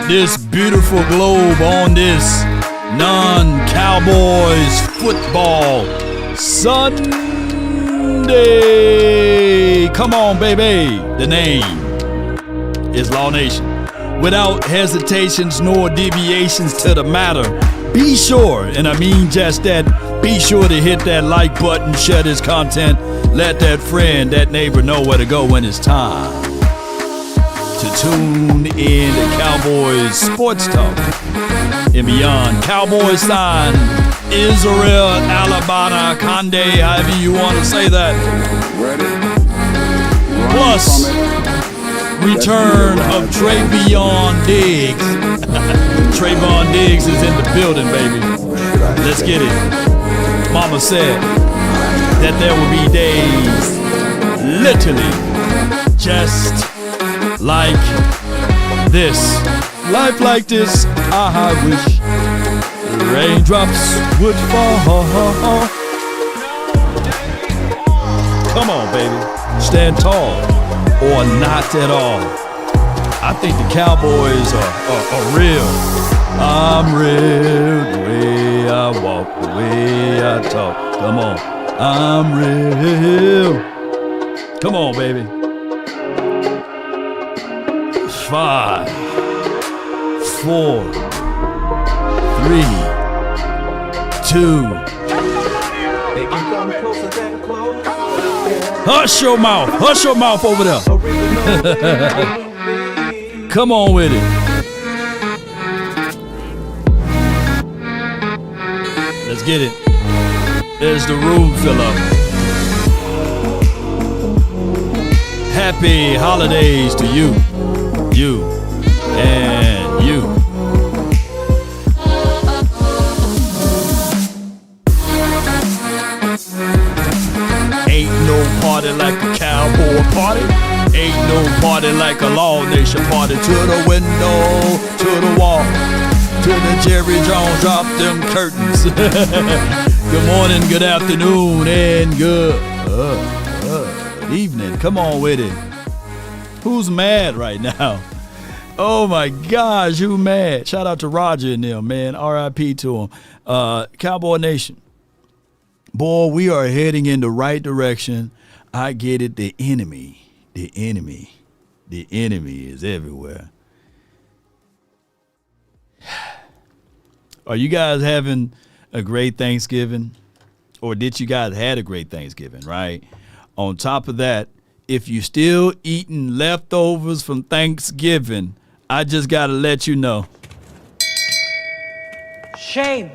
this beautiful globe on this non-Cowboys football Sunday. Come on, baby. The name is Law Nation. Without hesitations nor deviations to the matter, be sure, and I mean just that, be sure to hit that like button, share this content, let that friend, that neighbor know where to go when it's time to tune in to Cowboys Sports Talk and beyond. Cowboys sign Israel Abanikanda, however you want to say that. Plus, return of Trevon Diggs. Trevon Diggs is in the building, baby. Let's get it. Mama said that there will be days, literally, just like this. Life like this, I wish raindrops would fall. Come on, baby. Stand tall or not at all. I think the Cowboys are real. I'm real the way I walk, the way I talk. Come on. I'm real. Come on, baby. 5, 4, 3, 2. Hush your mouth. Hush your mouth over there. Come on with it. Let's get it. There's the room fill up. Happy holidays to you, and you. Ain't no party like a cowboy party. Ain't no party like a Law Nation party. To the window, to the wall, to the Jerry Jones drop them curtains. Good morning, good afternoon, and good evening. Come on with it. Who's mad right now? Oh my gosh, who mad? Shout out to Roger and them, man. R.I.P. to him. Cowboy Nation. Boy, we are heading in the right direction. I get it. The enemy is everywhere. Are you guys having a great Thanksgiving? Or did you guys had a great Thanksgiving, right? On top of that, if you still eating leftovers from Thanksgiving, I just got to let you know. Shame.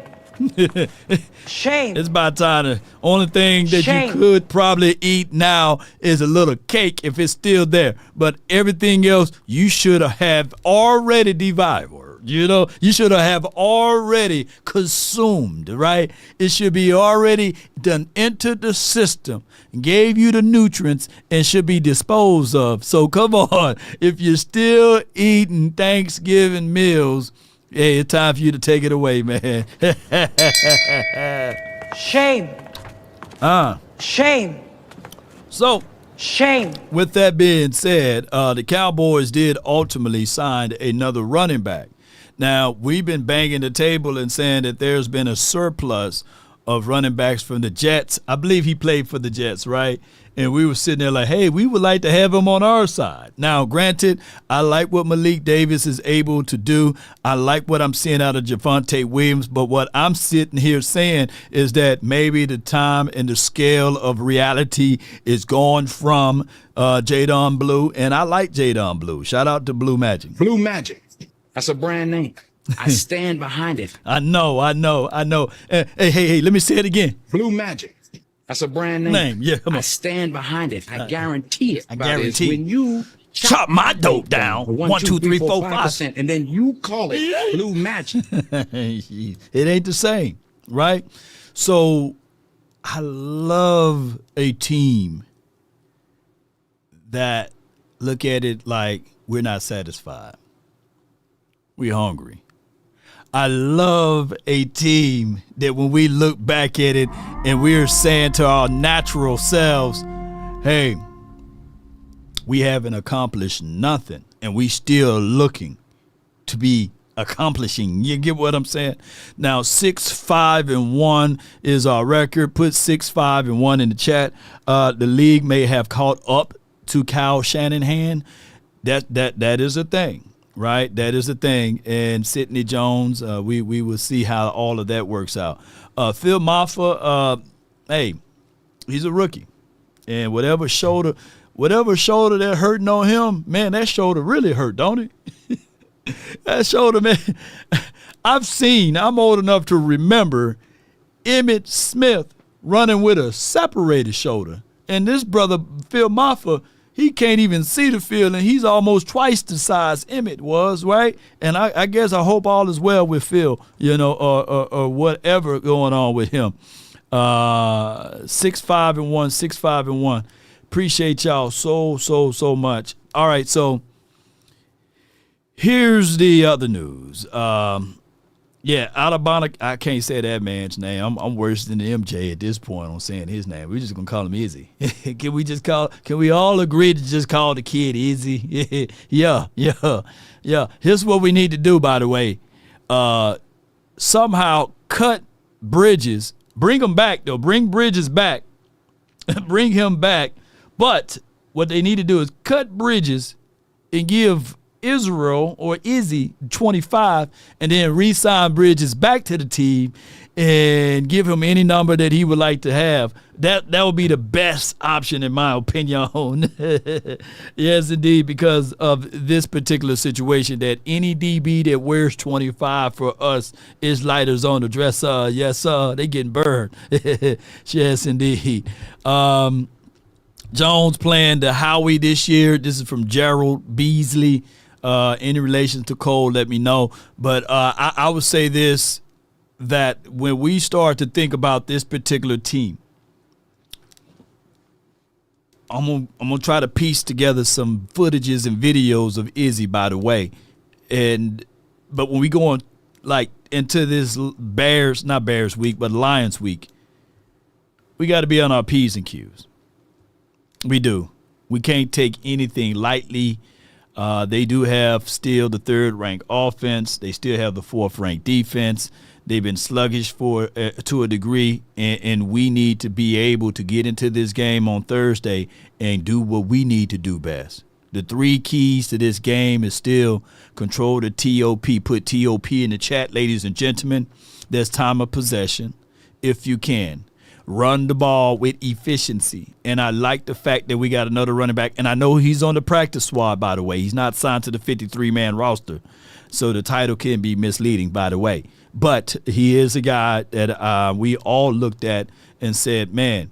Shame. It's about time. The only thing that you could probably eat now is a little cake if it's still there. But everything else you should have already devoured. You know, you should have already consumed, right? It should be already done entered the system, gave you the nutrients, and should be disposed of. So come on, if you're still eating Thanksgiving meals, hey, it's time for you to take it away, man. Shame. Shame. So, shame. With that being said, the Cowboys did ultimately sign another running back. Now, we've been banging the table and saying that there's been a surplus of running backs from the Jets. I believe he played for the Jets, right? And we were sitting there like, hey, we would like to have him on our side. Now, granted, I like what Malik Davis is able to do. I like what I'm seeing out of Javonte Williams. But what I'm sitting here saying is that maybe the time and the scale of reality is gone from Jadon Blue. And I like Jadon Blue. Shout out to Blue Magic. Blue Magic. That's a brand name. I stand behind it. I know. Hey, let me say it again. Blue Magic. That's a brand name. Yeah, come on. I stand behind it. I guarantee it. I guarantee. When you chop my dope down, 1, 2, 3, 4, 5%, and then you call it Blue Magic. It ain't the same, right? So I love a team that look at it like we're not satisfied. We're hungry. I love a team that when we look back at it and we're saying to our natural selves, hey, we haven't accomplished nothing and we still looking to be accomplishing. You get what I'm saying? Now 6-5-1 is our record. Put 6-5-1 in the chat. The league may have caught up to Kyle Shanahan. That is a thing, right? That is a thing. And Sidney Jones, we will see how all of that works out. Phil Maffa, hey, he's a rookie, and whatever shoulder that hurting on him, man, that shoulder really hurt, don't it? That shoulder, man. I'm old enough to remember Emmitt Smith running with a separated shoulder. And this brother, Phil Maffa, he can't even see the field, and he's almost twice the size Emmitt was, right? And I guess I hope all is well with Phil, or whatever going on with him. 6-5-1, 6-5-1. Appreciate y'all so much. All right, so here's the other news. Abanikanda, I can't say that man's name. I'm worse than the MJ at this point on saying his name. We're just gonna call him Izzy. Can we all agree to just call the kid Izzy? Yeah. Here's what we need to do, by the way. Somehow cut Bridges. Bring him back, though. Bring Bridges back. Bring him back. But what they need to do is cut Bridges and give Israel or Izzy 25 and then re-sign Bridges back to the team and give him any number that he would like to have. That would be the best option in my opinion. Yes, indeed, because of this particular situation, that any DB that wears 25 for us is lighters on the dresser. Yes, sir. They getting burned. Yes, indeed. Jones playing the Howie this year. This is from Gerald Beasley. Any relation to Cole, let me know. But I would say this, that when we start to think about this particular team, I'm gonna try to piece together some footages and videos of Izzy, by the way. But when we go on into this not Bears week, but Lions week, we got to be on our P's and Q's. We do. We can't take anything lightly. They do have still the third-ranked offense. They still have the fourth-ranked defense. They've been sluggish to a degree, and we need to be able to get into this game on Thursday and do what we need to do best. The three keys to this game is still control the TOP. Put TOP in the chat, ladies and gentlemen. There's time of possession, if you can. Run the ball with efficiency. And I like the fact that we got another running back. And I know he's on the practice squad, by the way. He's not signed to the 53-man roster. So the title can be misleading, by the way. But he is a guy that we all looked at and said, man,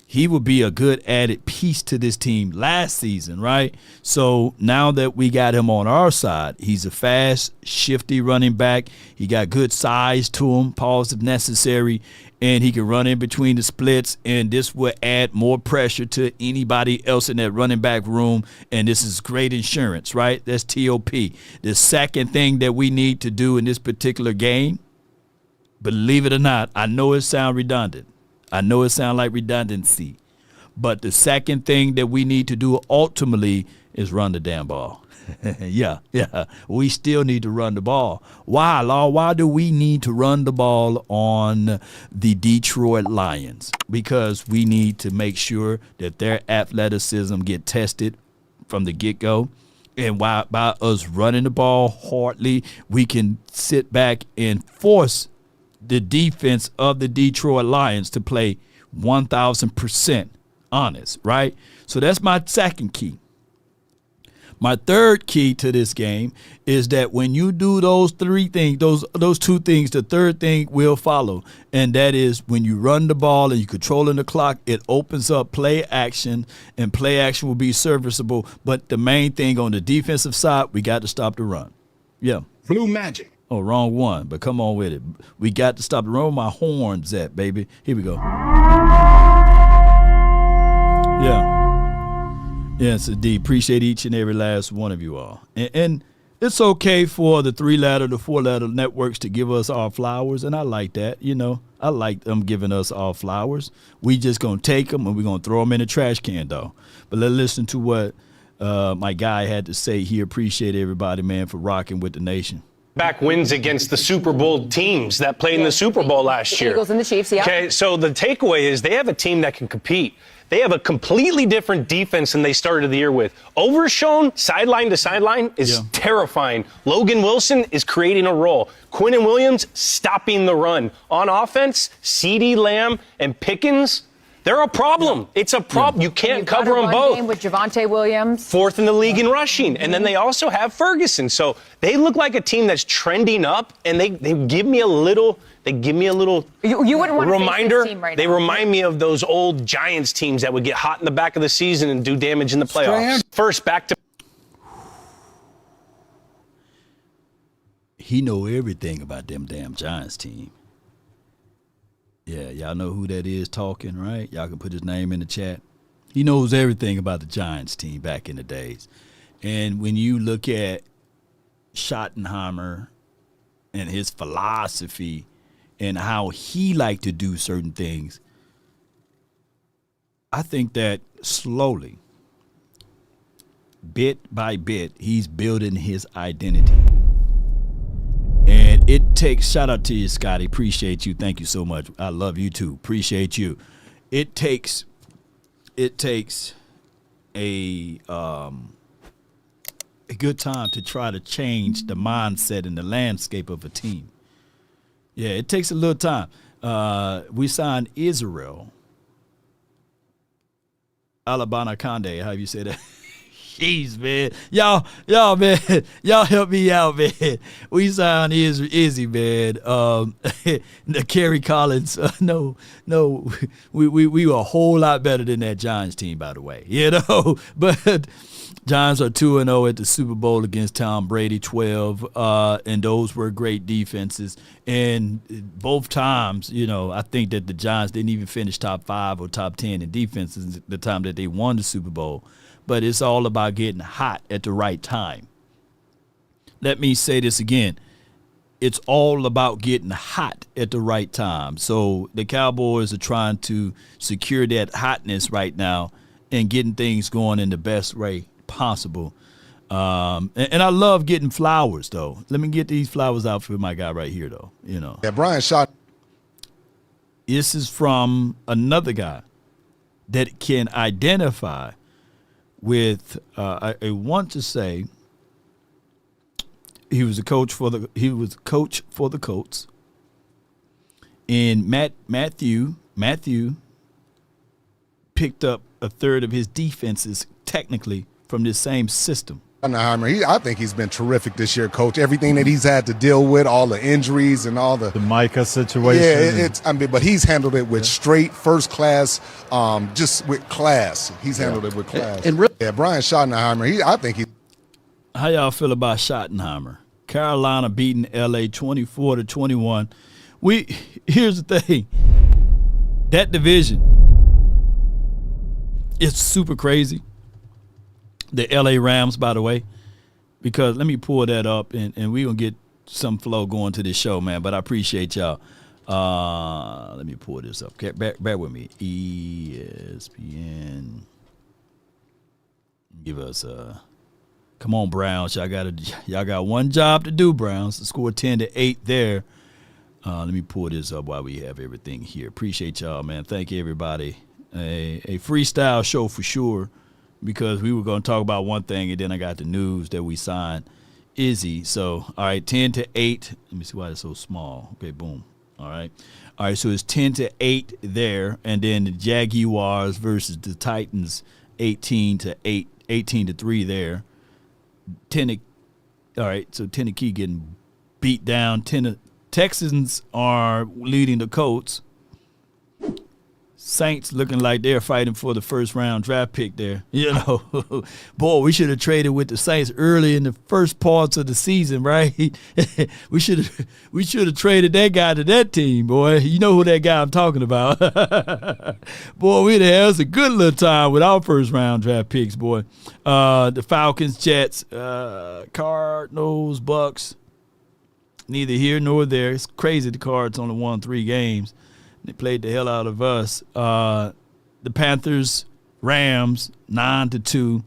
he would be a good added piece to this team last season, right? So now that we got him on our side, he's a fast, shifty running back. He got good size to him, pause if necessary, and he can run in between the splits, and this will add more pressure to anybody else in that running back room, and this is great insurance, right? That's TOP. The second thing that we need to do in this particular game, believe it or not, I know it sounds redundant. I know it sounds like redundancy, but the second thing that we need to do ultimately is run the damn ball. Yeah. We still need to run the ball. Why, Law? Why do we need to run the ball on the Detroit Lions? Because we need to make sure that their athleticism get tested from the get-go. And by us running the ball hardly, we can sit back and force the defense of the Detroit Lions to play 1,000% honest, right? So that's my second key. My third key to this game is that when you do those three things, those two things, the third thing will follow. And that is when you run the ball and you're controlling the clock, it opens up play action, and play action will be serviceable. But the main thing on the defensive side, we got to stop the run. Yeah. Blue magic. Oh, wrong one, but come on with it. We got to stop the run. Where my horns at, baby? Here we go. Yeah. Yes, indeed. Appreciate each and every last one of you all. And it's okay for the 3-letter, the 4-letter networks to give us our flowers, and I like that. I like them giving us our flowers. We just going to take them, and we're going to throw them in the trash can, though. But let's listen to what my guy had to say he appreciated everybody, man, for rocking with the nation. Back wins against the Super Bowl teams that played in the Super Bowl last year. Eagles and the Chiefs, yeah. Okay, so the takeaway is they have a team that can compete. They have a completely different defense than they started the year with. Overshown, sideline to sideline, is terrifying. Logan Wilson is creating a role. Quinnen Williams stopping the run. On offense, CeeDee Lamb and Pickens, they're a problem. It's a problem. You can't cover them both. Game with Javonte Williams. Fourth in the league in rushing. And then they also have Ferguson. So they look like a team that's trending up, and they give me a little You wouldn't want reminder. To face this team right they now. remind me of those old Giants teams that would get hot in the back of the season and do damage in the playoffs. First, back to He know everything about them damn Giants team. Yeah, y'all know who that is talking, right? Y'all can put his name in the chat. He knows everything about the Giants team back in the days. And when you look at Schottenheimer and his philosophy and how he liked to do certain things, I think that slowly, bit by bit, he's building his identity. And it takes, shout out to you, Scotty. Appreciate you. Thank you so much. I love you too. Appreciate you. It takes a good time to try to change the mindset and the landscape of a team. Yeah, it takes a little time. We signed Israel Abanikanda. How you say that? Jeez, man. Y'all, man. Y'all help me out, man. We signed Izzy, man. The Kerry Collins. No. We were a whole lot better than that Giants team, by the way. You know? But Giants are 2-0 at the Super Bowl against Tom Brady, 12. And those were great defenses. And both times, you know, I think that the Giants didn't even finish top 5 or top 10 in defenses the time that they won the Super Bowl. But it's all about getting hot at the right time. Let me say this again. It's all about getting hot at the right time. So the Cowboys are trying to secure that hotness right now and getting things going in the best way possible. And I love getting flowers, though. Let me get these flowers out for my guy right here, though. You know. Yeah, Brian shot. This is from another guy that can identify with I want to say he was coach for the Colts. And Matthew picked up a third of his defenses technically from this same system. I think he's been terrific this year, Coach. Everything that he's had to deal with, all the injuries and all the Micah situation. Yeah, but he's handled it with straight first class, just with class. He's handled it with class. Brian Schottenheimer, I think he. How y'all feel about Schottenheimer? Carolina beating LA 24-21. Here's the thing. That division is super crazy. The LA Rams, by the way, because let me pull that up and we're going to get some flow going to this show, man. But I appreciate y'all. Let me pull this up. Okay, bear with me. ESPN. Give us come on, Browns. Y'all got one job to do, Browns. Score 10-8 there. Let me pull this up while we have everything here. Appreciate y'all, man. Thank you, everybody. A freestyle show for sure. Because we were going to talk about one thing, and then I got the news that we signed Izzy. So, all right, 10-8. Let me see why it's so small. Okay, boom. All right, so it's 10-8 there, and then the Jaguars versus the Titans, 18-8, 18-3 there. All right, so Tennessee getting beat down. Texans are leading the Colts. Saints looking like they're fighting for the first-round draft pick there. You know, boy, we should have traded with the Saints early in the first parts of the season, right? we should have traded that guy to that team, boy. You know who that guy I'm talking about. Boy, we'd have had us a good little time with our first-round draft picks, boy. The Falcons, Jets, Cardinals, Bucks, neither here nor there. It's crazy the Cards only won 3 games. They played the hell out of us. The Panthers, Rams, 9-2.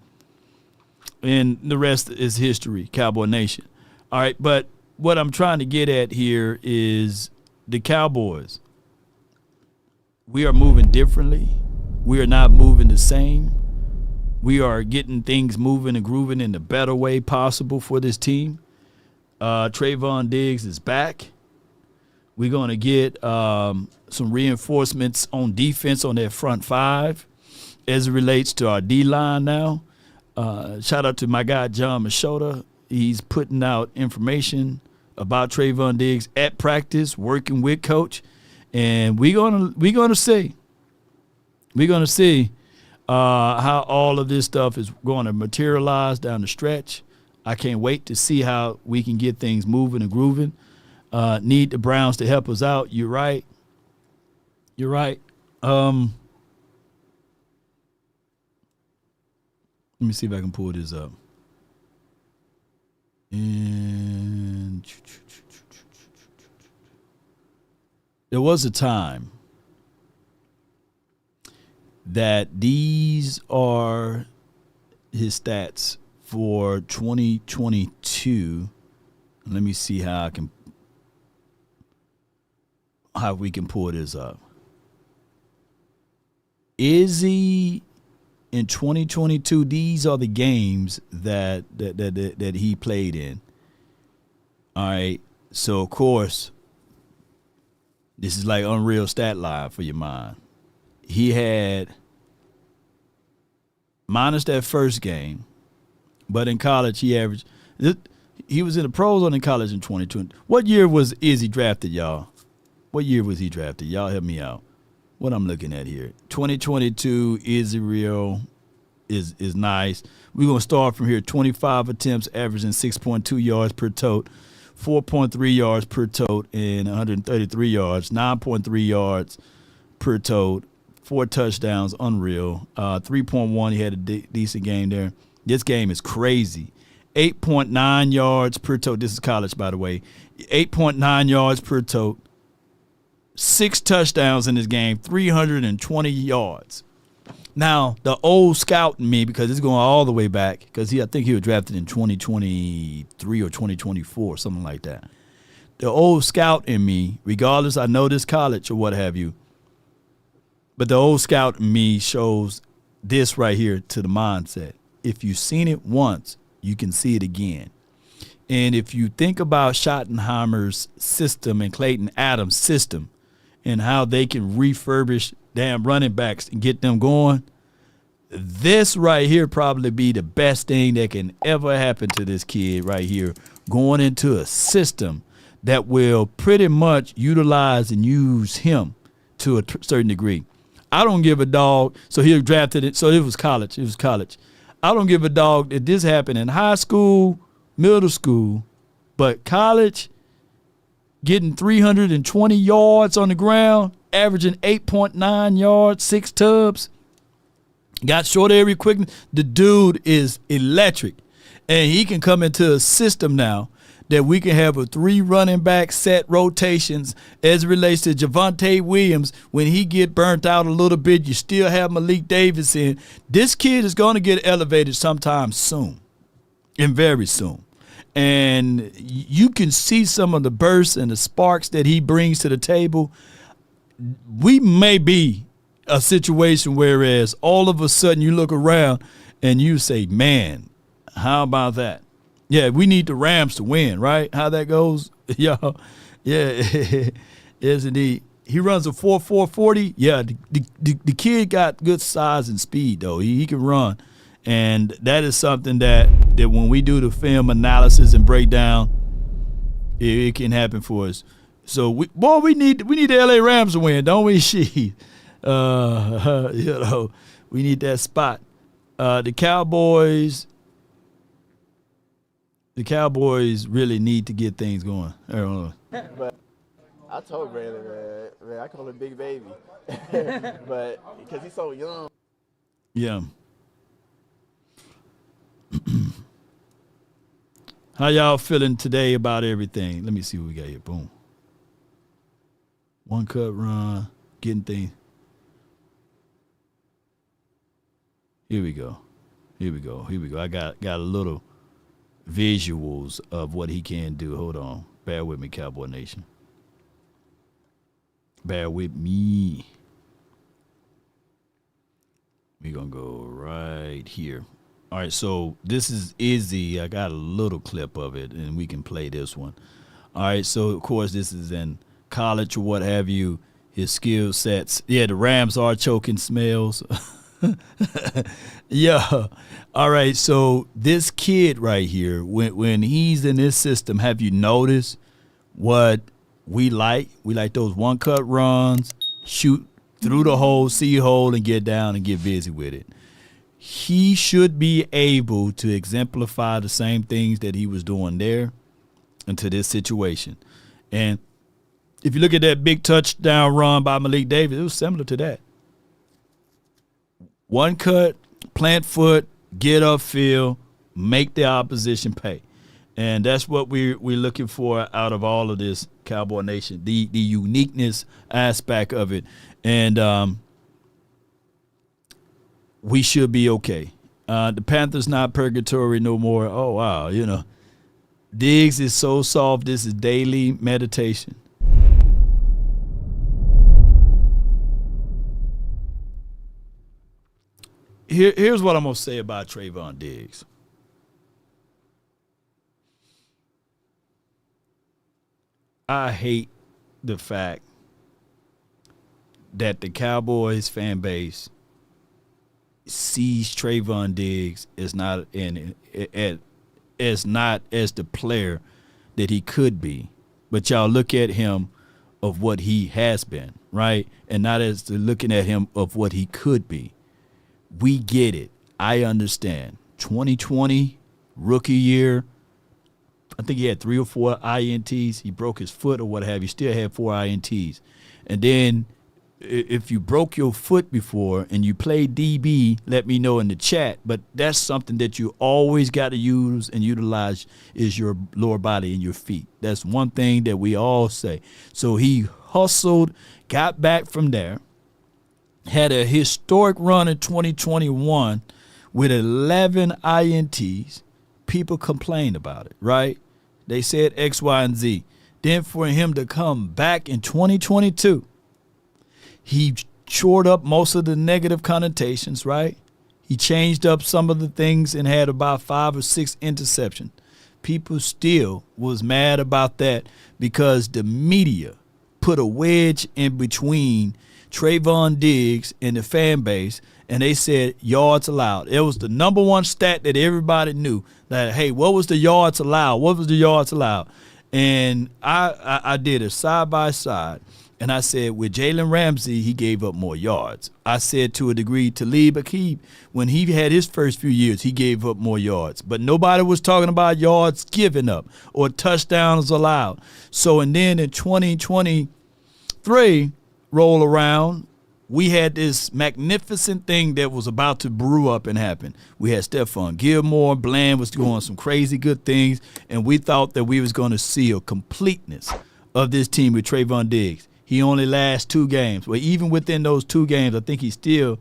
and the rest is history, Cowboy Nation. All right, but what I'm trying to get at here is the Cowboys. We are moving differently. We are not moving the same. We are getting things moving and grooving in the better way possible for this team. Trevon Diggs is back. We're going to get some reinforcements on defense on that front five as it relates to our D-line now. Shout out to my guy, John Machota. He's putting out information about Trevon Diggs at practice, working with Coach. And we're gonna see. We're going to see how all of this stuff is going to materialize down the stretch. I can't wait to see how we can get things moving and grooving. Need the Browns to help us out. You're right. You're right. Let me see if I can pull this up. And there was a time that these are his stats for 2022. Let me see how we can pull this up. Izzy in 2022, these are the games that he played in. All right. So of course, this is like Unreal Stat Line for your mind. He had, minus that first game, but in college he averaged. He was in the pros on in college in 2020. What year was Izzy drafted, y'all? What year was he drafted? Y'all help me out. What I'm looking at here. 2022 Israel is nice. We're going to start from here. 25 attempts, averaging 6.2 yards per tote, 4.3 yards per tote, and 133 yards, 9.3 yards per tote, 4 touchdowns, unreal. 3.1, he had a decent game there. This game is crazy. 8.9 yards per tote. This is college, by the way. 8.9 yards per tote. 6 touchdowns in this game, 320 yards. Now, the old scout in me, because it's going all the way back, because I think he was drafted in 2023 or 2024, something like that. The old scout in me, regardless, I know this college or what have you, but the old scout in me shows this right here to the mindset. If you've seen it once, you can see it again. And if you think about Schottenheimer's system and Clayton Adams' system, and how they can refurbish damn running backs and get them going, this right here probably be the best thing that can ever happen to this kid right here, going into a system that will pretty much utilize and use him to a certain degree. I don't give a dog. So he drafted it. So it was college. It was college. I don't give a dog that this happened in high school, middle school, but college, getting 320 yards on the ground, averaging 8.9 yards, 6 tubs. Got short area quickness. The dude is electric. And he can come into a system now that we can have a 3 running back set rotations as it relates to Javonte Williams. When he get burnt out a little bit, you still have Malik Davis in. This kid is going to get elevated sometime soon, and very soon. And you can see some of the bursts and the sparks that he brings to the table. We may be a situation whereas all of a sudden you look around and you say, man, how about that? Yeah, we need the Rams to win, right? How that goes? Yeah, yes, indeed. He runs a 4.40. Yeah, the kid got good size and speed, though. He can run. And that is something that when we do the film analysis and breakdown, it can happen for us. So we need the LA Rams to win, don't we? We need that spot. The Cowboys really need to get things going. I don't know. But I told Brandon, man, I call him Big Baby, but because he's so young. Yeah. How y'all feeling today about everything? Let me see what we got here. Boom. 1 cut run, getting things. Here we go. Here we go. I got a little visuals of what he can do. Hold on. Bear with me, Cowboy Nation. Bear with me. We're going to go right here. All right, so this is Izzy. I got a little clip of it, and we can play this one. All right, so, of course, this is in college or what have you. His skill sets. Yeah, the Rams are choking smells. Yeah. All right, so this kid right here, when he's in this system, have you noticed what we like? We like those one-cut runs, shoot through the hole, see hole, and get down and get busy with it. He should be able to exemplify the same things that he was doing there into this situation. And if you look at that big touchdown run by Malik Davis, it was similar to that. One cut, plant foot, get upfield, make the opposition pay. And that's what we're looking for out of all of this, Cowboy Nation, the uniqueness aspect of it. And we should be okay. The Panthers not purgatory no more. Oh, wow, you know. Diggs is so soft. This is daily meditation. Here's what I'm going to say about Trevon Diggs. I hate the fact that the Cowboys fan base sees Trevon Diggs as not as the player that he could be. But y'all look at him of what he has been, right? And not as looking at him of what he could be. We get it. I understand. 2020, rookie year, I think he had 3 or 4 INTs. He broke his foot or what have you. Still had 4 INTs. And then if you broke your foot before and you played DB, let me know in the chat. But that's something that you always got to use and utilize is your lower body and your feet. That's one thing that we all say. So he hustled, got back from there, had a historic run in 2021 with 11 INTs. People complained about it, right? They said X, Y, and Z. Then for him to come back in 2022, he shored up most of the negative connotations, right? He changed up some of the things and had about 5 or 6 interceptions. People still was mad about that because the media put a wedge in between Trevon Diggs and the fan base, and they said yards allowed. It was the number one stat that everybody knew that, hey, what was the yards allowed? What was the yards allowed? And I did it side by side, and I said with Jalen Ramsey, he gave up more yards. I said to a degree, Talib Akib, when he had his first few years, he gave up more yards. But nobody was talking about yards given up or touchdowns allowed. So, and then in 2023, roll around, we had this magnificent thing that was about to brew up and happen. We had Stephon Gilmore, Bland was doing some crazy good things, and we thought that we was going to see a completeness of this team with Trevon Diggs. He only lasts 2 games. Well, even within those 2 games, I think he still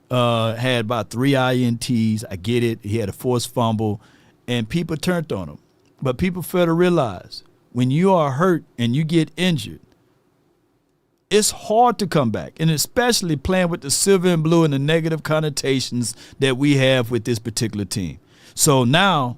had about 3 INTs. I get it. He had a forced fumble, and people turned on him. But people fail to realize when you are hurt and you get injured, it's hard to come back, and especially playing with the silver and blue and the negative connotations that we have with this particular team. So now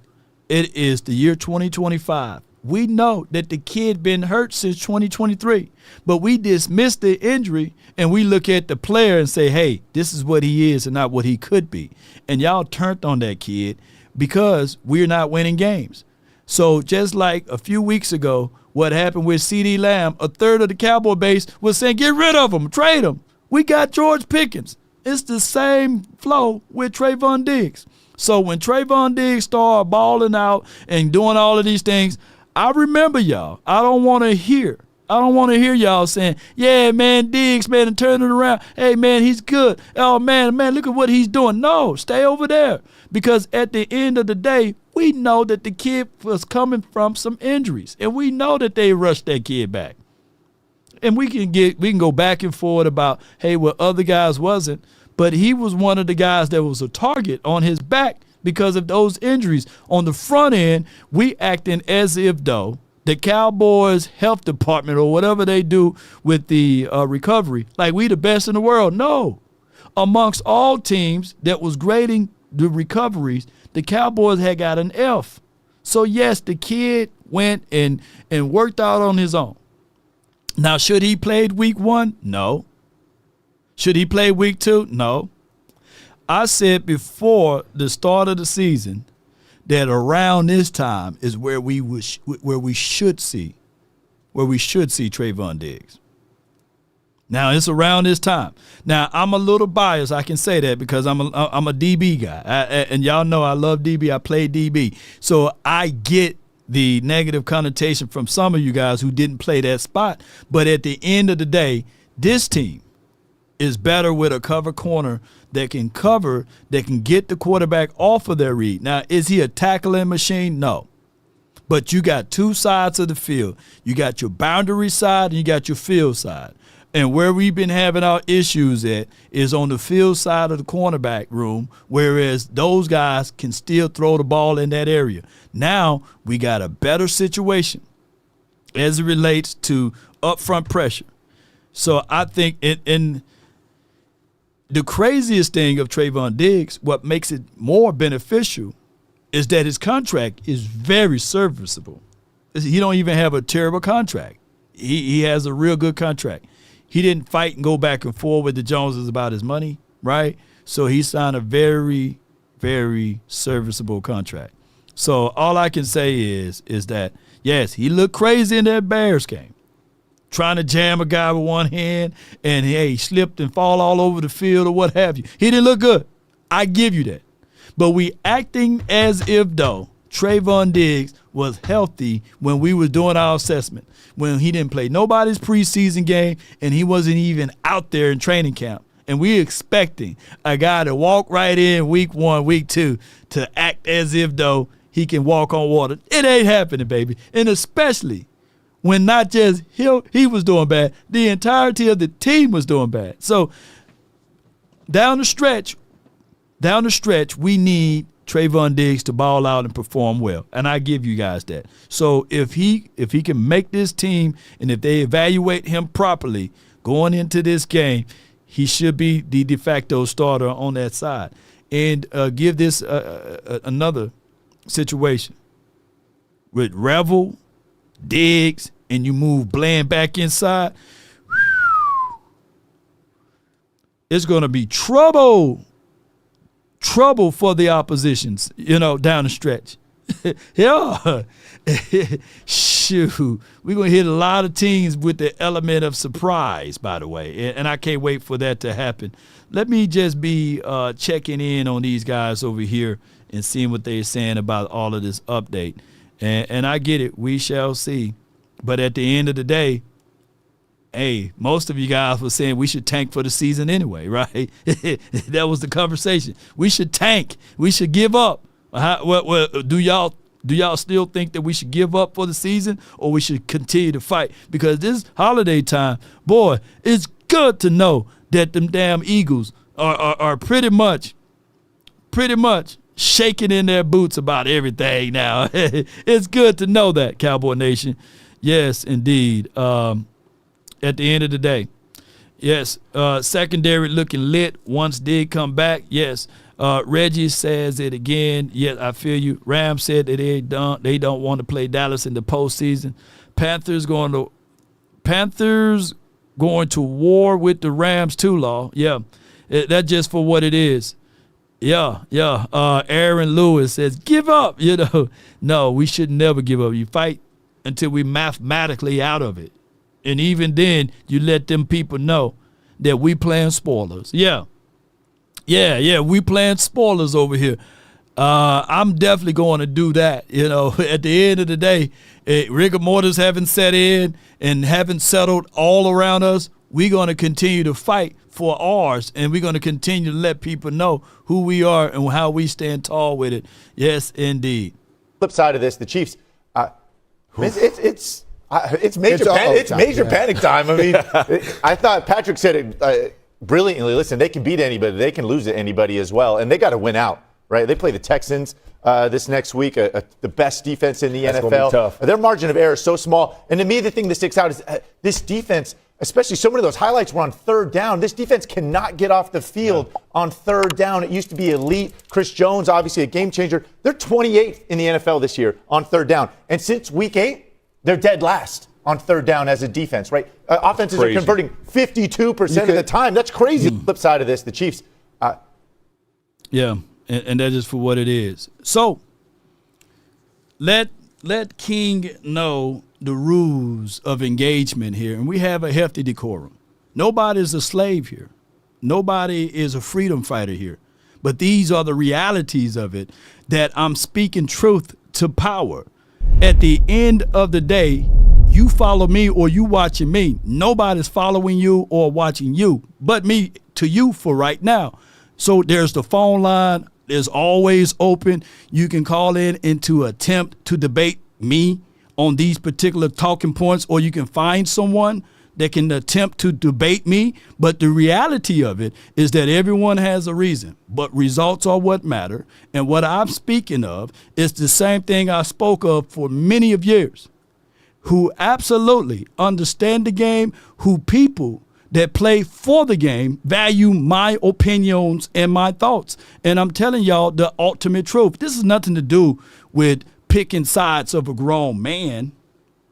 it is the year 2025. We know that the kid been hurt since 2023, but we dismiss the injury and we look at the player and say, hey, this is what he is and not what he could be. And y'all turned on that kid because we're not winning games. So just like a few weeks ago, what happened with CeeDee Lamb, a third of the Cowboy base was saying, get rid of him, trade him. We got George Pickens. It's the same flow with Trevon Diggs. So when Trevon Diggs started balling out and doing all of these things, I remember y'all. I don't want to hear y'all saying, yeah, man, Diggs, man, and turn it around. Hey, man, he's good. Oh, man, look at what he's doing. No, stay over there. Because at the end of the day, we know that the kid was coming from some injuries, and we know that they rushed that kid back. And we can go back and forth about, hey, well, other guys wasn't. but he was one of the guys that was a target on his back because of those injuries. On the front end, we acting as if though the Cowboys health department or whatever they do with the recovery, like we the best in the world. No. Amongst all teams that was grading the recoveries, the Cowboys had got an F. So, yes, the kid went and worked out on his own. Now, should he played week 1? No. Should he play week 2? No. I said before the start of the season that around this time is where we should see Trevon Diggs. Now, it's around this time. Now, I'm a little biased. I can say that because I'm a DB guy. And y'all know I love DB. I play DB. So I get the negative connotation from some of you guys who didn't play that spot. But at the end of the day, this team is better with a cover corner that can cover, that can get the quarterback off of their read. Now, is he a tackling machine? No. But you got two sides of the field. You got your boundary side and you got your field side. And where we've been having our issues at is on the field side of the cornerback room, whereas those guys can still throw the ball in that area. Now we got a better situation as it relates to upfront pressure. So I think in the craziest thing of Trevon Diggs, what makes it more beneficial is that his contract is very serviceable. He don't even have a terrible contract. He has a real good contract. He didn't fight and go back and forth with the Joneses about his money, right? So he signed a very, very serviceable contract. So all I can say is that, yes, he looked crazy in that Bears game, trying to jam a guy with one hand and, hey, he slipped and fall all over the field or what have you. He didn't look good. I give you that. But we acting as if, though, Trevon Diggs was healthy when we were doing our assessment, when he didn't play nobody's preseason game and he wasn't even out there in training camp. And we expecting a guy to walk right in week 1, week 2 to act as if, though, he can walk on water. It ain't happening, baby. And especially when not just he was doing bad, the entirety of the team was doing bad. So down the stretch, we need Trevon Diggs to ball out and perform well, and I give you guys that. So if he can make this team and if they evaluate him properly going into this game, he should be the de facto starter on that side. And give this another situation with Revel, Diggs, and you move Bland back inside. It's going to be trouble for the oppositions, down the stretch. Yeah. Shoot. We're going to hit a lot of teams with the element of surprise, by the way, and I can't wait for that to happen. Let me just be checking in on these guys over here and seeing what they're saying about all of this update. And I get it. We shall see. But at the end of the day, hey, most of you guys were saying we should tank for the season anyway, right? That was the conversation. We should tank. We should give up. Do y'all still think that we should give up for the season or we should continue to fight? Because this holiday time, boy, it's good to know that them damn Eagles are pretty much shaking in their boots about everything now. It's good to know that, Cowboy Nation. Yes, indeed. At the end of the day, yes, secondary looking lit once did come back. Yes, Reggie says it again. Yes, I feel you. Rams said that they don't want to play Dallas in the postseason. Panthers going to war with the Rams too, Law. Yeah, that's just for what it is. Yeah. Aaron Lewis says, give up. No, we should never give up. You fight until we mathematically out of it. And even then, you let them people know that we playing spoilers. Yeah, we playing spoilers over here. I'm definitely going to do that. At the end of the day, rigor mortis haven't set in and haven't settled all around us. We're going to continue to fight for ours, and we're going to continue to let people know who we are and how we stand tall with it. Yes, indeed. Flip side of this, the Chiefs, it's major panic time. I mean, I thought Patrick said it brilliantly. Listen, they can beat anybody. They can lose to anybody as well. And they got to win out, right? They play the Texans this next week, the best defense in the That's NFL. gonna be tough. Their margin of error is so small. And to me, the thing that sticks out is this defense, especially so many of those highlights were on third down. This defense cannot get off the field on third down. It used to be elite. Chris Jones, obviously a game changer. They're 28th in the NFL this year on third down. And since week 8, they're dead last on third down as a defense, right? Offenses are converting 52% of the time. That's crazy. Flip side of this, the Chiefs. Yeah, and that is for what it is. So let King know the rules of engagement here, and we have a hefty decorum. Nobody's a slave here. Nobody is a freedom fighter here. But these are the realities of it, that I'm speaking truth to power. At the end of the day, you follow me or you watching me. Nobody's following you or watching you but me to you for right now. So there's the phone line. There's always open. You can call in and to attempt to debate me on these particular talking points, or you can find someone that can attempt to debate me. But the reality of it is that everyone has a reason, but results are what matter. And what I'm speaking of is the same thing I spoke of for many of years, who absolutely understand the game, who people that play for the game value my opinions and my thoughts. And I'm telling y'all the ultimate truth. This has nothing to do with picking sides of a grown man.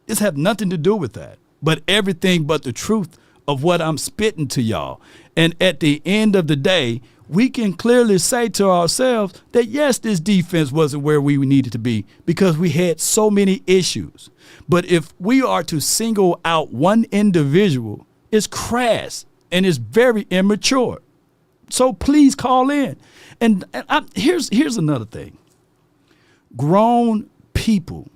This have nothing to do with that, but everything but the truth of what I'm spitting to y'all. And at the end of the day, we can clearly say to ourselves that, yes, this defense wasn't where we needed to be because we had so many issues. But if we are to single out one individual, it's crass and it's very immature. So please call in. And here's another thing. Grown people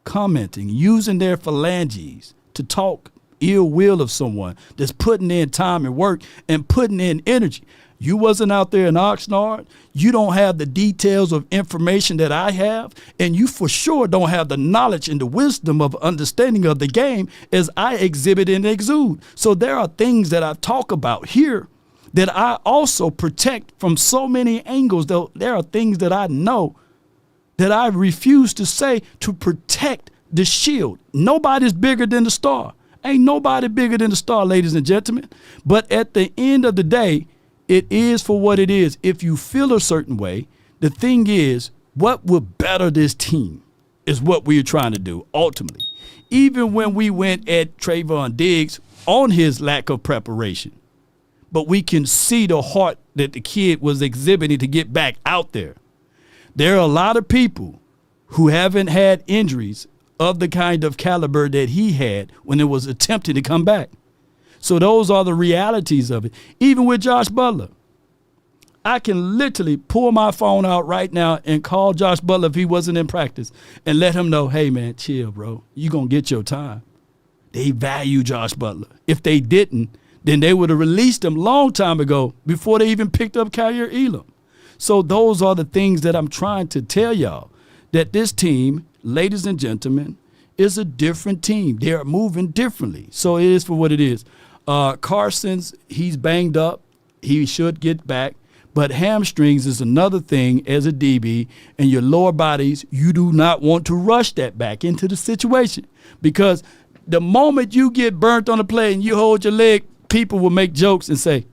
commenting, using their phalanges to talk ill will of someone that's putting in time and work and putting in energy. You wasn't out there in Oxnard. You don't have the details of information that I have, and you for sure don't have the knowledge and the wisdom of understanding of the game as I exhibit and exude. So there are things that I talk about here that I also protect from so many angles, though there are things that I know that I refuse to say to protect the shield. Nobody's bigger than the star. Ain't nobody bigger than the star, ladies and gentlemen. But at the end of the day, it is for what it is. If you feel a certain way, the thing is, what will better this team is what we're trying to do, ultimately. Even when we went at Trevon Diggs on his lack of preparation, but we can see the heart that the kid was exhibiting to get back out there. There are a lot of people who haven't had injuries of the kind of caliber that he had when it was attempting to come back. So those are the realities of it. Even with Josh Butler, I can literally pull my phone out right now and call Josh Butler if he wasn't in practice and let him know, hey, man, chill, bro. You're going to get your time. They value Josh Butler. If they didn't, then they would have released him long time ago before they even picked up Kyer Elam. So those are the things that I'm trying to tell y'all, that this team, ladies and gentlemen, is a different team. They are moving differently. So it is for what it is. Carson's, he's banged up. He should get back. But hamstrings is another thing as a DB, and your lower bodies, you do not want to rush that back into the situation, because the moment you get burnt on the play and you hold your leg, people will make jokes and say,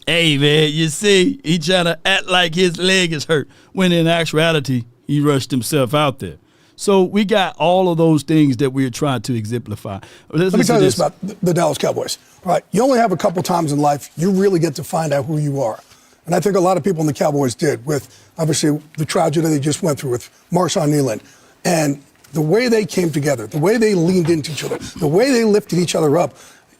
hey, man, you see, he trying to act like his leg is hurt, when in actuality, he rushed himself out there. So we got all of those things that we're trying to exemplify. Let me tell you this about the Dallas Cowboys. All right, you only have a couple times in life you really get to find out who you are. And I think a lot of people in the Cowboys did, with obviously the tragedy they just went through with Marshawn Nealon. And the way they came together, the way they leaned into each other, the way they lifted each other up,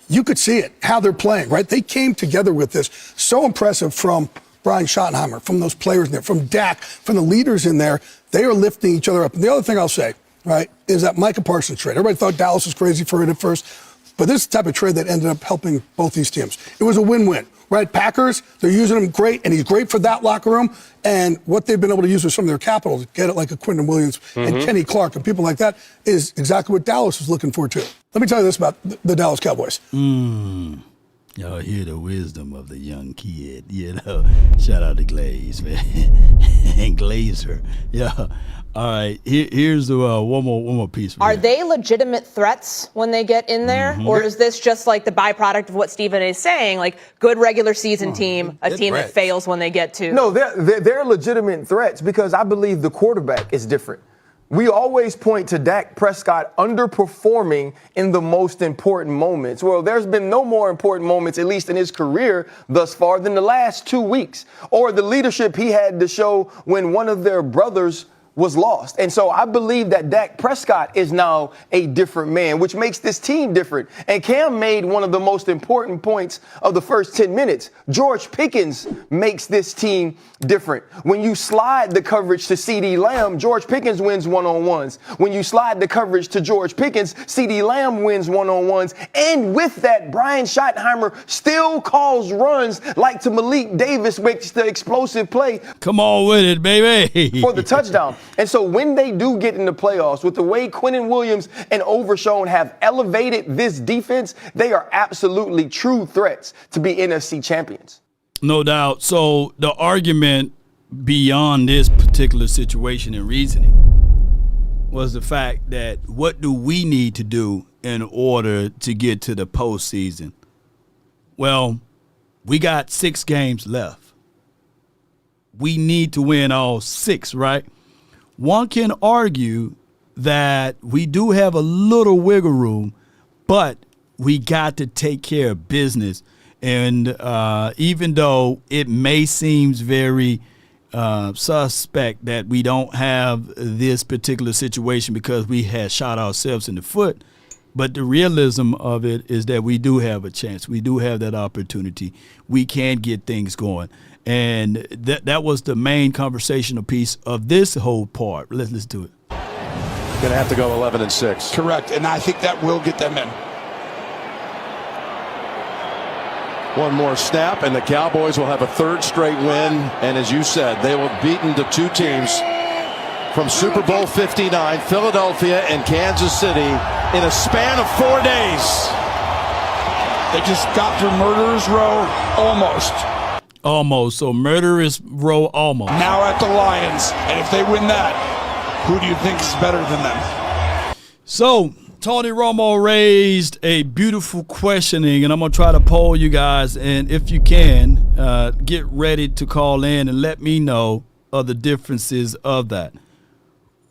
you could see it, how they're playing, right? They came together with this. So impressive from Brian Schottenheimer, from those players in there, from Dak, from the leaders in there. They are lifting each other up. And the other thing I'll say, right, is that Micah Parsons trade. Everybody thought Dallas was crazy for it at first, but this is the type of trade that ended up helping both these teams. It was a win-win, right? Packers, they're using him great, and he's great for that locker room. And what they've been able to use with some of their capital to get it like a Quinton Williams and Kenny Clark and people like that is exactly what Dallas was looking for, too. Let me tell you this about the Dallas Cowboys. Y'all hear the wisdom of the young kid, Shout out to Glaze, man. And Glazer. Yeah. All right. Here's the one more piece. Are they legitimate threats when they get in there? Mm-hmm. Or is this just like the byproduct of what Stephen is saying? Like good regular season team, a team that fails when they get to. No, they're legitimate threats because I believe the quarterback is different. We always point to Dak Prescott underperforming in the most important moments. Well, there's been no more important moments, at least in his career thus far, than the last 2 weeks, or the leadership he had to show when one of their brothers was lost. And so I believe that Dak Prescott is now a different man, which makes this team different. And Cam made one of the most important points of the first 10 minutes. George Pickens makes this team different. When you slide the coverage to CeeDee Lamb, George Pickens wins one-on-ones. When you slide the coverage to George Pickens, CeeDee Lamb wins one-on-ones. And with that, Brian Schottenheimer still calls runs like to Malik Davis, makes the explosive play. Come on with it, baby. For the touchdown. And so when they do get in the playoffs, with the way Quinnen Williams and Overshown have elevated this defense, they are absolutely true threats to be NFC champions. No doubt. So the argument beyond this particular situation and reasoning was the fact that what do we need to do in order to get to the postseason? Well, we got 6 games left. We need to win all 6, right? One can argue that we do have a little wiggle room, but we got to take care of business. And even though it may seem very suspect that we don't have this particular situation because we had shot ourselves in the foot, but the realism of it is that we do have a chance. We do have that opportunity. We can get things going. And that was the main conversational piece of this whole part. Let's listen to it. Going to have to go 11-6. Correct, and I think that will get them in. One more snap, and the Cowboys will have a 3rd straight win. And as you said, they will have beaten the 2 teams from Super Bowl 59, Philadelphia and Kansas City, in a span of 4 days. They just got through Murderer's Row almost. Almost. So Murderous Row almost. Now at the Lions. And if they win that, who do you think is better than them? So Tony Romo raised a beautiful questioning, and I'm going to try to poll you guys. And if you can, get ready to call in and let me know of the differences of that.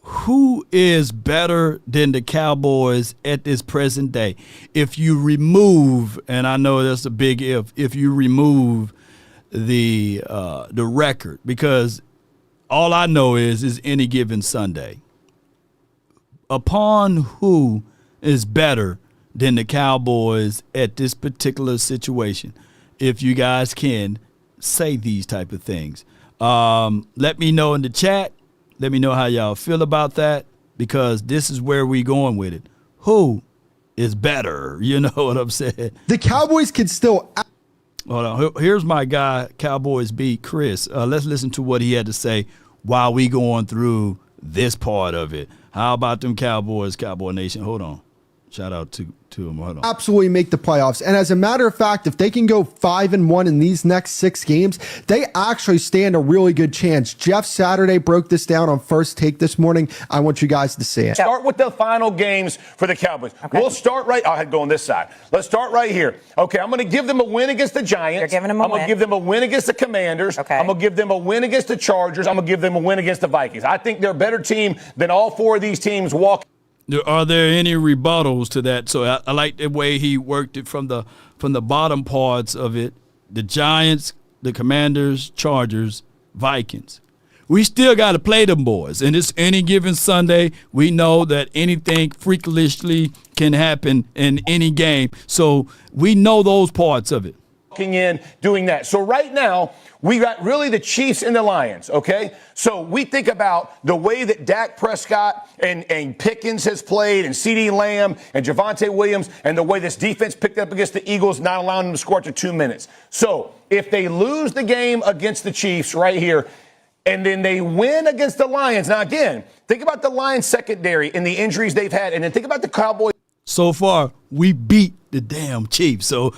Who is better than the Cowboys at this present day? If you remove, and I know that's a big if you remove the record, because all I know is any given Sunday. Upon who is better than the Cowboys at this particular situation? If you guys can say these type of things, let me know in the chat. Let me know how y'all feel about that, because this is where we going with it. Who is better? You know what I'm saying? The Cowboys can still. Hold on. Here's my guy, Cowboys beat Chris. Let's listen to what he had to say while we going through this part of it. How about them Cowboys, Cowboy Nation? Hold on. Shout out to them. Hold on. Absolutely make the playoffs. And as a matter of fact, if they can go 5-1 in these next 6 games, they actually stand a really good chance. Jeff Saturday broke this down on First Take this morning. I want you guys to see it. Start with the final games for the Cowboys. Okay. We'll start right. I'll go on this side. Let's start right here. Okay, I'm going to give them a win against the Giants. You're giving them a I'm going to give them a win against the Commanders. Okay. I'm going to give them a win against the Chargers. I'm going to give them a win against the Vikings. I think they're a better team than all 4 of these teams walk. Are there any rebuttals to that? So I like the way he worked it from the bottom parts of it. The Giants, the Commanders, Chargers, Vikings. We still got to play them boys. And it's any given Sunday. We know that anything freakishly can happen in any game. So we know those parts of it. Walking in, doing that. So right now, we got really the Chiefs and the Lions, okay? So we think about the way that Dak Prescott and Pickens has played, and CeeDee Lamb and Javonte Williams, and the way this defense picked up against the Eagles, not allowing them to score after 2 minutes. So if they lose the game against the Chiefs right here, and then they win against the Lions. Now, again, think about the Lions secondary and the injuries they've had, and then think about the Cowboys. So far, we beat the damn Chiefs. So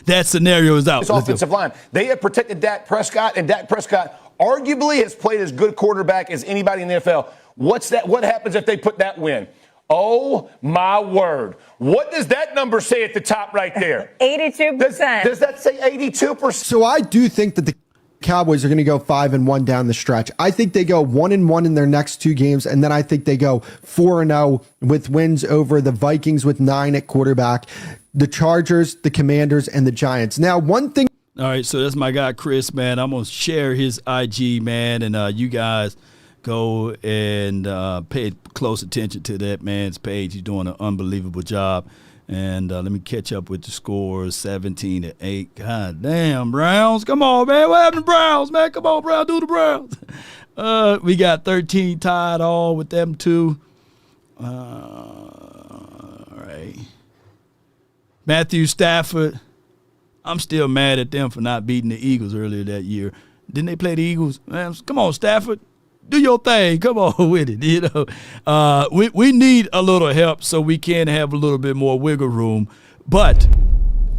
that scenario is out. This offensive line. They have protected Dak Prescott, and Dak Prescott arguably has played as good quarterback as anybody in the NFL. What's that? What happens if they put that win? Oh, my word. What does that number say at the top right there? 82%. Does that say 82%? So I do think that the Cowboys are going to go 5-1 down the stretch. I think they go 1-1 in their next 2 games, and then I think they go 4-0 with wins over the Vikings with 9 at quarterback, the Chargers, the Commanders, and the Giants. Now, one thing. All right, so that's my guy Chris, man. I'm going to share his IG, man, and you guys go and pay close attention to that man's page. He's doing an unbelievable job. And let me catch up with the scores, 17-8. God damn, Browns. Come on, man. What happened to Browns, man? Come on, Browns. Do the Browns. We got 13 tied all with them two. All right. Matthew Stafford. I'm still mad at them for not beating the Eagles earlier that year. Didn't they play the Eagles? Man, come on, Stafford. Do your thing. Come on with it. You know, we need a little help so we can have a little bit more wiggle room. But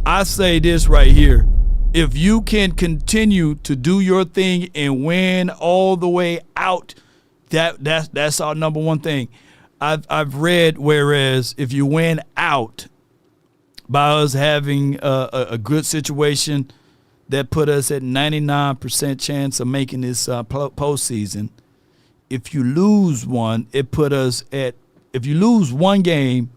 I say this right here. If you can continue to do your thing and win all the way out, that's our number one thing. I've read, whereas if you win out by us having a good situation that put us at 99% chance of making this postseason. If you lose one, it put us at, if you lose one game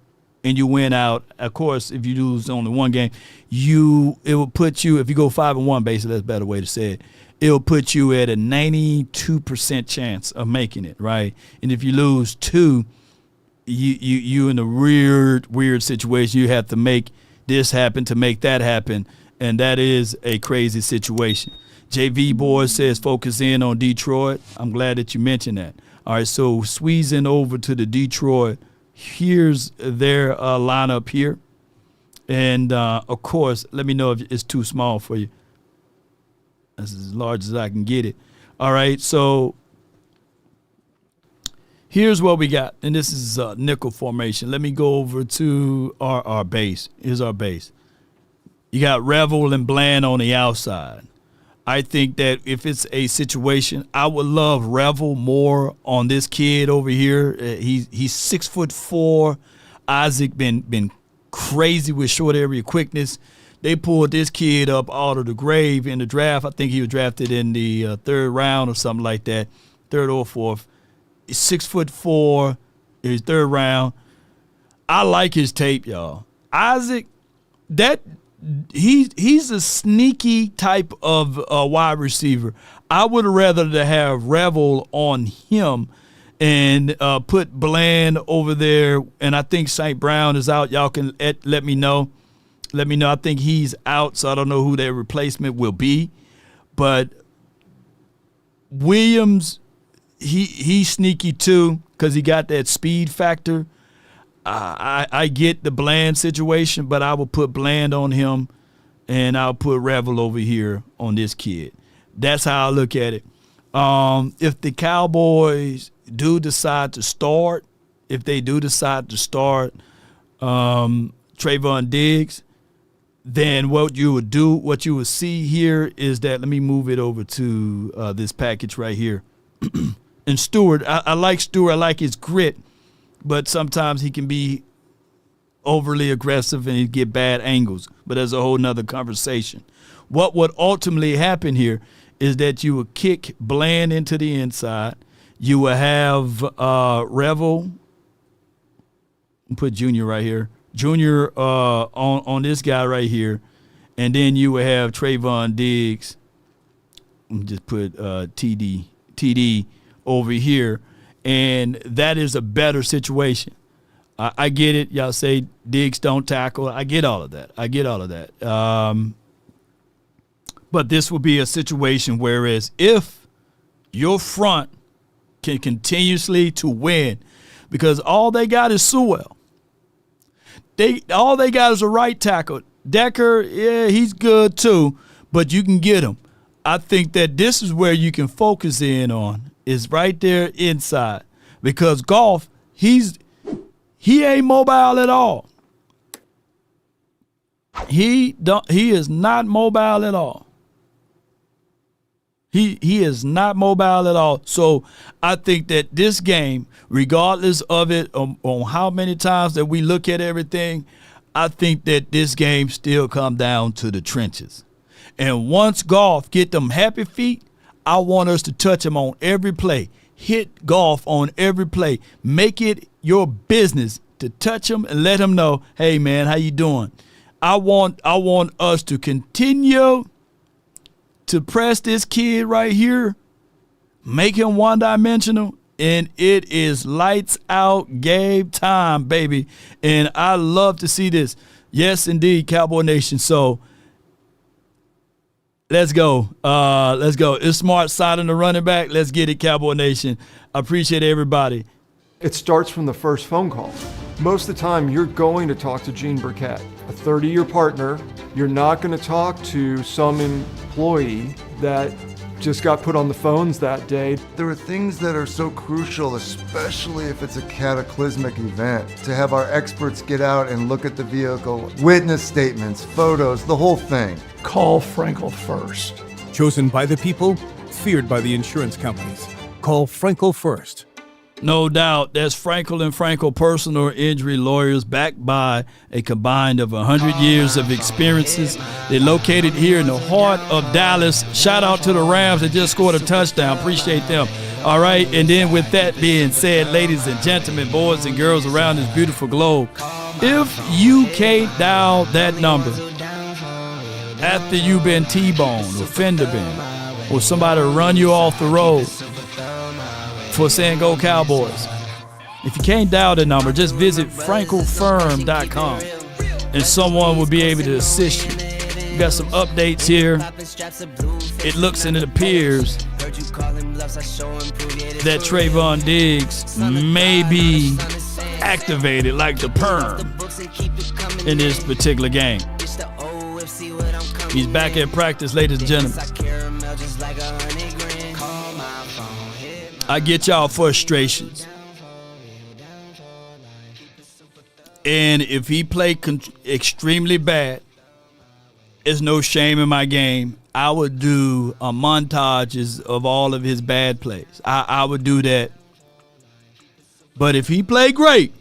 and you win out, of course, if you lose only one game, it will put you, if you go 5-1, basically, that's a better way to say it, it'll put you at a 92% chance of making it, right? And if you lose 2, you in a weird situation. You have to make this happen to make that happen, and that is a crazy situation. JV Boy says focus in on Detroit. I'm glad that you mentioned that. All right, so squeezing over to the Detroit. Here's their lineup here. And, of course, let me know if it's too small for you. That's as large as I can get it. All right, so here's what we got. And this is nickel formation. Let me go over to our base. Here's our base. You got Revel and Bland on the outside. I think that if it's a situation, I would love Revel more on this kid over here. He's 6'4". Isaac been crazy with short area quickness. They pulled this kid up out of the grave in the draft. I think he was drafted in the 3rd round or something like that, 3rd or 4th. He's 6'4", his 3rd round. I like his tape, y'all. Isaac, he's a sneaky type of wide receiver. I would rather to have Revel on him and put Bland over there. And I think St. Brown is out. Y'all can let me know. Let me know. I think he's out, so I don't know who their replacement will be. But Williams, he's sneaky too because he got that speed factor. I get the Bland situation, but I will put Bland on him, and I'll put Revel over here on this kid. That's how I look at it. If the Cowboys do decide to start, Trevon Diggs, then what you would see here is that, let me move it over to this package right here. And Stewart, I like Stewart. I like his grit. But sometimes he can be overly aggressive and he get bad angles. But that's a whole nother conversation. What would ultimately happen here is that you would kick Bland into the inside. You will have Revel. Put Junior right here. Junior on this guy right here. And then you will have Trevon Diggs. Just put TD over here. And that is a better situation. I get it. Y'all say Diggs don't tackle. I get all of that. But this will be a situation whereas if your front can continuously to win, because all they got is Sewell. All they got is a right tackle. Decker, yeah, he's good too, but you can get him. I think that this is where you can focus in on. Is right there inside, because Goff, he ain't mobile at all. He is not mobile at all. He is not mobile at all. So I think that this game, regardless of it, on how many times that we look at everything, I think that this game still come down to the trenches. And once Goff get them happy feet, I want us to touch him on every play. Hit Goff on every play. Make it your business to touch him and let him know, hey, man, how you doing? I want us to continue to press this kid right here, make him one-dimensional, and it is lights out game time, baby. And I love to see this. Yes, indeed, Cowboy Nation. So let's go. Let's go. It's Smart side on the running back. Let's get it, Cowboy Nation. I appreciate everybody. It starts from the first phone call. Most of the time, you're going to talk to Gene Burkett, a 30-year partner. You're not going to talk to some employee that just got put on the phones that day. There are things that are so crucial, especially if it's a cataclysmic event, to have our experts get out and look at the vehicle, witness statements, photos, the whole thing. Call Frenkel first. Chosen by the people, feared by the insurance companies. Call Frenkel first. No doubt, that's Frenkel and Frenkel personal injury lawyers, backed by a combined of 100 years of experiences. They're located here in the heart of Dallas. Shout out to the Rams that just scored a touchdown. Appreciate them. All right, and then with that being said, ladies and gentlemen, boys and girls around this beautiful globe, if you can't dial that number after you've been T-boned or fender bent or somebody run you off the road for saying go Cowboys, if you can't dial the number, just visit frankelfirm.com and someone will be able to assist you. We got some updates here. It looks and it appears that Trevon Diggs may be activated like the perm in this particular game. He's back at practice, ladies and gentlemen. I get y'all frustrations. And if he played extremely bad, there's no shame in my game. I would do montages of all of his bad plays. I would do that. But if he played great,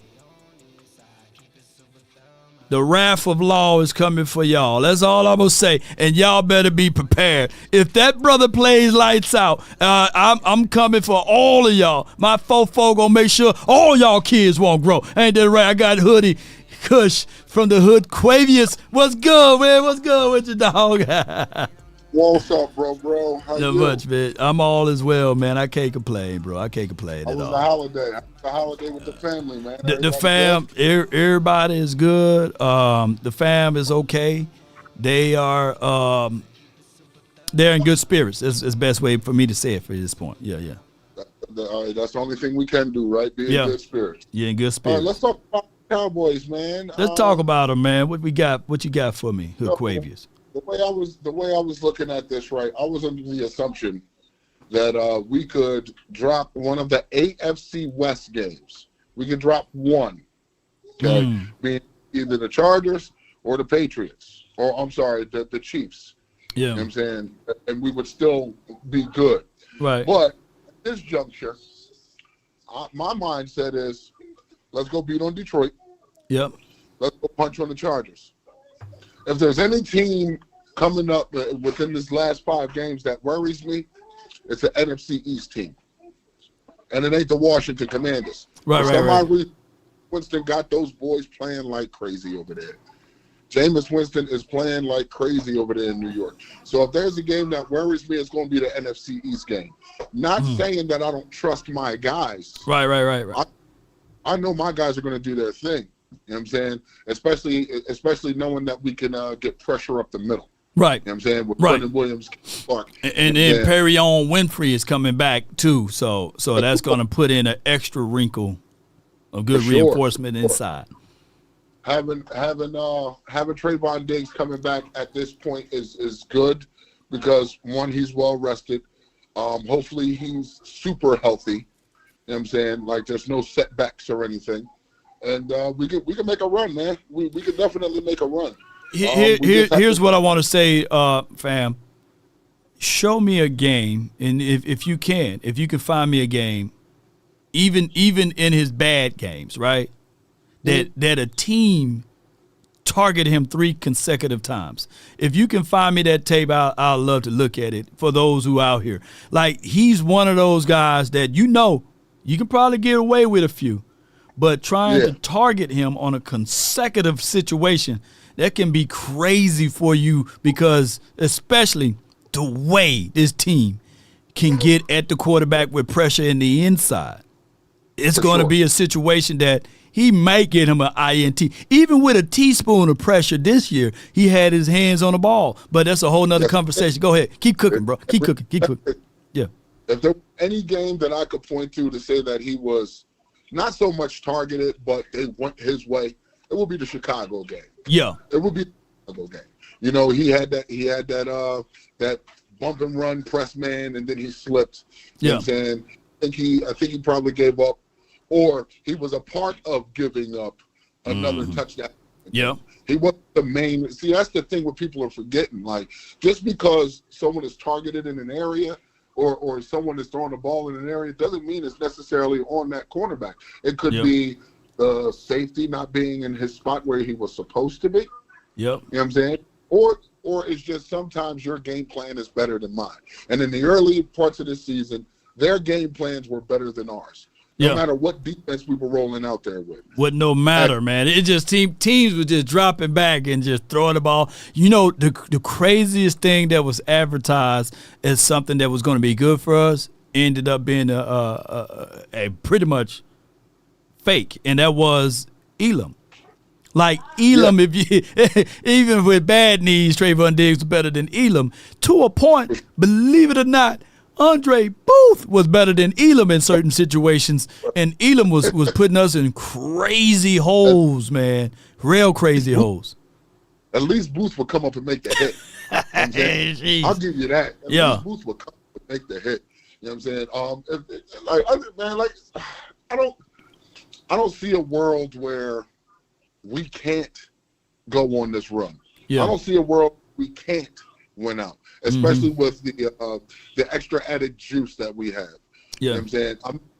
the wrath of law is coming for y'all. That's all I'm going to say. And y'all better be prepared. If that brother plays lights out, I'm coming for all of y'all. My fofo going to make sure all y'all kids won't grow. Ain't that right? I got Hoodie Kush from the hood. Quavius, what's good, man? What's good with you, dog? What's up, bro? How you Not doing? much, man. I'm all as well, man. I can't complain, bro. I can't complain How at was all. the holiday? How was the holiday with the family, man? The fam, everybody is good. The fam is okay. They are, they're in good spirits. That's the best way for me to say it for this point. Yeah. All right, that's the only thing we can do, right? Be in good spirits. Yeah, in good All spirits. right, let's talk about the Cowboys, man. Let's talk about them, man. What we got? What you got for me, Hood Quavius? The way I was looking at this, right? I was under the assumption that we could drop one of the AFC West games. We could drop one, okay, being either the Chargers or the Patriots, or I'm sorry, the Chiefs. Yeah, you know what I'm saying, and we would still be good. Right. But at this juncture, my mindset is, let's go beat on Detroit. Yep. Let's go punch on the Chargers. If there's any team coming up within this last 5 games that worries me, it's the NFC East team. And it ain't the Washington Commanders. Right. Winston got those boys playing like crazy over there. Jameis Winston is playing like crazy over there in New York. So if there's a game that worries me, it's going to be the NFC East game. Not saying that I don't trust my guys. Right. I know my guys are going to do their thing. You know what I'm saying? Especially knowing that we can get pressure up the middle. Right. You know what I'm saying? With Right. Brendan Williams, Clark. And then Perrion Winfrey is coming back too. So that's going to put in an extra wrinkle of good reinforcement inside. Having Trevon Diggs coming back at this point is good because, one, he's well rested. Hopefully he's super healthy. You know what I'm saying? Like there's no setbacks or anything. And we can make a run, man. We can definitely make a run. Here's what I want to say, fam. Show me a game, and if you can find me a game, even in his bad games, right? That a team target him 3 consecutive times. If you can find me that tape, I'll love to look at it for those who out here. Like, he's one of those guys that you can probably get away with a few, but trying to target him on a consecutive situation, that can be crazy for you, because especially the way this team can get at the quarterback with pressure in the inside. It's going to be a situation that he might get him an INT. Even with a teaspoon of pressure this year, he had his hands on the ball. But that's a whole nother conversation. Go ahead. Keep cooking, bro. Keep cooking. Yeah. If there were any game that I could point to say that he was not so much targeted, but it went his way, it would be the Chicago game. Yeah. It would be the Chicago game. He had that bump and run press man, and then he slipped. You know what I'm saying? I think he probably gave up, or he was a part of giving up another touchdown. Yeah. He wasn't the main. See, that's the thing what people are forgetting. Like, just because someone is targeted in an area or someone is throwing the ball in an area doesn't mean it's necessarily on that cornerback. It could be the safety not being in his spot where he was supposed to be. Yep. You know what I'm saying? Or it's just sometimes your game plan is better than mine. And in the early parts of this season, their game plans were better than ours. No matter what defense we were rolling out there with. No matter, man. It just teams were just dropping back and just throwing the ball. The craziest thing that was advertised as something that was going to be good for us ended up being a pretty much fake, and that was Elam. Like, Elam, if you even with bad knees, Trevon Diggs was better than Elam. To a point, believe it or not, Andre Booth was better than Elam in certain situations, and Elam was putting us in crazy holes, man. Real crazy holes. At least Booth would come up and make the hit. I'll give you that. At least Booth would come up and make the hit. You know what I'm saying? I don't see a world where we can't go on this run. I don't see a world we can't win out, especially with the extra added juice that we have. You know what I'm saying?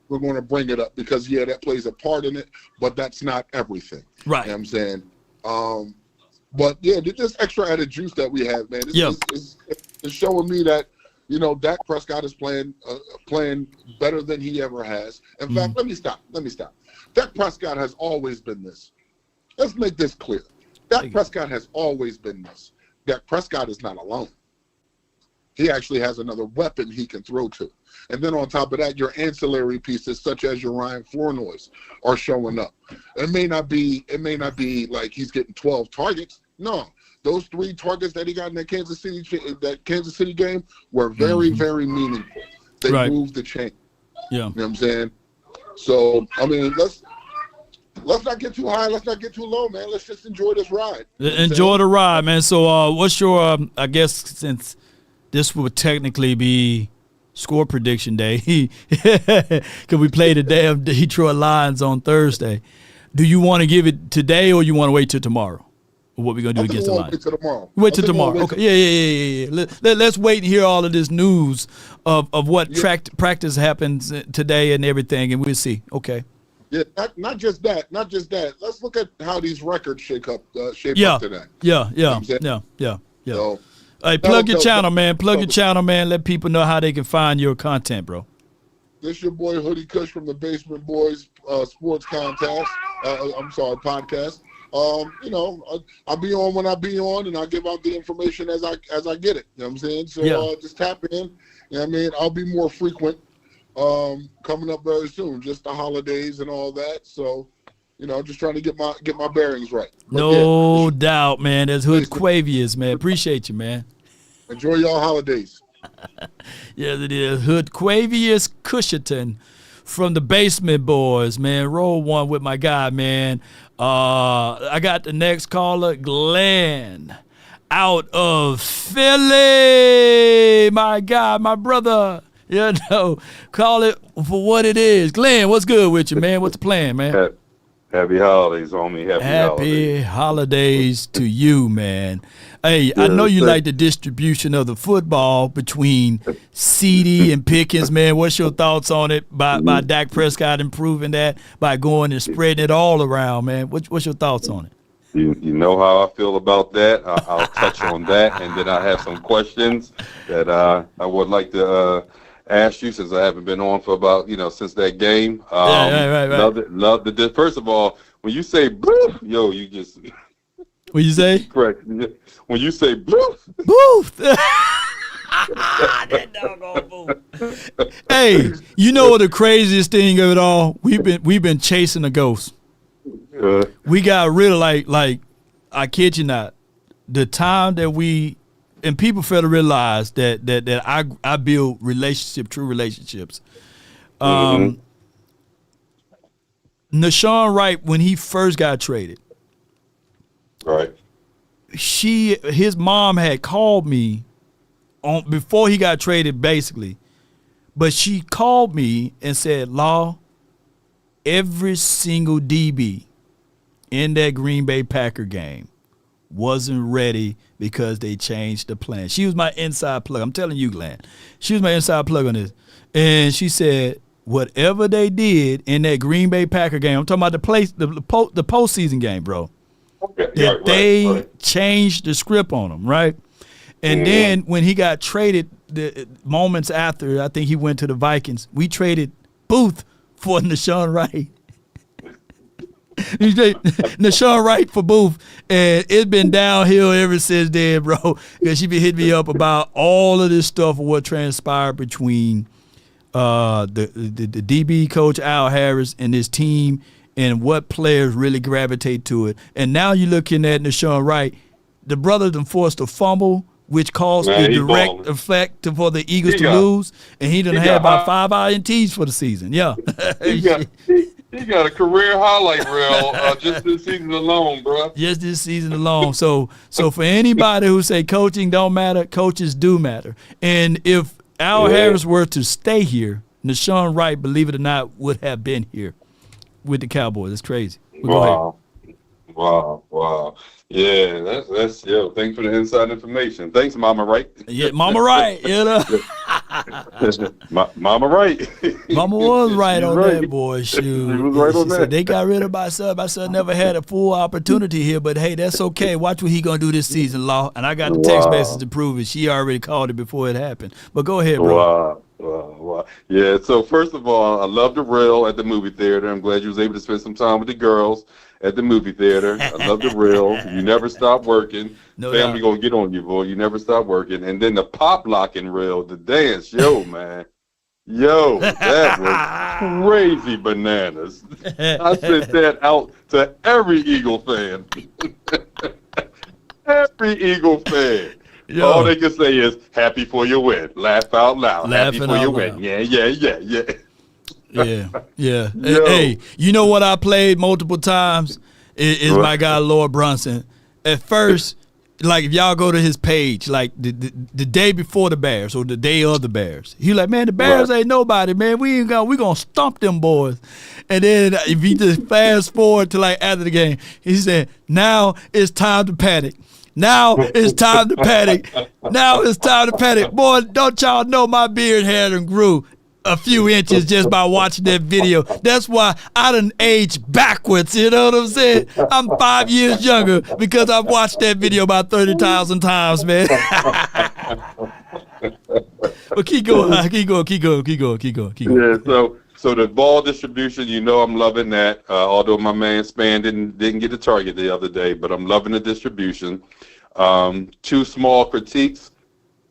We're going to bring it up because, that plays a part in it, but that's not everything. Right. You know what I'm saying? But, this extra added juice that we have, man, it's showing me that, Dak Prescott is playing better than he ever has. In fact, let me stop. Dak Prescott has always been this. Let's make this clear. Dak Prescott has always been this. Dak Prescott is not alone. He actually has another weapon he can throw to. And then on top of that, your ancillary pieces, such as your Ryan Flournoys, are showing up. It may not be like he's getting 12 targets. No. Those 3 targets that he got in that Kansas City game were very, very meaningful. They moved the chain. Yeah. You know what I'm saying? So, I mean, let's not get too high. Let's not get too low, man. Let's just enjoy this ride. Enjoy the ride, man. So what's your, I guess, since this would technically be score prediction day, because we played the damn Detroit Lions on Thursday, do you want to give it today or you want to wait till tomorrow? Or what we going to do against the Lions? Wait till tomorrow. Wait till tomorrow. Okay. Yeah. Let's wait and hear all of this news of what practice happens today and everything, and we'll see. Okay. Yeah, not just that. Let's look at how these records shape up today. Yeah. So, hey, plug your channel, man. Let people know how they can find your content, bro. This your boy Hoodie Kush from the Basement Boys Sports Podcast. Podcast. I'll be on when I be on, and I'll give out the information as I get it. You know what I'm saying? So just tap in. You know what I mean? I'll be more frequent. Coming up very soon, just the holidays and all that. So, just trying to get my bearings right. But no doubt, man. That's Hood Quavius, man. Appreciate you, man. Enjoy y'all holidays. Yes, it is. Hood Quavius Cusherton from the Basement Boys, man. Roll one with my guy, man. I got the next caller, Glenn, out of Philly. My guy, my brother. Call it for what it is. Glenn, what's good with you, man? What's the plan, man? Happy holidays, homie. Happy holidays to you, man. Hey, I know you like the distribution of the football between CD and Pickens, man. What's your thoughts on it by Dak Prescott improving that by going and spreading it all around, man? What's your thoughts on it? You know how I feel about that. I'll touch on that, and then I have some questions that I would like to ask you, since I haven't been on for about, since that game. Right. Love the first of all, when you say boof, yo, you just what you say? Correct. When you say boof. Boof. That doggone boof. Hey, you know what the craziest thing of it all? We've been chasing a ghost. We got rid of like I kid you not, the time that we and people fail to realize that I build true relationships. Nashawn Wright, when he first got traded, right? His mom had called me before he got traded, basically, but she called me and said, "Law, every single DB in that Green Bay Packer game wasn't ready because they changed the plan." She was my inside plug. I'm telling you, Glenn. She was my inside plug on this. And she said, whatever they did in that Green Bay Packer game, I'm talking about the postseason game, bro. Okay. They changed the script on him, right? And then when he got traded, the moments after, I think he went to the Vikings, we traded Booth for Nashawn Wright. Nashawn Wright for Booth, and it's been downhill ever since then, bro. Because she been hitting me up about all of this stuff of what transpired between the DB coach Al Harris and his team, and what players really gravitate to it. And now you're looking at Nashawn Wright, the brother done forced a fumble, which caused the direct effect for the Eagles to lose, and he done had about 5 INTs for the season. Yeah. He got a career highlight reel just this season alone, bro. Just this season alone. So for anybody who say coaching don't matter, coaches do matter. And if Al Harris were to stay here, Nashawn Wright, believe it or not, would have been here with the Cowboys. It's crazy. Wow. Yeah, that's thanks for the inside information. Thanks, Mama Wright. Yeah, Mama Wright. Mama Wright. Mama was right on that, boy. Shoot. She was right on that. Said they got rid of my son. My son never had a full opportunity here, but hey, that's okay. Watch what he gonna do this season, Law. And I got the text message to prove it. She already called it before it happened. But go ahead, bro. Wow. Yeah, so first of all, I love the reel at the movie theater. I'm glad you was able to spend some time with the girls at the movie theater. I love the reel. You never stop working. Family gonna get on you, boy. You never stop working. And then the pop locking reel, the dance, man. Yo, that was crazy bananas. I sent that out to every Eagle fan. Every Eagle fan. Yo. All they can say is, happy for your win. Laugh out loud. Happy for your win. Yeah. Yeah. Hey, you know what I played multiple times is my guy Lord Brunson. At first, like if y'all go to his page, like the day before the Bears or the day of the Bears, he like, man, the Bears ain't nobody, man. We gonna stomp them boys. And then if you just fast forward to like after the game, he said, now it's time to panic. Now it's time to panic. Now it's time to panic. Boy, don't y'all know my beard hair done grew a few inches just by watching that video. That's why I done aged backwards, you know what I'm saying? I'm 5 years younger because I've watched that video about 30,000 times, man. But keep going. Yeah, so the ball distribution, I'm loving that. Although my man Span didn't get the target the other day, but I'm loving the distribution. 2 small critiques,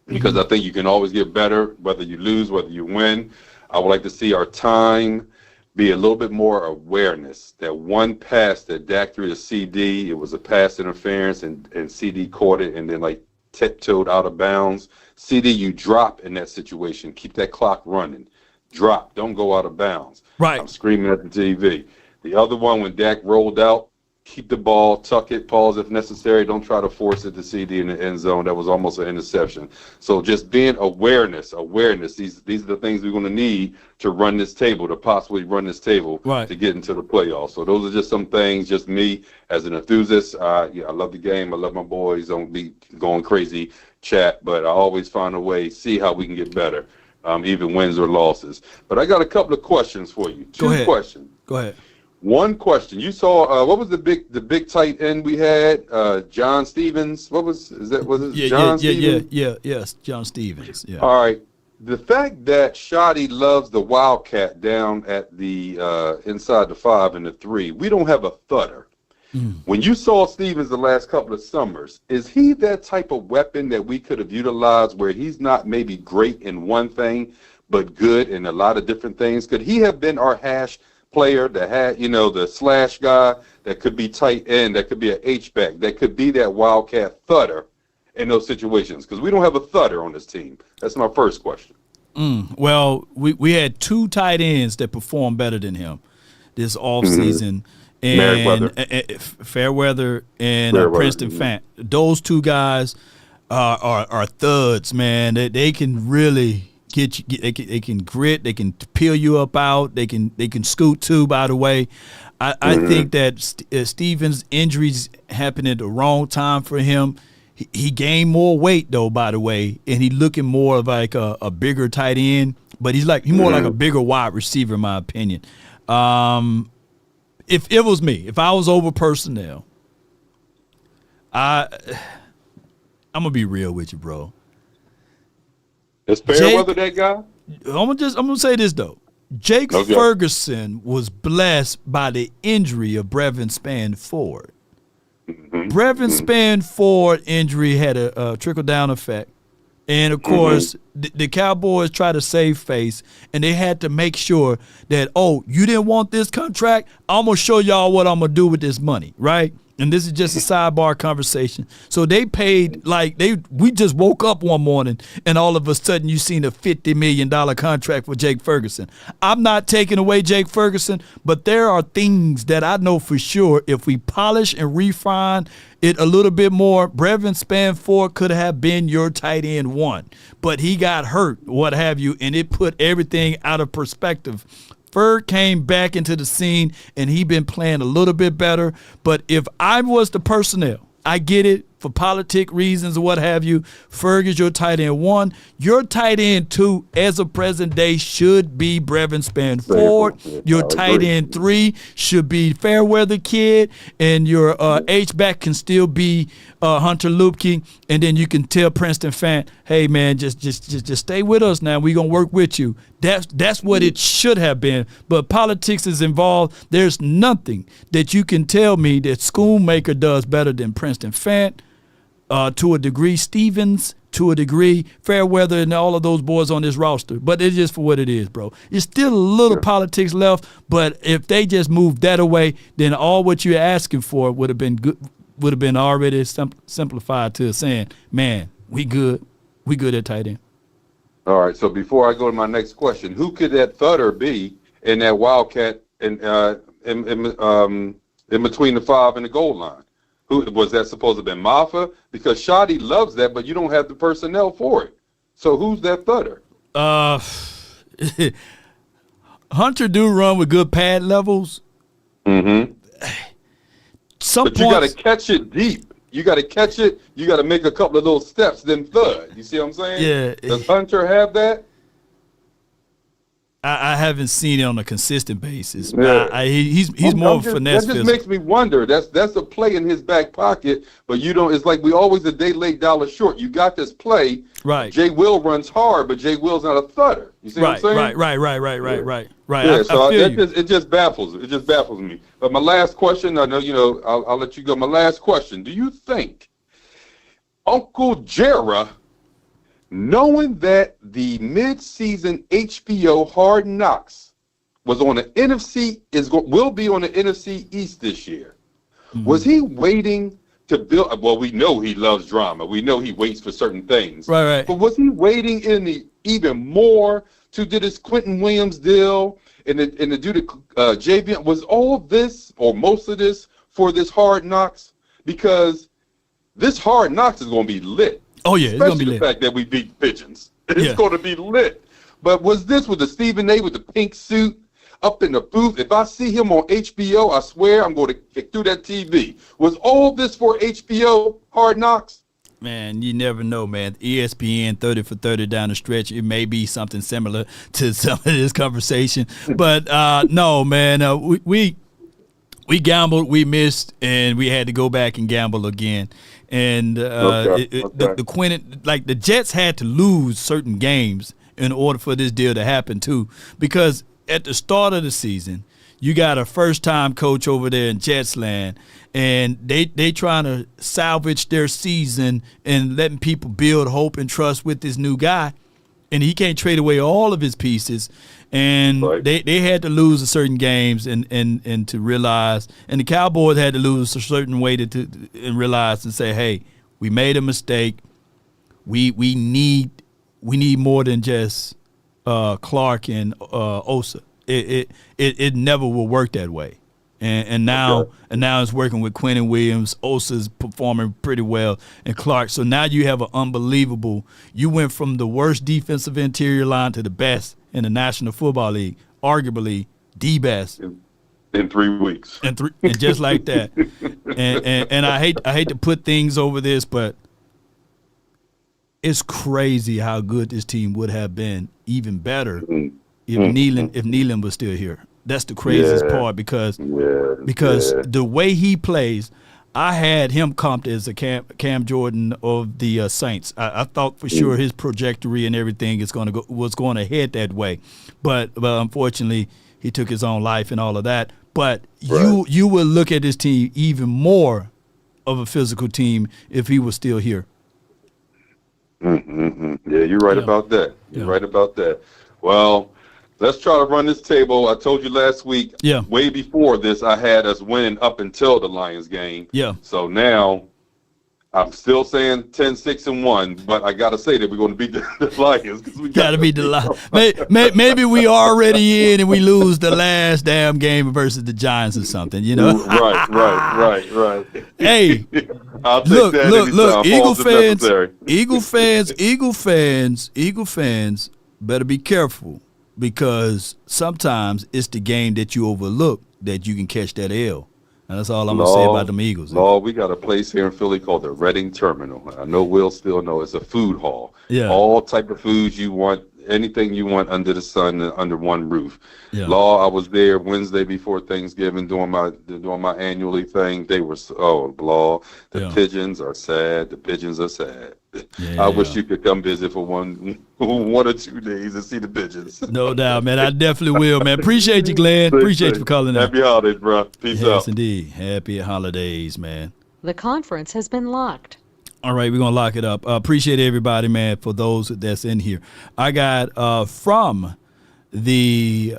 because I think you can always get better, whether you lose, whether you win. I would like to see our time be a little bit more awareness. That one pass that Dak threw to CD, it was a pass interference, and CD caught it and then like tiptoed out of bounds. CD, you drop in that situation. Keep that clock running. Drop. Don't go out of bounds. Right. I'm screaming at the TV. The other one, when Dak rolled out, keep the ball, tuck it, pause if necessary. Don't try to force it to CD in the end zone. That was almost an interception. So just being awareness. These are the things we're going to need to run this table, to possibly run this table to get into the playoffs. So those are just some things, just me as an enthusiast. I love the game. I love my boys. Don't be going crazy chat, but I always find a way, see how we can get better, even wins or losses. But I got a couple of questions for you. Two questions. Go ahead. One question. You saw what was the big tight end we had? John Stevens. Was it John Stevens? Yes, John Stevens. Yeah. All right. The fact that Shoddy loves the Wildcat down at the inside the 5 and the 3, we don't have a thudder. When you saw Stevens the last couple of summers, is he that type of weapon that we could have utilized where he's not maybe great in one thing, but good in a lot of different things? Could he have been our hash player that had, the slash guy that could be tight end, that could be an H-back, that could be that Wildcat thudder in those situations? Because we don't have a thudder on this team. That's my first question. Well, we had 2 tight ends that performed better than him this offseason. And Fairweather and Princeton Fant. Those 2 guys are thuds, man. They can really get you. They can grit. They can peel you up out. They can scoot too. By the way, I think that Stevens' injuries happened at the wrong time for him. He gained more weight though, by the way, and he looking more of like a bigger tight end. But he's more like a bigger wide receiver, in my opinion. If it was me, if I was over personnel, I'm gonna be real with you, bro. Is Fairweather that guy? I'm gonna say this though. Jake Ferguson was blessed by the injury of Brevin Spann-Ford. Brevin Spann-Ford injury had a trickle-down effect. And, of course, the Cowboys try to save face, and they had to make sure that, you didn't want this contract? I'm going to show y'all what I'm going to do with this money, right? And this is just a sidebar conversation. So they paid we just woke up one morning and all of a sudden you seen a $50 million contract for Jake Ferguson. I'm not taking away Jake Ferguson, but there are things that I know for sure if we polish and refine it a little bit more, Brevin Spann-Ford could have been your tight end 1, but he got hurt, what have you, and it put everything out of perspective. Ferg came back into the scene, and he been playing a little bit better. But if I was the personnel, I get it for politic reasons or what have you. Ferg is your tight end 1. Your tight end 2, as of present day, should be Brevin Spann-Ford. Your tight end 3 should be Fairweather Kid, and your H-back can still be Hunter Lupke. And then you can tell Princeton Fant, hey man, just stay with us now. We're gonna work with you. That's what it should have been. But politics is involved. There's nothing that you can tell me that Schoonmaker does better than Princeton Fant. To a degree, Stevens, to a degree, Fairweather, and all of those boys on this roster. But it's just for what it is, bro. It's still a little politics left, but if they just moved that away, then all what you're asking for would have been good, would have been already simplified to saying, man, we good at tight end. All right, so before I go to my next question, who could that thudder be in that Wildcat in between the 5 and the goal line? Who was that supposed to have been? Maffa? Because Shoddy loves that, but you don't have the personnel for it. So who's that thudder? Hunter do run with good pad levels. But you got to catch it deep. You got to catch it. You got to make a couple of those steps, then thud. You see what I'm saying? Yeah. Does Hunter have that? I haven't seen it on a consistent basis. Yeah. He's more of a finesse. That just makes me wonder. That's a play in his back pocket, but you don't. It's like we always a day late, dollar short. You got this play. Right. Jay Will runs hard, but Jay Will's not a thudder. You see what I'm saying? Right. Yeah, so it just baffles. It just baffles me. But my last question, I know I'll let you go. My last question: do you think Uncle Jera, knowing that the mid-season HBO Hard Knocks was on the NFC will be on the NFC East this year, was he waiting to build? Well, we know he loves drama. We know he waits for certain things. Right. But was he waiting even more to do this Quentin Williams deal and to do the JV? Was all this or most of this for this Hard Knocks? Because this Hard Knocks is going to be lit. Oh, yeah, it's going to be lit. Especially the fact that we beat Pigeons. It's going to be lit. But was this with the Stephen A. with the pink suit up in the booth? If I see him on HBO, I swear I'm going to kick through that TV. Was all this for HBO Hard Knocks? Man, you never know, man. ESPN 30 for 30 down the stretch. It may be something similar to some of this conversation. But, no, man, we gambled, we missed, and we had to go back and gamble again. And the Jets had to lose certain games in order for this deal to happen, too. Because at the start of the season, you got a first-time coach over there in Jets land, and they trying to salvage their season and letting people build hope and trust with this new guy, and he can't trade away all of his pieces. And they had to lose a certain games and to realize, and the Cowboys had to lose a certain way to realize and say, hey, we made a mistake. We need more than just Clark and Osa. It never will work that way. And now it's working with Quentin Williams. Osa's performing pretty well, and Clark. So now you have an unbelievable. You went from the worst defensive interior line to the best in the National Football League, arguably the best in 3 weeks. And just like that. and I hate to put things over this, but it's crazy how good this team would have been, even better, if Nealon was still here. That's the craziest part because the way he plays, I had him comped as a Cam Jordan of the Saints. I thought for sure his trajectory and everything was going to head that way, but unfortunately he took his own life and all of that. But you will look at this team even more of a physical team if he was still here. Yeah, you're right about that. You're right about that. Well, let's try to run this table. I told you last week, way before this, I had us winning up until the Lions game. Yeah. So now I'm still saying 10-6-1, but I got to say that we're going to beat the Lions. We got to beat the Lions. Maybe we already in and we lose the last damn game versus the Giants or something, you know? Right. Hey, I'll take look, Eagle Eagle fans better be careful, because sometimes it's the game that you overlook that you can catch that L. And that's all I'm going to say about them Eagles. We got a place here in Philly called the Reading Terminal. I know Will still know it's a food hall. Yeah. All type of foods you want, anything you want under the sun, under one roof. Yeah. I was there Wednesday before Thanksgiving doing my annually thing. They were the pigeons are sad. The pigeons are sad. Yeah. I wish you could come visit for one or 2 days and see the pigeons. No doubt, man. I definitely will, man. Appreciate you, Glenn. Appreciate you for calling in. Happy holidays, bro. Peace out. Yes, indeed. Happy holidays, man. The conference has been locked. All right, we're going to lock it up. Appreciate everybody, man, for those that's in here. I got from the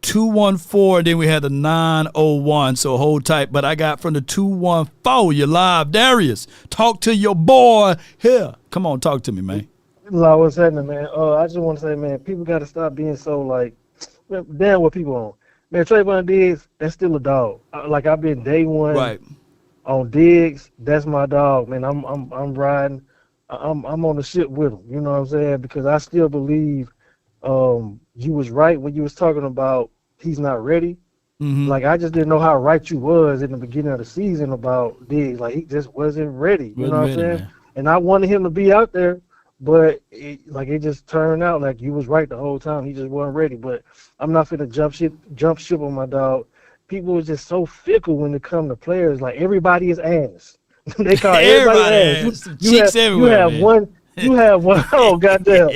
214, then we had the 901, so hold tight. But I got from the 214, you're live. Darius, talk to your boy here. Come on, talk to me, man. What's happening, man? I just want to say, man, people got to stop being so, damn what people on. Man, Trevon Diggs, that's still a dog. I've been day one on Diggs. That's my dog, man. I'm riding. I'm on the ship with him. You know what I'm saying? Because I still believe you was right when you was talking about he's not ready. Mm-hmm. I just didn't know how right you was in the beginning of the season about Diggs. He just wasn't ready. You know what I'm saying? Man. And I wanted him to be out there, but it just turned out like you was right the whole time. He just wasn't ready. But I'm not finna jump ship on my dog. People are just so fickle when it comes to players. Everybody is ass. They call everybody ass. You have one. You have one. Oh goddamn!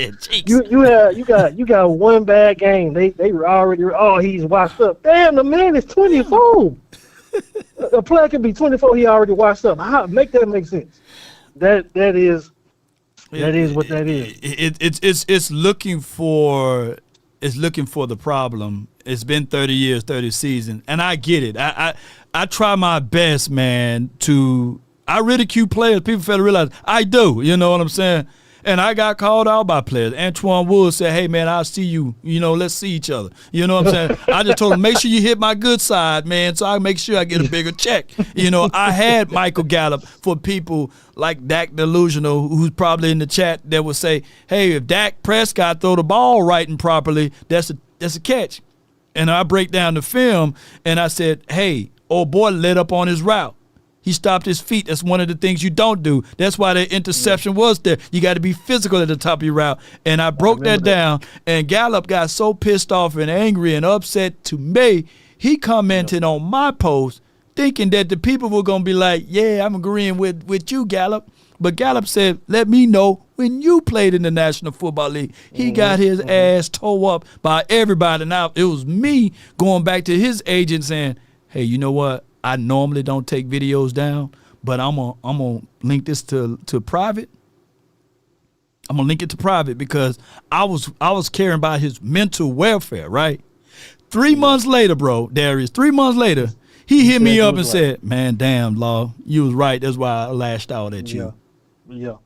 You got one bad game. They already. He's washed up. Damn, the man is 24. A player can be 24. He already washed up. How make that make sense? That is what that is. It's looking for the problem. It's been 30 years, 30 seasons, and I get it. I try my best, man, I ridicule players. People fail to realize I do. You know what I'm saying? And I got called out by players. Antoine Woods said, hey, man, I'll see you. Let's see each other. You know what I'm saying? I just told him, make sure you hit my good side, man, so I make sure I get a bigger check. I had Michael Gallup for people like Dak Delusional, who's probably in the chat, that would say, hey, if Dak Prescott throw the ball right and properly, that's a catch. And I break down the film, and I said, hey, old boy lit up on his route. He stopped his feet. That's one of the things you don't do. That's why the interception was there. You got to be physical at the top of your route. And I broke that down, and Gallup got so pissed off and angry and upset to me, he commented on my post thinking that the people were going to be like, yeah, I'm agreeing with you, Gallup. But Gallup said, let me know when you played in the National Football League. He got his ass tore up by everybody. Now, it was me going back to his agent saying, hey, you know what? I normally don't take videos down, but I'm gonna link this to private. I'm gonna link it to private because I was caring about his mental welfare, right? 3 months later, bro, Darius, 3 months later, he hit me up and said, man, damn, Law, you was right. That's why I lashed out at you. Yeah.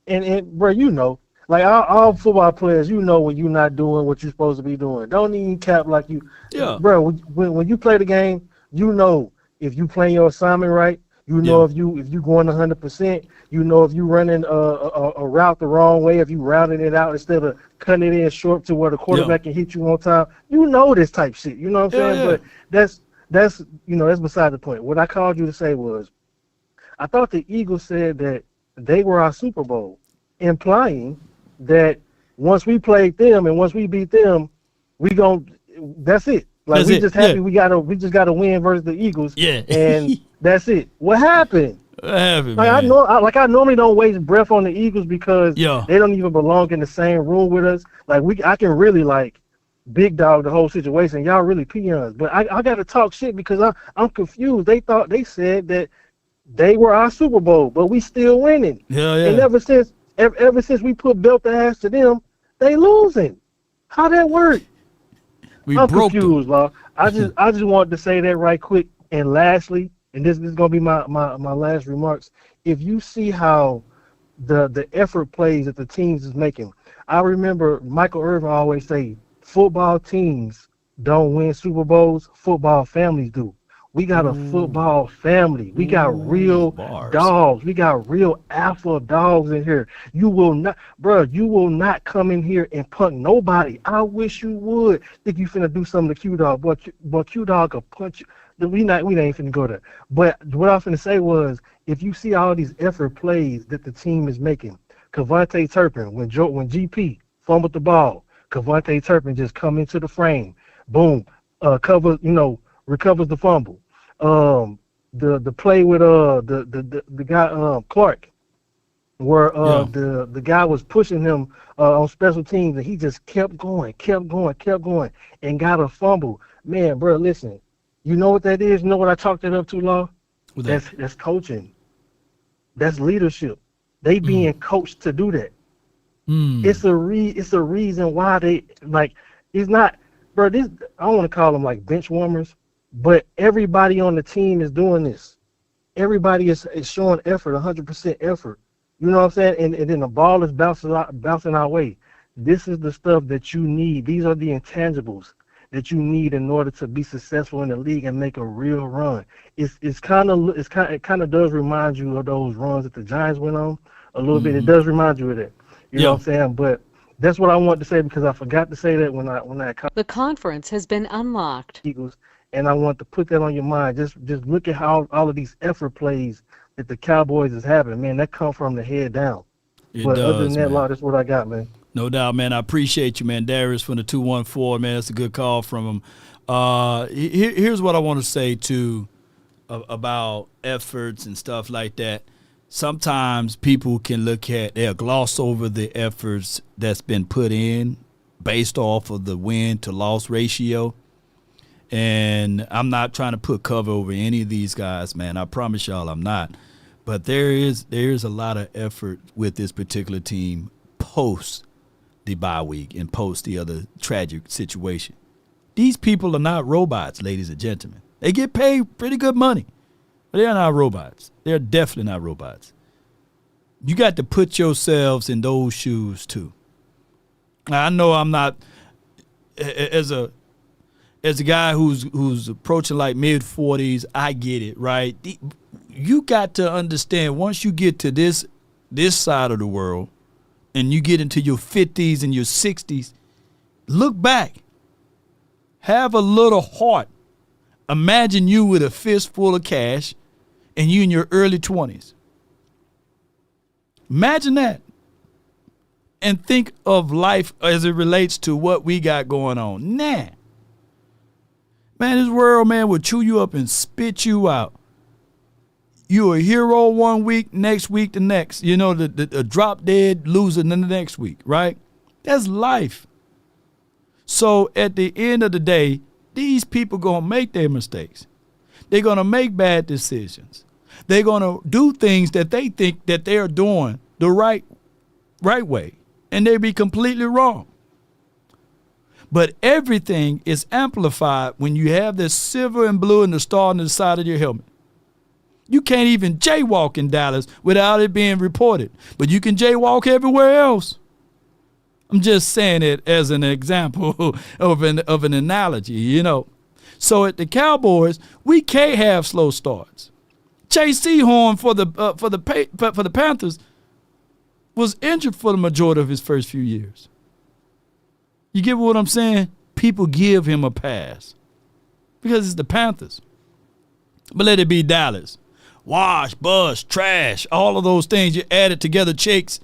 And bro, like all football players, when you're not doing what you're supposed to be doing. Don't even cap like you. Yeah. Bro, when you play the game, if you playing your assignment right, if you going 100%, if you running a route the wrong way, if you routing it out instead of cutting it in short to where the quarterback can hit you on time, this type shit. You know what I'm saying? But that's beside the point. What I called you to say was, I thought the Eagles said that they were our Super Bowl, implying that once we played them and once we beat them, that's it. Like, we just happy we just got to win versus the Eagles. Yeah. And that's it. What happened? What happened, like, man? I normally don't waste breath on the Eagles because they don't even belong in the same room with us. Like, I can really big dog the whole situation. Y'all really peons. But I got to talk shit because I'm confused. They said that they were our Super Bowl, but we still winning. Yeah. And ever since we put belt the ass to them, they losing. How that work? I'm confused, Law. I just wanted to say that right quick. And lastly, and this is gonna be my last remarks. If you see how the effort plays that the teams is making, I remember Michael Irvin always say, football teams don't win Super Bowls, football families do. We got a football family. We got real dogs. We got real alpha dogs in here. You will not come in here and punk nobody. I wish you would. Think you finna do something to Q-Dog, but Q-Dog will punch you. We ain't finna go there. But what I was finna say was, if you see all these effort plays that the team is making, Kevontae Turpin, when GP fumbled the ball, Kevontae Turpin just come into the frame, boom, recovers the fumble. The play with the guy Clark, where the guy was pushing him on special teams, and he just kept going, and got a fumble. Man, bro, listen, you know what that is? You know what I chalked it up to, Law? That's coaching. That's leadership. They being coached to do that. It's a reason why they it's not, bro. This, I don't want to call them like bench warmers, but everybody on the team is doing this. Everybody is showing effort, 100% effort. You know what I'm saying? And then the ball is bouncing our way. This is the stuff that you need. These are the intangibles that you need in order to be successful in the league and make a real run. It kind of does remind you of those runs that the Giants went on a little bit. It does remind you of that. You know what I'm saying? But that's what I wanted to say because I forgot to say that when I The conference has been unlocked. Eagles, and I want to put that on your mind. Just look at how all of these effort plays that the Cowboys is having, man. That come from the head down. But other than that, Law, that's what I got, man. No doubt, man. I appreciate you, man. Darius from the 214, man. That's a good call from him. Here's what I want to say, too, about efforts and stuff like that. Sometimes people can they'll gloss over the efforts that's been put in based off of the win to loss ratio. And I'm not trying to put cover over any of these guys, man. I promise y'all I'm not. But there is a lot of effort with this particular team post the bye week and post the other tragic situation. These people are not robots, ladies and gentlemen. They get paid pretty good money, but they're not robots. They're definitely not robots. You got to put yourselves in those shoes too. I know I'm not as a guy who's approaching like mid-40s. I get it, right? You got to understand once you get to this side of the world, and you get into your 50s and your 60s, look back. Have a little heart. Imagine you with a fistful of cash, and you in your early 20s. Imagine that. And think of life as it relates to what we got going on. Nah. Man, this world, man, will chew you up and spit you out. You a hero one week, next week the next. You know, the drop dead loser the next week, right? That's life. So at the end of the day, these people going to make their mistakes. They're going to make bad decisions. They're going to do things that they think that they're doing the right way, and they be completely wrong. But everything is amplified when you have this silver and blue and the star on the side of your helmet. You can't even jaywalk in Dallas without it being reported, but you can jaywalk everywhere else. I'm just saying it as an example of an analogy, you know. So at the Cowboys, we can't have slow starts. Chase Sehorn for the Panthers was injured for the majority of his first few years. You get what I'm saying? People give him a pass because it's the Panthers. But let it be Dallas. Wash, bust, trash, all of those things, you add it together, chicks.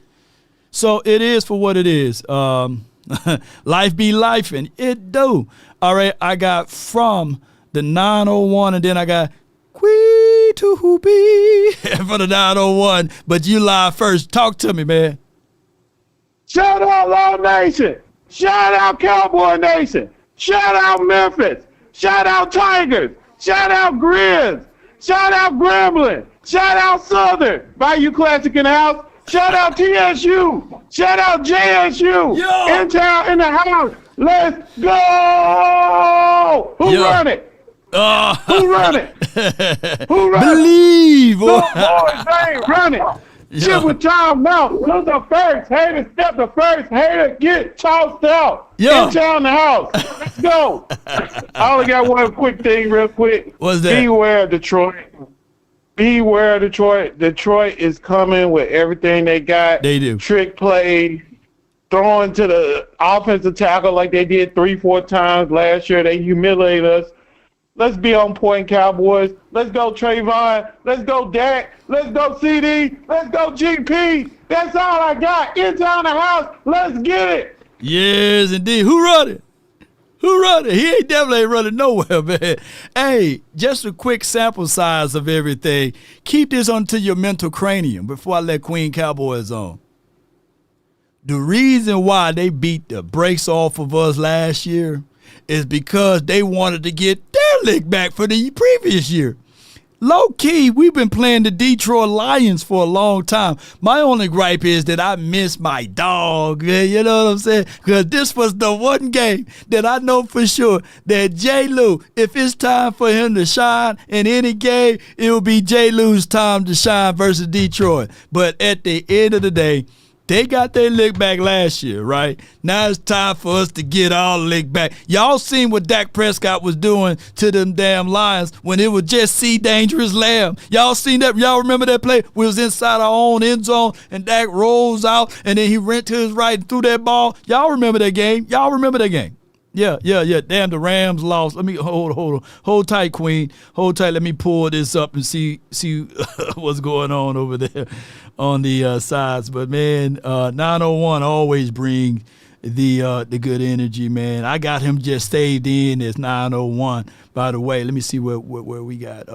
So it is for what it is. Life be life, and it do. All right, I got from the 901, and then I got Quee to Hoopy for the 901. But you live first. Talk to me, man. Shout out Law Nation. Shout out Cowboy Nation. Shout out Memphis. Shout out Tigers. Shout out Grizz. Shout out Gremlin. Shout out Southern. Bayou Classic in the house. Shout out TSU. Shout out JSU. Yo. In town, in the house. Let's go. Who run it? Who run it? Who run Believe. it? The boys ain't running. Shit with time now. Look, the first hater step. The first hater get tossed out. In town, the house. Let's go. I only got one quick thing real quick. What's that? Beware, Detroit. Beware, Detroit. Detroit is coming with everything they got. They do. Trick play, throwing to the offensive tackle like they did 3-4 times last year. They humiliated us. Let's be on point, Cowboys. Let's go, Trevon. Let's go, Dak. Let's go, CD. Let's go, GP. That's all I got. In town, the house. Let's get it. Yes, indeed. Who run it? Who run it? He definitely ain't running nowhere, man. Hey, just a quick sample size of everything. Keep this onto your mental cranium before I let Queen Cowboys on. The reason why they beat the brakes off of us last year is because they wanted to get their lick back for the previous year. Low key, we've been playing the Detroit Lions for a long time. My only gripe is that I miss my dog. You know what I'm saying? Because this was the one game that I know for sure that J. Lou, if it's time for him to shine in any game, it will be J. Lou's time to shine versus Detroit. But at the end of the day, they got their lick back last year, right? Now it's time for us to get our lick back. Y'all seen what Dak Prescott was doing to them damn Lions when it was just see dangerous lamb. Y'all seen that? Y'all remember that play? We was inside our own end zone and Dak rolls out and then he went to his right and threw that ball. Y'all remember that game? Y'all remember that game? Yeah. Damn, the Rams lost. Let me hold tight, Queen. Hold tight. Let me pull this up and see what's going on over there on the sides. But man, 901 always bring the good energy, man. I got him just saved in as 901. By the way, let me see where we got.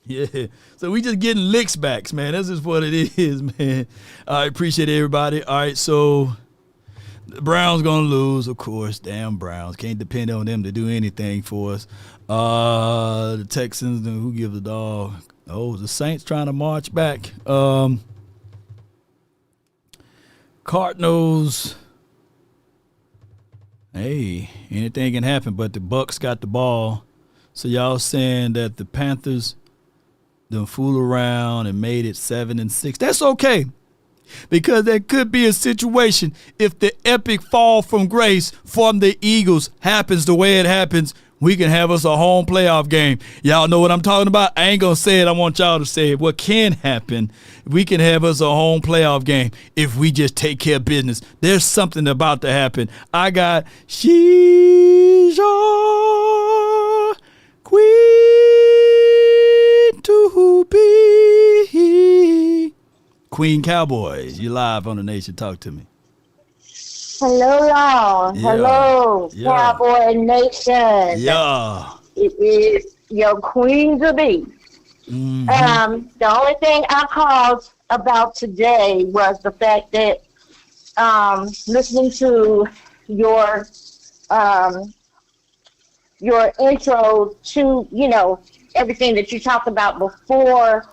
Yeah, so we just getting licks backs, man. That's just what it is, man. I appreciate everybody. All right, so the Browns gonna lose, of course. Damn Browns. Can't depend on them to do anything for us. The Texans, who gives a dog? Oh, the Saints trying to march back. Cardinals. Hey, anything can happen, but the Bucks got the ball. So y'all saying that the Panthers done fool around and made it 7-6. That's okay. Because there could be a situation if the epic fall from grace from the Eagles happens the way it happens, we can have us a home playoff game. Y'all know what I'm talking about? I ain't going to say it. I want y'all to say it. What can happen, we can have us a home playoff game if we just take care of business. There's something about to happen. I got She's your queen to be. Queen Cowboys, you live on the Nation. Talk to me. Hello, y'all. Yeah. Hello, Yeah. Cowboy Nation. Yeah. It is your queen to be. The only thing I called about today was the fact that listening to your intro to, everything that you talked about before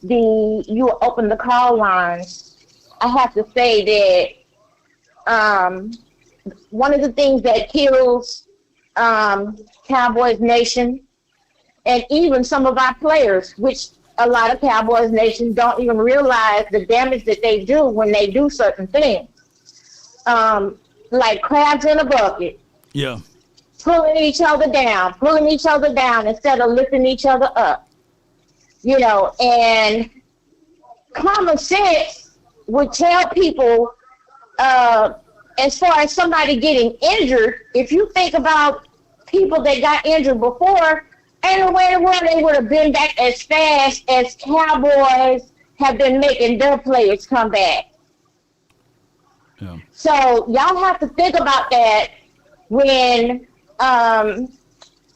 you open the call lines, I have to say that one of the things that kills Cowboys Nation and even some of our players, which a lot of Cowboys Nation don't even realize the damage that they do when they do certain things, like crabs in a bucket. Yeah. Pulling each other down instead of lifting each other up. And common sense would tell people, as far as somebody getting injured, if you think about people that got injured before, ain't no way in the world they would have been back as fast as Cowboys have been making their players come back. Yeah. So y'all have to think about that when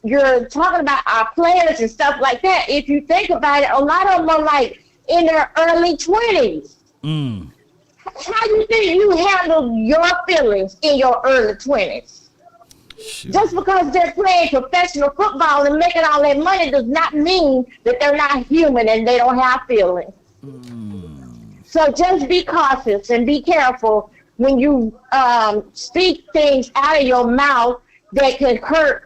you're talking about our players and stuff like that. If you think about it, a lot of them are like in their early 20s. How do you think you handle your feelings in your early 20s? Just because they're playing professional football and making all that money does not mean that they're not human and they don't have feelings. So just be cautious and be careful when you speak things out of your mouth that could hurt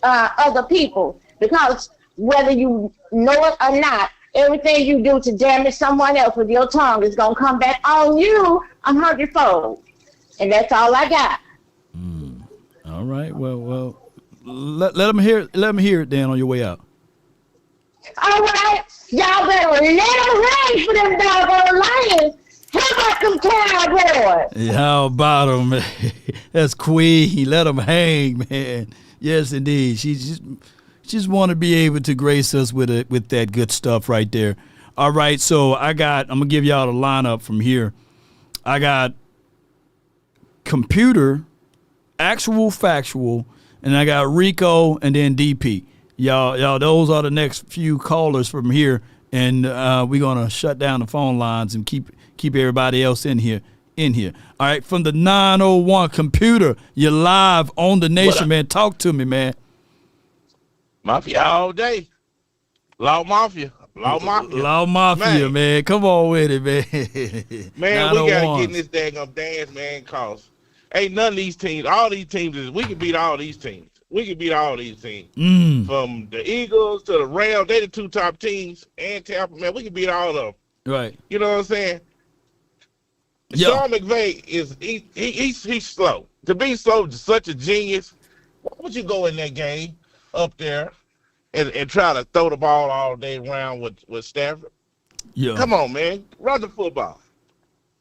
other people, because whether you know it or not, everything you do to damage someone else with your tongue is going to come back on you 100-fold. And that's all I got. All right. Well, let them hear it then on your way out. All right. Y'all better let them hang for them doggone Lions. How about them Cowboys? Yeah, how about them? That's Queen. Let them hang, man. Yes, indeed. She just want to be able to grace us with that good stuff right there. All right, so I'm gonna give y'all the lineup from here. I got computer, actual, factual, and I got Rico and then DP. Y'all, those are the next few callers from here, and we're gonna shut down the phone lines and keep everybody else in here. All right, from the 901 computer, you're live on the Nation, man. Talk to me, man. Mafia all day. Law Mafia. Man. Come on with it, man. Man, we got to get in this daggone dance, man, cause ain't none of these teams, all these teams, we can beat all these teams. From the Eagles to the Rams, they the two top teams, and Tampa, man, we can beat all of them. Right. You know what I'm saying? Yeah. Sean McVay he's slow. To be slow, such a genius, why would you go in that game up there and try to throw the ball all day around with Stafford? Yeah. Come on, man. Run the football.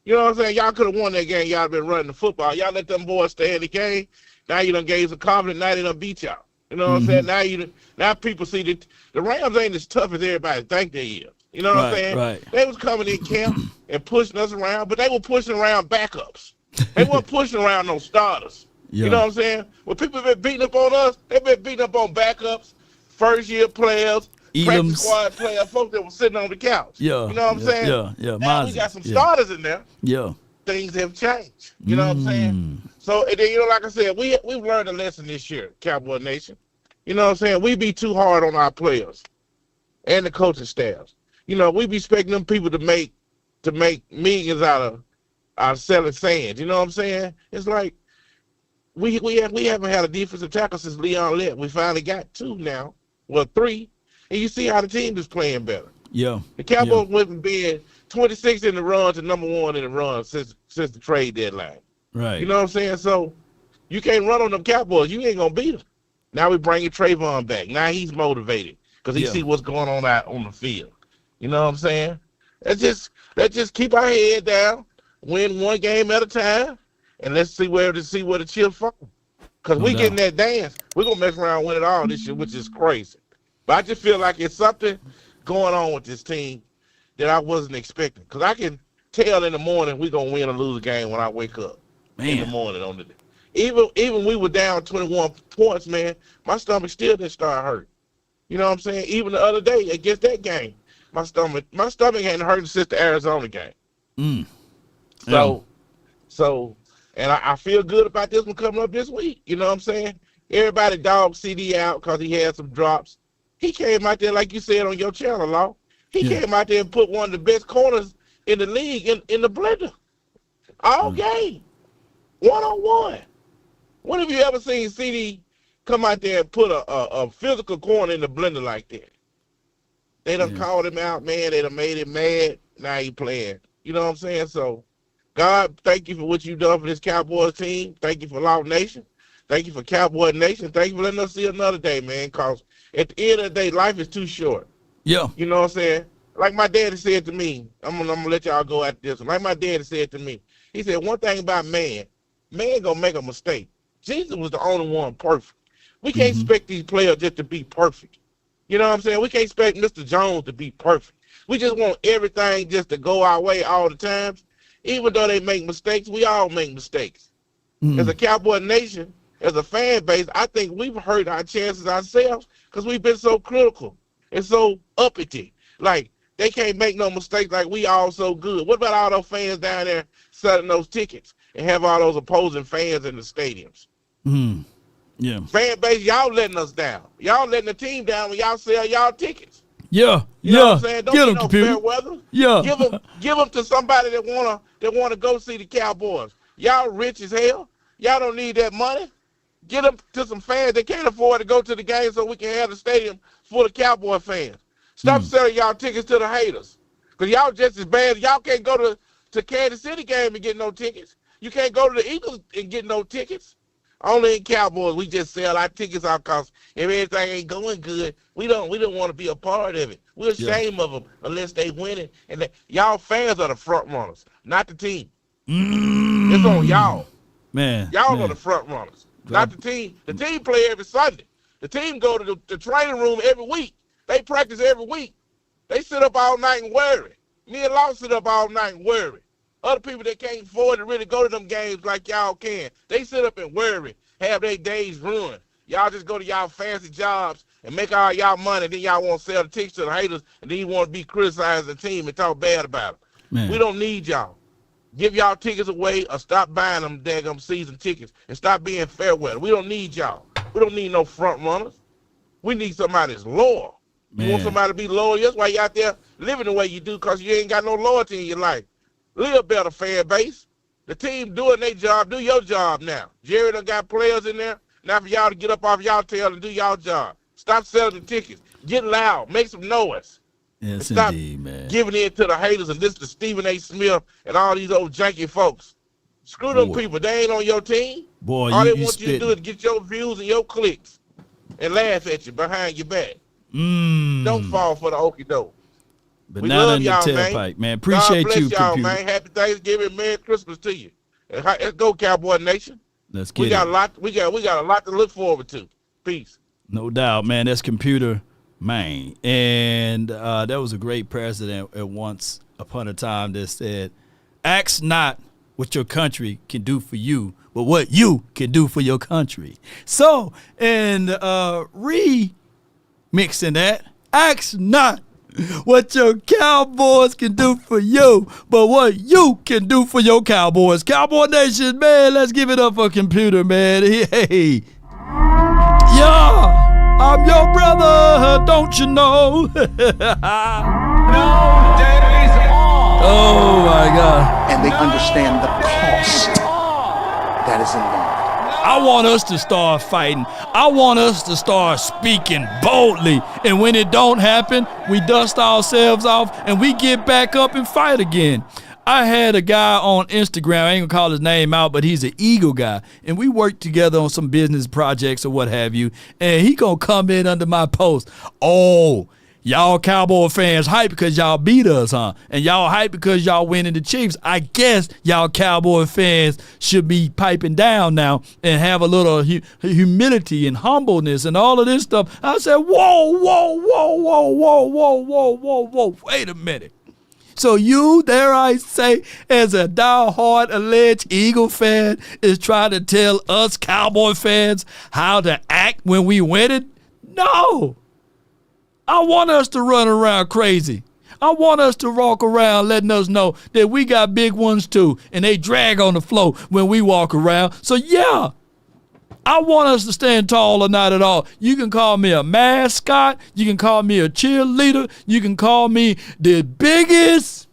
You know what I'm saying? Y'all could have won that game. Y'all been running the football. Y'all let them boys stay in the game. Now you done gave some confidence. Now they done beat y'all. You know what I'm saying? Now people see that the Rams ain't as tough as everybody think they is. You know what I'm saying? Right. They was coming in camp and pushing us around, but they were pushing around backups. They weren't pushing around no starters. Yeah. You know what I'm saying? When people been beating up on us, they been beating up on backups, first-year players, practice squad players, folks that were sitting on the couch. Yeah. You know what I'm saying? Yeah. Now we got some starters in there. Yeah. Things have changed. You know what I'm saying? So, and then, like I said, we've learned a lesson this year, Cowboy Nation. You know what I'm saying? We be too hard on our players and the coaching staffs. We be expecting them people to make millions out of selling sands. You know what I'm saying? It's like we haven't had a defensive tackle since Leon left. We finally got two now. Well, three. And you see how the team is playing better. Yeah. The Cowboys went from being 26 in the run to number 1 in the run since the trade deadline. Right. You know what I'm saying? So you can't run on them Cowboys. You ain't gonna beat them. Now we bringing Trevon back. Now he's motivated because he see what's going on out on the field. You know what I'm saying? Let's just keep our head down, win one game at a time, and let's see where the chips fall. Because we getting that dance, we're gonna mess around and win it all this year, which is crazy. But I just feel like it's something going on with this team that I wasn't expecting. Because I can tell in the morning we're gonna win or lose a game when I wake up in the morning on the day. Even we were down 21 points, man, my stomach still didn't start hurting. You know what I'm saying? Even the other day against that game, my stomach hadn't hurt since the Arizona game. So, and I feel good about this one coming up this week. You know what I'm saying? Everybody dogged CD out because he had some drops. He came out there, like you said on your channel, Law. He came out there and put one of the best corners in the league in the blender all game, 1-on-1. When have you ever seen CD come out there and put a physical corner in the blender like that? They done called him out, man. They done made him mad. Now he playing. You know what I'm saying? So, God, thank you for what you've done for this Cowboys team. Thank you for Law Nation. Thank you for Cowboy Nation. Thank you for letting us see another day, man, because at the end of the day, life is too short. Yeah. You know what I'm saying? Like my daddy said to me, I'm gonna let y'all go after this one. Like my daddy said to me, he said, one thing about man gonna make a mistake. Jesus was the only one perfect. We can't expect these players just to be perfect. You know what I'm saying? We can't expect Mr. Jones to be perfect. We just want everything just to go our way all the time. Even though they make mistakes, we all make mistakes. As a Cowboy Nation, as a fan base, I think we've hurt our chances ourselves because we've been so critical and so uppity. Like, they can't make no mistakes like we all so good. What about all those fans down there selling those tickets and have all those opposing fans in the stadiums? Yeah. Fan base, y'all letting us down. Y'all letting the team down when y'all sell y'all tickets. Yeah. You know what I'm saying? Don't Get be them, no computer. fair weather. Yeah. Give them to somebody that wanna go see the Cowboys. Y'all rich as hell. Y'all don't need that money. Get them to some fans that can't afford to go to the game so we can have the stadium full of Cowboy fans. Stop selling y'all tickets to the haters. Because y'all just as bad. Y'all can't go to Kansas City game and get no tickets. You can't go to the Eagles and get no tickets. Only in Cowboys, we just sell our tickets out because if everything ain't going good, we don't want to be a part of it. We're ashamed of them unless they win it. And y'all fans are the front runners, not the team. It's on y'all. Man. Y'all are the front runners, not the team. The team play every Sunday. The team go to the training room every week. They practice every week. They sit up all night and worry. Me and Law sit up all night and worry. Other people that can't afford to really go to them games like y'all can, they sit up and worry, have their days ruined. Y'all just go to y'all fancy jobs and make all y'all money, then y'all want to sell the tickets to the haters, and then you want to be criticizing the team and talk bad about them. We don't need y'all. Give y'all tickets away or stop buying them daggum season tickets and stop being fair weather. We don't need y'all. We don't need no front runners. We need somebody that's loyal. You want somebody to be loyal. That's why you out there living the way you do, because you ain't got no loyalty in your life. Live better, fan base. The team doing their job. Do your job now. Jerry done got players in there. Now for y'all to get up off y'all tail and do y'all job. Stop selling the tickets. Get loud. Make some noise. Yes, stop indeed, man. giving in to the haters and listen to Stephen A. Smith and all these old janky folks. Screw them people. They ain't on your team. Boy, all you they want you to do is get your views and your clicks and laugh at you behind your back. Don't fall for the okie doke. But we not love in the y'all, tailpipe, man. Appreciate God bless you, y'all, computer. man. Happy Thanksgiving, Merry Christmas to you. Let's go, Cowboy Nation. Let's get we got it. a lot. We got a lot to look forward to. Peace. No doubt, man. That's computer, man. And that was a great president at once upon a time that said, "Ask not what your country can do for you, but what you can do for your country." So, and remixing that, ask not what your Cowboys can do for you, but what you can do for your Cowboys. Cowboy Nation, man, let's give it up for computer, man. Hey, yeah, I'm your brother, don't you know? No days off. Oh, my God. And they understand the cost that is involved. I want us to start fighting. I want us to start speaking boldly. And when it don't happen, we dust ourselves off and we get back up and fight again. I had a guy on Instagram, I ain't gonna call his name out, but he's an Eagle guy. And we worked together on some business projects or what have you. And he gonna come in under my post. Oh, y'all Cowboy fans hype because y'all beat us, huh? And y'all hype because y'all winning the Chiefs. I guess y'all Cowboy fans should be piping down now and have a little humility and humbleness and all of this stuff. I said, whoa. Wait a minute. So you, dare I say, as a diehard alleged Eagle fan, is trying to tell us Cowboy fans how to act when we win it? No. I want us to run around crazy. I want us to walk around letting us know that we got big ones too, and they drag on the floor when we walk around. So yeah, I want us to stand tall or not at all. You can call me a mascot. You can call me a cheerleader. You can call me the biggest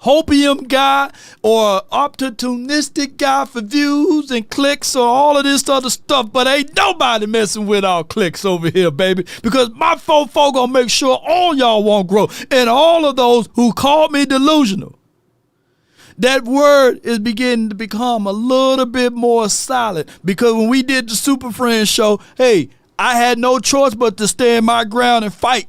hopium guy or opportunistic guy for views and clicks or all of this other stuff, but ain't nobody messing with our clicks over here, baby, because my folk gonna make sure all y'all won't grow. And all of those who call me delusional, that word is beginning to become a little bit more solid, because when we did the Super Friends show, hey, I had no choice but to stand my ground and fight.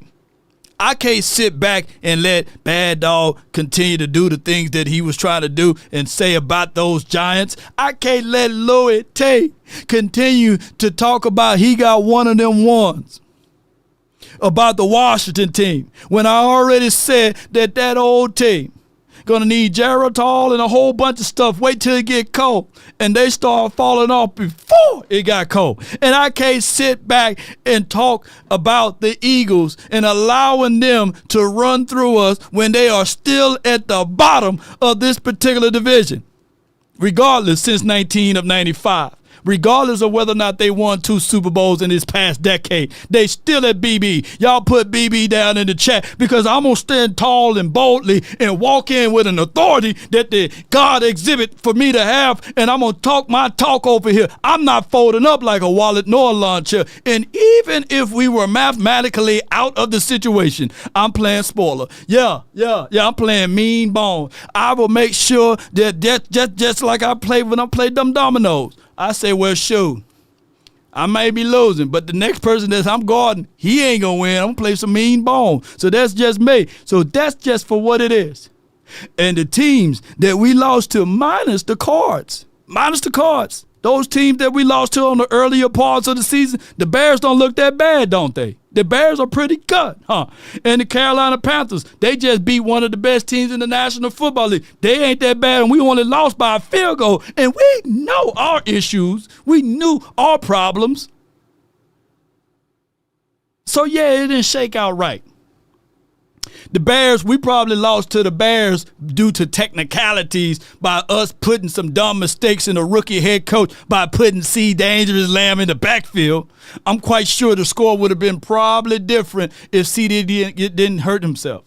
I can't sit back and let Bad Dog continue to do the things that he was trying to do and say about those Giants. I can't let Louis Tay continue to talk about he got one of them ones about the Washington team when I already said that old team gonna need Geritol and a whole bunch of stuff. Wait till it get cold. And they start falling off before it got cold. And I can't sit back and talk about the Eagles and allowing them to run through us when they are still at the bottom of this particular division. Regardless, since 1995. Regardless of whether or not they won 2 Super Bowls in this past decade, they still at BB. Y'all put BB down in the chat, because I'm going to stand tall and boldly and walk in with an authority that the God exhibit for me to have, and I'm going to talk my talk over here. I'm not folding up like a wallet nor a launcher. And even if we were mathematically out of the situation, I'm playing spoiler. Yeah, I'm playing mean bone. I will make sure that just like I play when I play them dominoes. I say, well, shoot, I may be losing, but the next person that I'm guarding, he ain't going to win. I'm going to play some mean bone. So that's just me. So that's just for what it is. And the teams that we lost to, minus the Cards, those teams that we lost to on the earlier parts of the season, the Bears don't look that bad, don't they? The Bears are pretty good, huh? And the Carolina Panthers, they just beat one of the best teams in the National Football League. They ain't that bad, and we only lost by a field goal. And we know our issues. We knew our problems. So, yeah, it didn't shake out right. The Bears, we probably lost to the Bears due to technicalities by us putting some dumb mistakes in a rookie head coach by putting C. Dangerous Lamb in the backfield. I'm quite sure the score would have been probably different if C. didn't hurt himself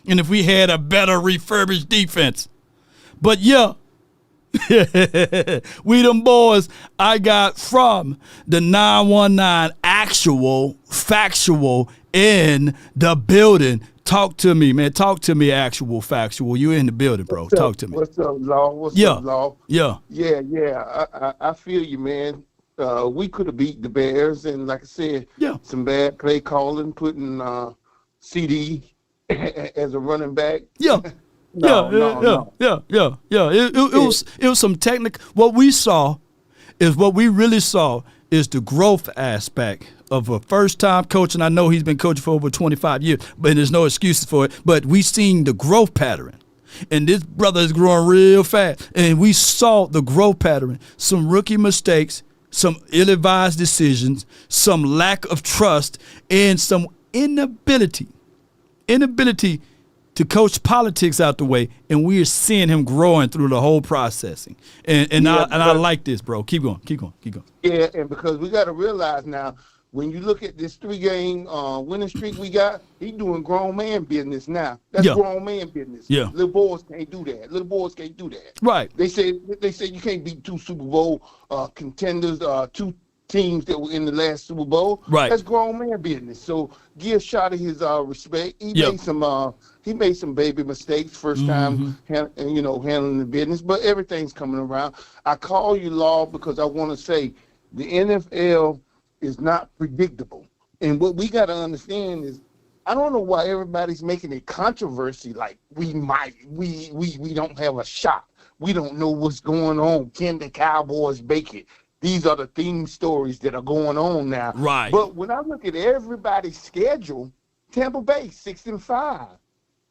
and if we had a better refurbished defense. But, yeah, we them boys I got from the 919 actual, factual in the building. Talk to me, man. Talk to me, actual, factual. You in the building, bro. Talk to me. What's up, Law? What's up, Law? Yeah. I feel you, man. We could have beat the Bears, and like I said, some bad play calling, putting CD as a running back. Yeah. No. It was some technical. What we really saw is the growth aspect of a first-time coach, and I know he's been coaching for over 25 years, but there's no excuses for it. But we seen the growth pattern, and this brother is growing real fast, and we saw the growth pattern. Some rookie mistakes, some ill-advised decisions, some lack of trust, and some inability to coach politics out the way, and we are seeing him growing through the whole processing. And I like this, bro. Keep going. Yeah, and because we got to realize now, when you look at this 3-game winning streak we got, he doing grown man business now. That's grown man business. Yeah. Little boys can't do that. Little boys can't do that. Right. They say you can't beat 2 Super Bowl contenders, 2 teams that were in the last Super Bowl. Right. That's grown man business. So give Shotty his respect. He made some baby mistakes first time, handling the business, but everything's coming around. I call you, Law, because I want to say the NFL is not predictable. And what we got to understand is, I don't know why everybody's making a controversy like we don't have a shot. We don't know what's going on. Can the Cowboys make it? These are the theme stories that are going on now. Right. But when I look at everybody's schedule, Tampa Bay 6-5.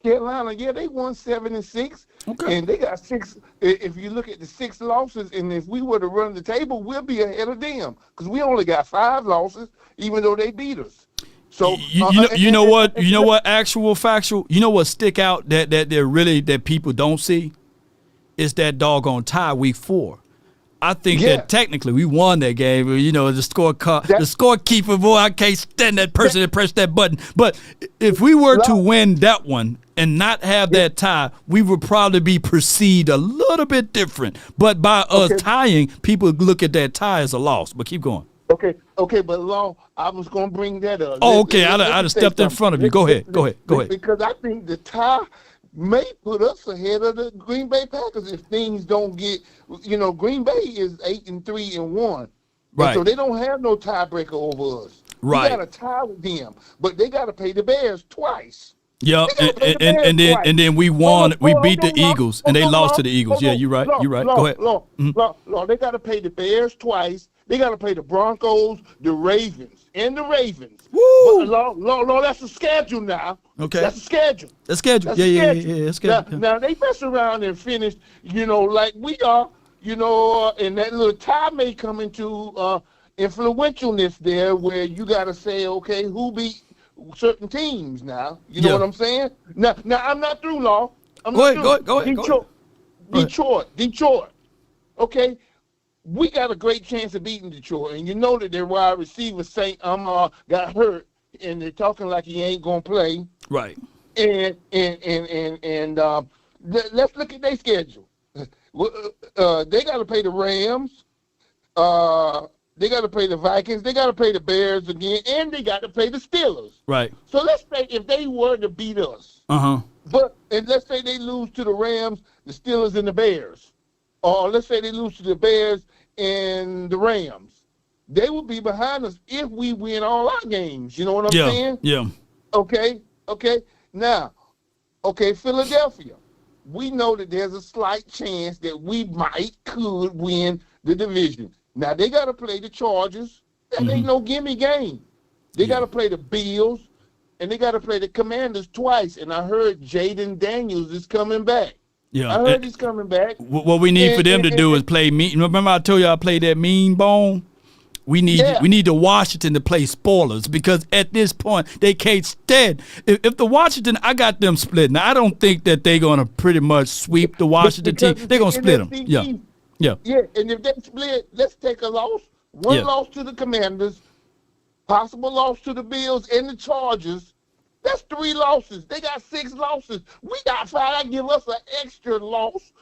Carolina, they won 7-6. Okay. And they got 6. If you look at the 6 losses, and if we were to run the table, we'll be ahead of them because we only got 5 losses, even though they beat us. So you know what? Actual factual. You know what stick out that people don't see is that doggone tie week 4. I think that technically we won that game. The scorekeeper, boy, I can't stand that person that pressed that button. But if we were to win that one and not have that tie, we would probably be perceived a little bit different. But by us tying, people look at that tie as a loss. But keep going. Okay, but Law, I was going to bring that up. Oh, okay, I'd have stepped in front of you. Go ahead. Because I think the tie may put us ahead of the Green Bay Packers if things don't get, Green Bay is 8-3-1. Right. And so they don't have no tiebreaker over us. Right. We got to tie with them, but they got to pay the Bears twice. Yeah, and then we won. We beat the Eagles, and they lost to the Eagles. Yeah, you're right. You're right. Go ahead. Law, they got to pay the Bears twice. They got to play the Broncos, the Ravens, and the Ravens. Woo! But Law, that's a schedule now. Okay. That's a schedule. That's schedule. Yeah. That's schedule. Now, they mess around and finish, like we are, and that little tie may come into influentialness there where you got to say, okay, who beat certain teams now? You know what I'm saying? Now I'm not through, Law. Go ahead. Detroit. Okay. We got a great chance of beating Detroit, and you know that their wide receiver St. Amar got hurt, and they're talking like he ain't gonna play. Right. And let's look at their schedule. They got to play the Rams. They got to play the Vikings. They got to play the Bears again, and they got to play the Steelers. Right. So let's say if they were to beat us, and let's say they lose to the Rams, the Steelers, and the Bears, or let's say they lose to the Bears and the Rams, they will be behind us if we win all our games. You know what I'm saying? Yeah. Okay. Now, Philadelphia. We know that there's a slight chance that we could win the division. Now, they got to play the Chargers. That ain't no gimme game. They got to play the Bills, and they got to play the Commanders twice. And I heard Jaden Daniels is coming back. Yeah, I heard he's coming back. What we need for them to do is play mean. Remember I told you I played that mean bone? We need the Washington to play spoilers because at this point they can't stand. If the Washington, I got them split. Now I don't think that they're gonna pretty much sweep the Washington team. They're gonna split them. Yeah. And if they split, let's take a loss. One loss to the Commanders, possible loss to the Bills and the Chargers. That's 3 losses. They got 6 losses. We got 5. That give us an extra loss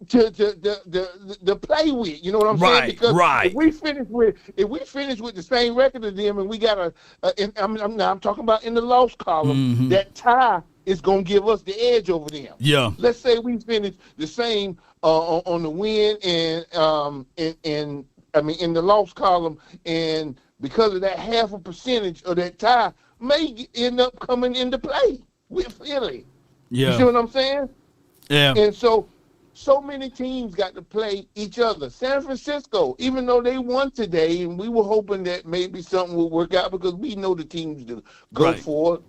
to play with. You know what I'm saying? Because if we finish with the same record as them, and we got I'm talking about in the loss column, that tie is gonna give us the edge over them. Yeah. Let's say we finish the same on the win and in the loss column, and because of that half a percentage of that tie may end up coming into play with Philly. Yeah. You see what I'm saying? Yeah. And so many teams got to play each other. San Francisco, even though they won today, and we were hoping that maybe something would work out because we know the teams to go for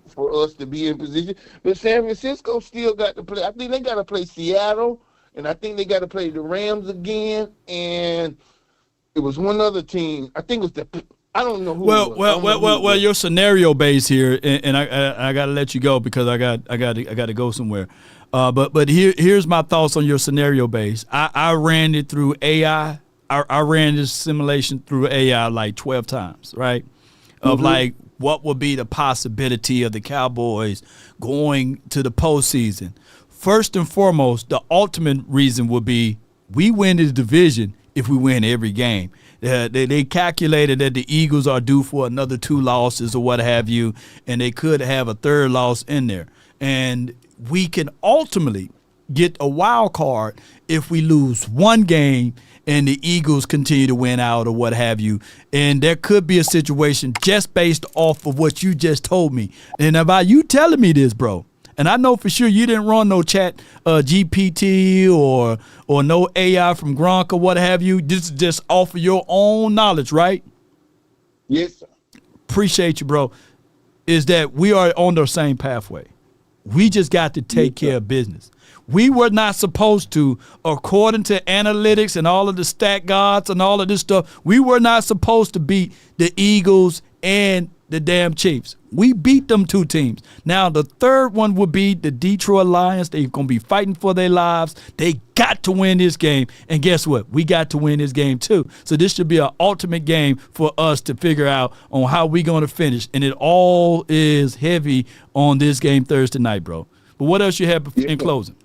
us to be in position. But San Francisco still got to play. I think they got to play Seattle, and I think they got to play the Rams again. And it was one other team. I think it was I don't know who. Well, your scenario base here, and I got to let you go because I got to go somewhere. But here's my thoughts on your scenario base. I ran it through AI. I ran this simulation through AI like 12 times, right? of like what would be the possibility of the Cowboys going to the postseason. First and foremost, the ultimate reason would be we win this division if we win every game. They calculated that the Eagles are due for another 2 losses or what have you, and they could have a 3rd loss in there. And we can ultimately get a wild card if we lose 1 game and the Eagles continue to win out or what have you. And there could be a situation just based off of what you just told me. And about you telling me this, bro, and I know for sure you didn't run no chat GPT or no AI from Gronk or what have you. This is just off of your own knowledge, right? Yes, sir. Appreciate you, bro. Is that we are on the same pathway. We just got to take care of business. We were not supposed to, according to analytics and all of the stat gods and all of this stuff, we were not supposed to beat the Eagles and the damn Chiefs. We beat them 2 teams. Now, the 3rd one would be the Detroit Lions. They're going to be fighting for their lives. They got to win this game. And guess what? We got to win this game too. So this should be an ultimate game for us to figure out on how we're going to finish. And it all is heavy on this game Thursday night, bro. But what else you have in closing?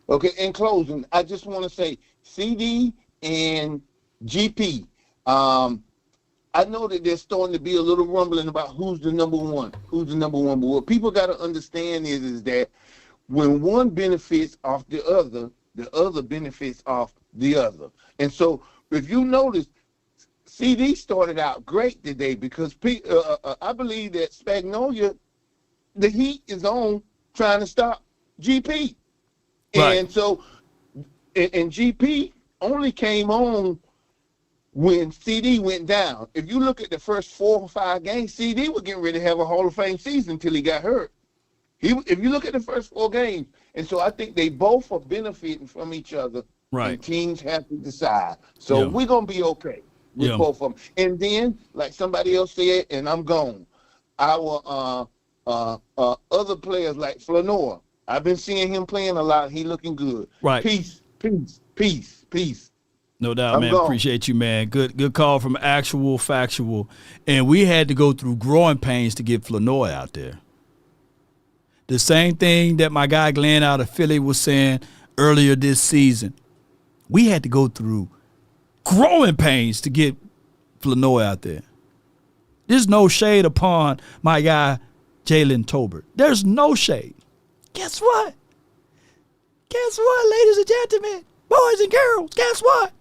Okay, in closing, I just want to say CD and GP. I know that there's starting to be a little rumbling about who's the number one. But what people got to understand is that when one benefits off the other benefits off the other. And so if you notice, CD started out great today because I believe that Spagnolia, the heat is on trying to stop GP. Right. And so, and GP only came on when CD went down. If you look at the first 4 or 5 games, CD was getting ready to have a Hall of Fame season until he got hurt. If you look at the first 4 games, and so I think they both are benefiting from each other. Right. And teams have to decide. So we're gonna be okay with both of them. And then, like somebody else said, and I'm gone. Our other players like Flanor, I've been seeing him playing a lot. He looking good. Right. Peace. No doubt, man. Appreciate you, man. Good call from Actual Factual. And we had to go through growing pains to get Flanor out there. The same thing that my guy Glenn out of Philly was saying earlier this season. We had to go through growing pains to get Flanor out there. There's no shade upon my guy Jalen Tolbert. There's no shade. Guess what? Ladies and gentlemen, boys and girls, guess what?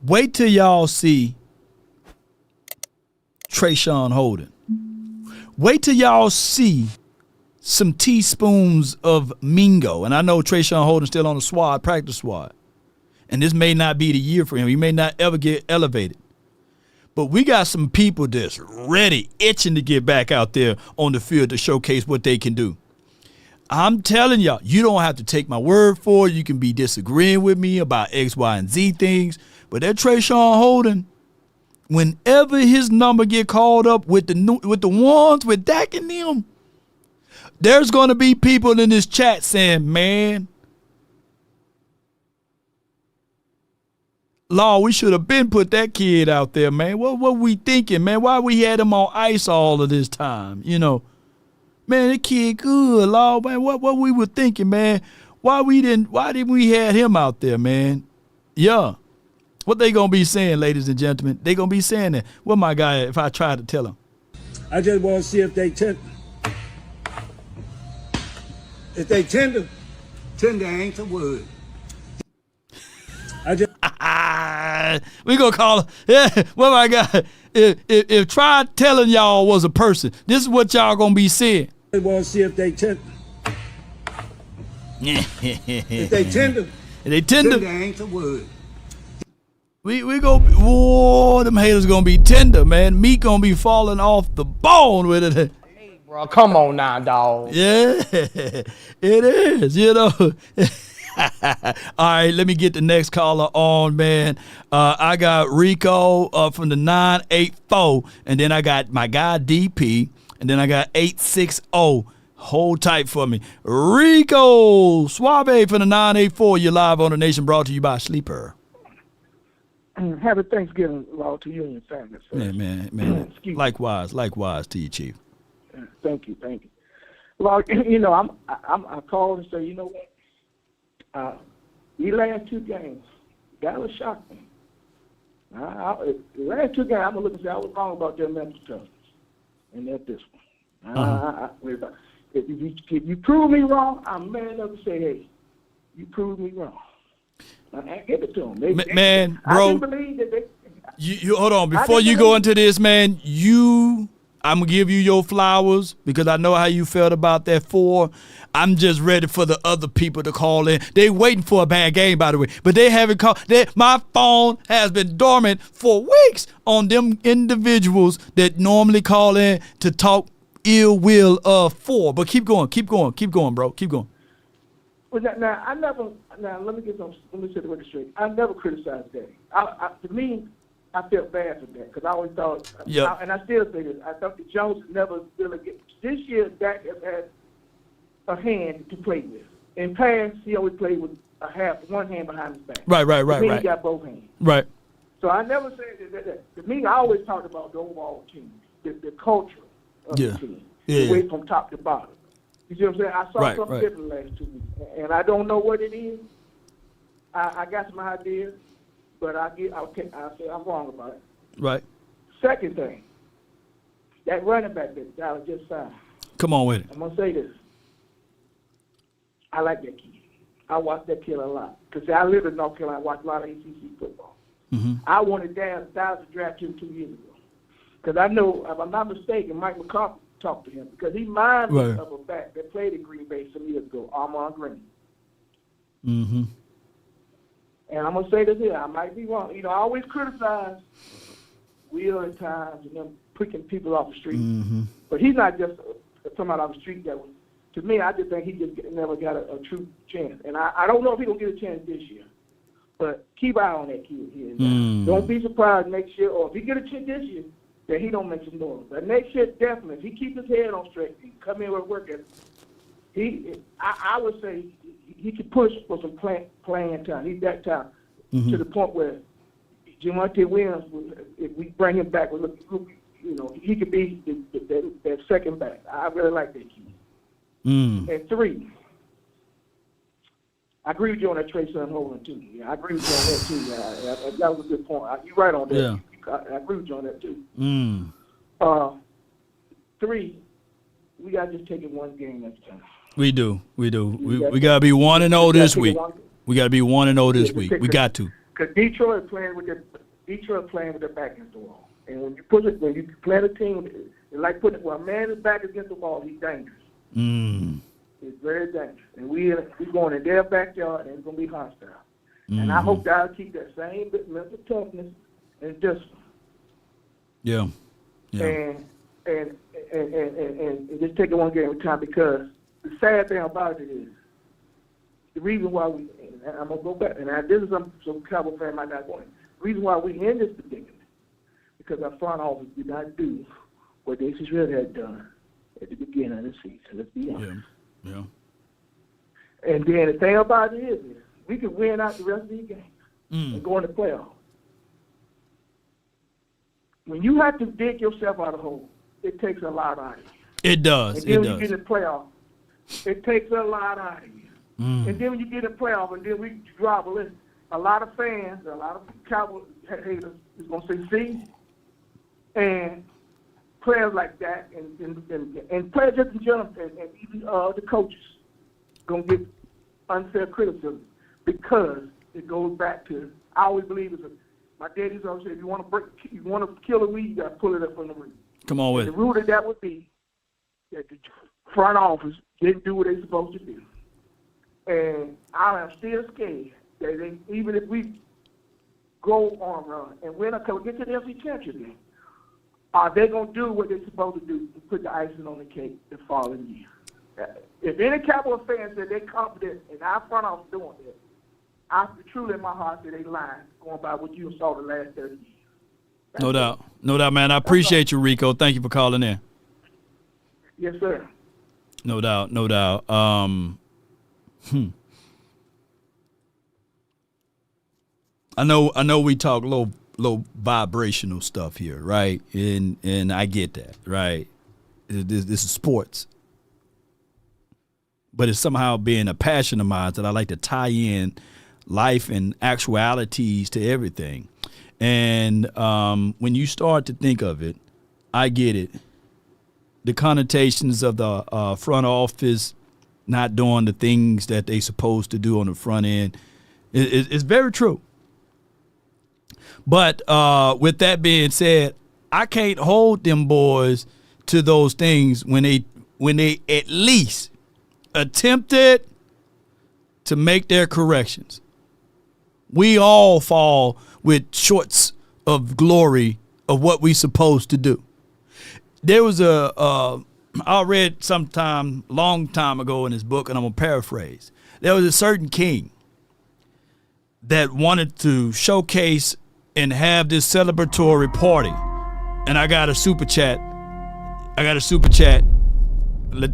Wait till y'all see Trayshawn Holden. Wait till y'all see some teaspoons of Mingo. And I know Trayshawn Holden's still on the practice squad. And this may not be the year for him. He may not ever get elevated. But we got some people that's ready, itching to get back out there on the field to showcase what they can do. I'm telling y'all, you don't have to take my word for it. You can be disagreeing with me about X, Y, and Z things. But that Trayshawn Holden, whenever his number get called up with the ones with Dak and them, there's going to be people in this chat saying, man, Law, we should have been put that kid out there, man. What were we thinking, man? Why we had him on ice all of this time? You know, man, that kid good, Law, man. What we were thinking, man? Why didn't we have him out there, man? Yeah. What they gonna be saying, ladies and gentlemen? They gonna be saying that. What my guy, if I try to tell him? I just want to see if they tender. If they tender ain't the word. I just we gonna call him. Yeah, what my guy? If try telling y'all was a person, this is what y'all gonna be saying. I want to see if they tender. If they tender, tender ain't the word. We go, whoa, them haters gonna be tender, man. Meat gonna be falling off the bone with it. Hey, bro, come on now, dog. Yeah, it is, you know. All right, let me get the next caller on, man. I got Rico from the 984, and then I got my guy DP, and then I got 860. Hold tight for me. Rico Suave from the 984. You're live on the Nation, brought to you by Sleeper. Happy Thanksgiving, Law, to you and your family. Sir. Man. Likewise to you, Chief. Thank you. Law, you know, I called and said, you know what? These last two games, Dallas shocked me. The last two games, I'm gonna look and say I was wrong about their mental toughness, and that's this one. If you prove me wrong, I'm man enough to say, hey, you proved me wrong. I give it to them. Man, bro, I can believe that you hold on. Before you go into this, man, I'm going to give you your flowers because I know how you felt about that 4. I'm just ready for the other people to call in. They waiting for a bad game, by the way, but they haven't called. My phone has been dormant for weeks on them individuals that normally call in to talk ill will of 4. But keep going, bro. Keep going. Well, let me set the record straight. I never criticized that. To me, I felt bad for that because I always thought, and I still say this, I thought the Jones never really get. This year, Dak has had a hand to play with. In past, he always played with one hand behind his back. Right. He got both hands. Right. So I never said that. To me, I always talked about the overall team, the culture of the team, the way from top to bottom. You see what I'm saying? I saw something different the last 2 weeks, and I don't know what it is. I got some ideas, but I'll say I'm wrong about it. Right. Second thing, that running back that Dallas just signed. Come on with it. I'm gonna say this. I like that kid. I watch that kid a lot because I live in North Carolina. I watch a lot of ACC football. Mm-hmm. I wanted Dallas to draft him 2 years ago because I know, if I'm not mistaken, Mike McCarthy talked to him because he reminded me of a back that played in Green Bay some years ago, Armand Green. Mm-hmm. And I'm gonna say this here. I might be wrong. You know, I always criticize Will at times and them picking people off the street. Mm-hmm. But he's not just somebody off the street that was. To me, I just think he just never got a true chance. And I don't know if he's going to get a chance this year. But keep an eye on that kid here. Don't be surprised next year, or if he get a chance this year, that he don't make some noise. But next year, definitely, if he keeps his head on straight and come in with work ethic, I would say he could push for some playing time. He's that time to the point where Javonte Williams, if we bring him back, he could be that second back. I really like that kid. And 3, I agree with you on that Trey Songz holding too. Yeah, I agree with you on that too. That was a good point. You're right on that. Yeah. I agree with you on that too. 3, we got to just take it one game at a time. We do. We got to be 1-0 this week. We got to be 1-0 this week. We got to. Because Detroit is playing with their back against the wall. And when you play a team, it's like putting a man is back against the wall, he's dangerous. It's very dangerous. And we're going in their backyard, and it's going to be hostile. And I hope that I'll keep that same mental toughness and discipline. Yeah. And just take it one game at a time, because the sad thing about it is the reason why and I'm going to go back, and this is some Cowboy fan might not want it. The reason why we in this predicament because our front office did not do what they should have done at the beginning of the season. Let's be honest. Yeah. And then the thing about it is we can win out the rest of these games and go in the playoffs. When you have to dig yourself out of the hole, it takes a lot out of you. It does. And then when you get in the playoff, it takes a lot out of you. And then when you get in the playoff, and then we drop a lot of fans, a lot of Cowboy haters is going to say, see, and players like that, and players just in general, and even the coaches, going to get unfair criticism because it goes back to, I always believe my daddy's always said, if you want to kill a weed, you got to pull it up from the root. Come on with it. The root of that would be that the front office didn't do what they're supposed to do. And I am still scared that even if we go on run and win get to the NFC Championship game, are they going to do what they're supposed to do to put the icing on the cake the following year? If any Cowboy fans say they're confident in our front office doing that, I truly in my heart say they lying going by what you saw the last 30 years. No doubt, man. I appreciate you, Rico. Thank you for calling in. Yes, sir. No doubt, no doubt. I know we talk low vibrational stuff here, right? And I get that, right? This is sports. But it's somehow being a passion of mine that I like to tie in life and actualities to everything. And when you start to think of it, I get it. The connotations of the front office not doing the things that they supposed to do on the front end is very true. But with that being said, I can't hold them boys to those things when they at least attempted to make their corrections. We all fall with shorts of glory of what we supposed to do. There was I read long time ago in his book, and I'm going to paraphrase. There was a certain king that wanted to showcase and have this celebratory party. And I got a super chat. Let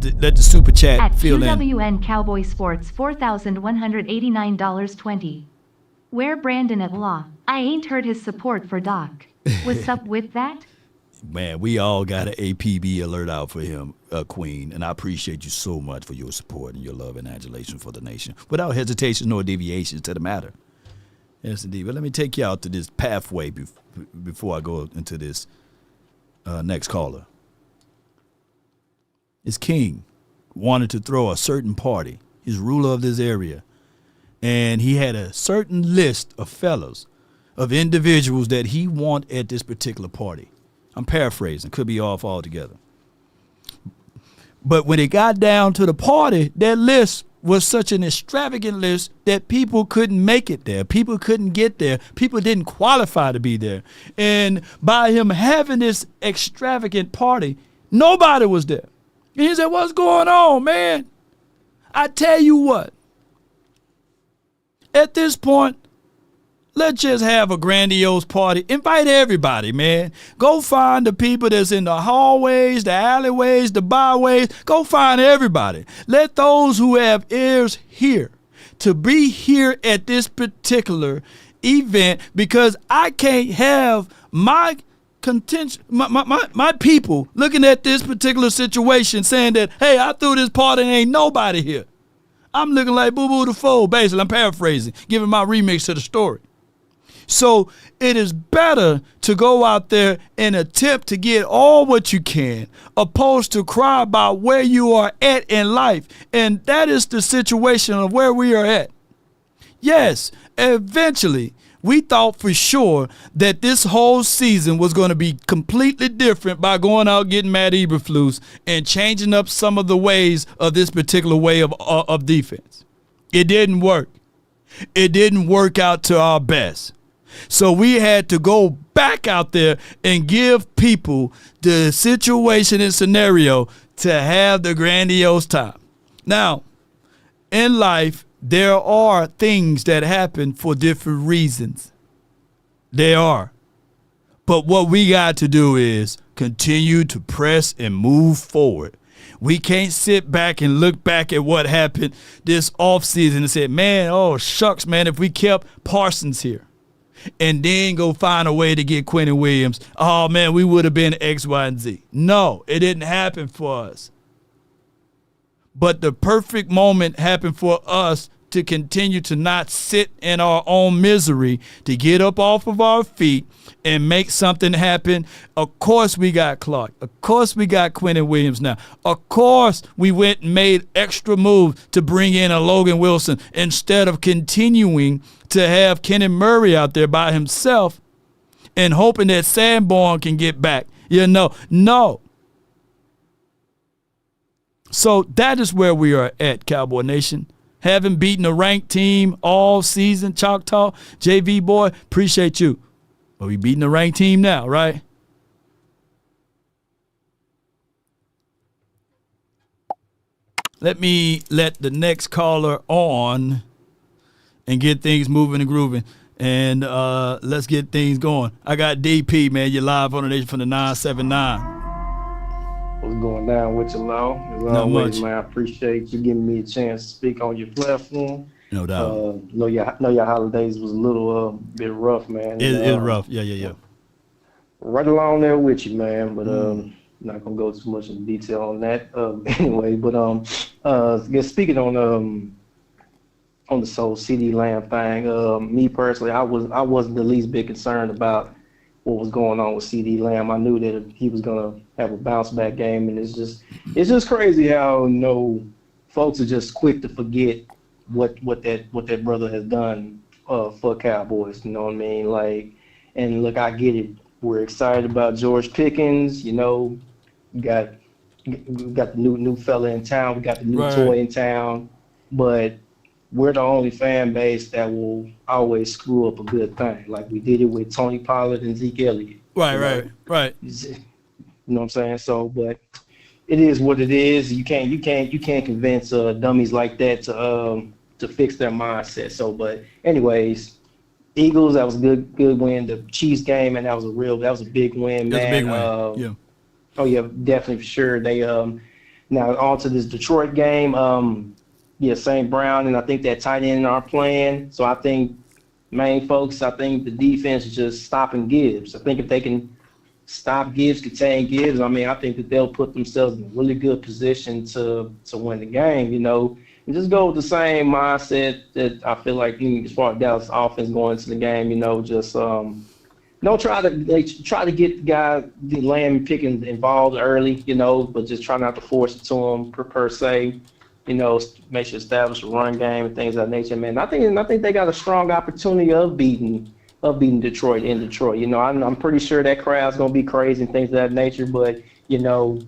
the super chat at fill in. QWN Cowboy Sports $4,189.20. Where Brandon at law? I ain't heard his support for Doc. What's up with that? Man, we all got an APB alert out for him, Queen, and I appreciate you so much for your support and your love and adulation for the nation, without hesitation nor deviations to the matter. Yes, indeed. But let me take you out to this pathway before I go into this next caller. His king wanted to throw a certain party. He's ruler of this area. And he had a certain list of fellows, of individuals that he want at this particular party. I'm paraphrasing, could be off altogether. But when it got down to the party, that list was such an extravagant list that people couldn't make it there. People couldn't get there. People didn't qualify to be there. And by him having this extravagant party, nobody was there. And he said, what's going on, man? I tell you what, at this point, let's just have a grandiose party. Invite everybody, man. Go find the people that's in the hallways, the alleyways, the byways. Go find everybody. Let those who have ears hear to be here at this particular event, because I can't have my contention, my people looking at this particular situation saying that, hey, I threw this party and ain't nobody here. I'm looking like Boo-Boo the Fool, basically. I'm paraphrasing, giving my remix to the story. So it is better to go out there and attempt to get all what you can, opposed to cry about where you are at in life. And that is the situation of where we are at. Yes, eventually, we thought for sure that this whole season was going to be completely different by going out getting Matt Eberflus and changing up some of the ways of this particular way of defense. It didn't work. It didn't work out to our best. So we had to go back out there and give people the situation and scenario to have the grandiose time. Now, in life, there are things that happen for different reasons. There are. But what we got to do is continue to press and move forward. We can't sit back and look back at what happened this offseason and say, man, oh, shucks, man, if we kept Parsons here and then go find a way to get Quentin Williams, oh, man, we would have been X, Y, and Z. No, it didn't happen for us. But the perfect moment happened for us to continue to not sit in our own misery, to get up off of our feet and make something happen. Of course we got Clark. Of course we got Quentin Williams now. Of course we went and made extra moves to bring in a Logan Wilson instead of continuing to have Kenny Murray out there by himself and hoping that Sanborn can get back. No. So that is where we are at, Cowboy Nation. Haven't beaten a ranked team all season, Choctaw. JV boy, appreciate you. But we beating a ranked team now, right? Let me let the next caller on and get things moving and grooving. And let's get things going. I got DP, man. You're live on the nation from the 979. What's going down with you, Law? As Not always, much. man, I appreciate you giving me a chance to speak on your platform. No doubt. Know your holidays was a little bit rough, man. It's rough. Yeah. Right along there with you, man. But not gonna go too much in detail on that. Anyway, but just speaking on the whole CD Lamb thing, me personally, I wasn't the least bit concerned about what was going on with CD Lamb. I knew that he was gonna have a bounce back game, and it's just crazy how folks are just quick to forget what that brother has done for Cowboys. You know what I mean? Like, and look, I get it. We're excited about George Pickens. You know, we got the new fella in town. We got the new toy in town, but we're the only fan base that will always screw up a good thing. Like we did it with Tony Pollard and Zeke Elliott. Right. You know what I'm saying? So, but it is what it is. You can't convince dummies like that to fix their mindset. So, but anyways, Eagles, that was a good win. The Chiefs game, and that was a big win, man. That's a big win. Yeah. Oh yeah, definitely for sure. They now on to this Detroit game. St. Brown and I think that tight end are playing. So I think the defense is just stopping Gibbs. I think if they can stop Gibbs, contain Gibbs, I mean, I think that they'll put themselves in a really good position to win the game, you know. And just go with the same mindset that I feel like as far as Dallas offense going into the game, you know, just don't try to get the guy, the Lamb and Pickens involved early, you know, but just try not to force it to him per se. You know, make sure establish a run game and things of that nature, man. I think they got a strong opportunity of beating Detroit in Detroit. You know, I'm pretty sure that crowd's gonna be crazy and things of that nature. But you know,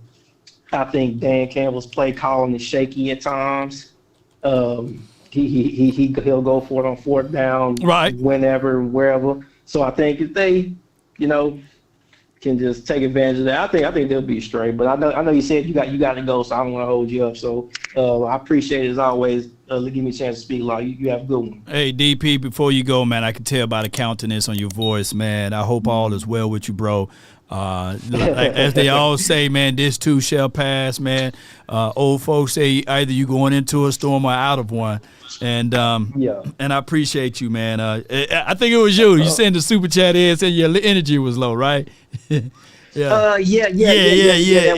I think Dan Campbell's play calling is shaky at times. He'll go for it on fourth down, right, whenever, wherever. So I think if they, you know, can just take advantage of that, I think they'll be straight. But I know you said you got to go, so I don't want to hold you up. So I appreciate it as always. Give me a chance to speak, Law. You have a good one. Hey, DP, before you go, man, I can tell by the countenance on your voice, man. I hope all is well with you, bro. As they all say, man, this too shall pass, man. Old folks say either you going into a storm or out of one. And and I appreciate you, man. I think it was you. You sent the super chat in and said your energy was low, right? Yeah. That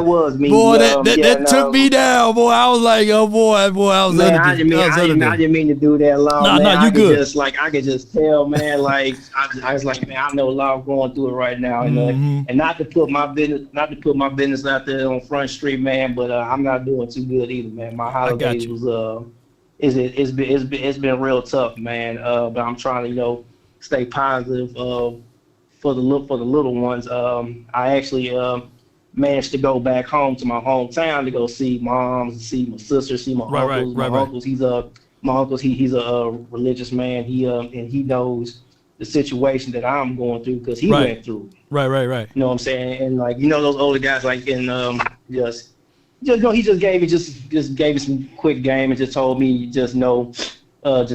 was me. Boy, that took me down, boy. I was like, oh boy, I was man, I didn't mean to do that, Law. No, you good. I could just tell, man. Like I was like, man, I know Law going through it right now, and not to put my business out there on Front Street, man. But I'm not doing too good either, man. My holidays was it's been real tough, man. But I'm trying to, you know, stay positive. For the little ones, I actually managed to go back home to my hometown to go see moms, see my sister, see my uncles. My uncles, he's a religious man. He knows the situation that I'm going through because he went through. Right. You know what I'm saying? And like, you know, those older guys, like, and he just gave me some quick game and just told me just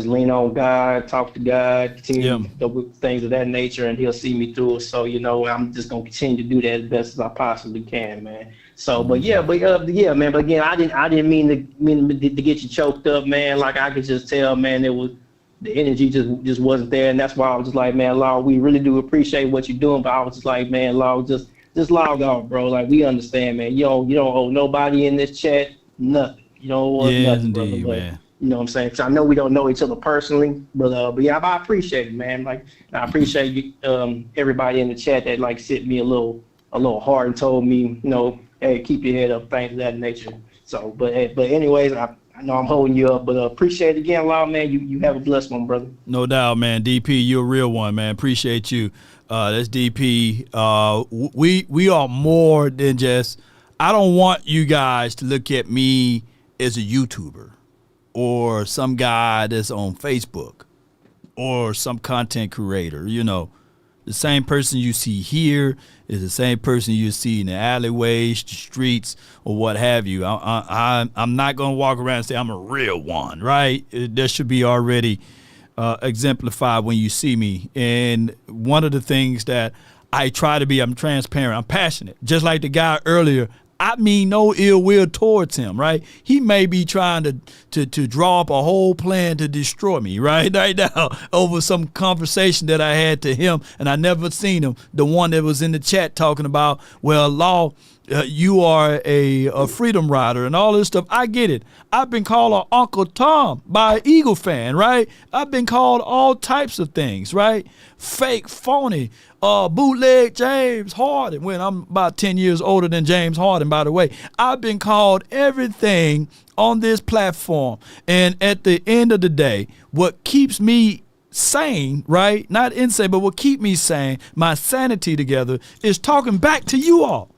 lean on God, talk to God, continue with things of that nature, and He'll see me through it. So, you know, I'm just gonna continue to do that as best as I possibly can, man. So, man. But again, I didn't mean to get you choked up, man. Like I could just tell, man, the energy just wasn't there, and that's why I was just like, man, Law, we really do appreciate what you're doing, but I was just like, man, Law, just log off, bro. Like we understand, man. You don't owe nobody in this chat nothing. You don't owe nothing, indeed, brother. Man. You know what I'm saying? Because I know we don't know each other personally, but yeah, I appreciate it, man. Like I appreciate you, everybody in the chat that like sent me a little hard and told me, you know, hey, keep your head up, things of that nature. So, but anyways, I know I'm holding you up, but appreciate it again, Law, man. You have a blessed one, brother. No doubt, man. DP, you're a real one, man. Appreciate you. That's DP. We are more than just. I don't want you guys to look at me as a YouTuber, or some guy that's on Facebook, or some content creator. You know, the same person you see here is the same person you see in the alleyways, the streets, or what have you. I'm not going to walk around and say I'm a real one, right? That should be already exemplified when you see me. And one of the things that I'm transparent, I'm passionate. Just like the guy earlier, I mean no ill will towards him, right? He may be trying to draw up a whole plan to destroy me, right now, over some conversation that I had to him, and I never seen him. The one that was in the chat talking about, well, Law, you are a freedom rider and all this stuff. I get it. I've been called an Uncle Tom by an Eagle fan, right? I've been called all types of things, right? Fake, phony, bootleg James Harden, when I'm about 10 years older than James Harden, by the way. I've been called everything on this platform. And at the end of the day, what keeps me sane, right? Not insane, but what keep me sane, my sanity together, is talking back to you all.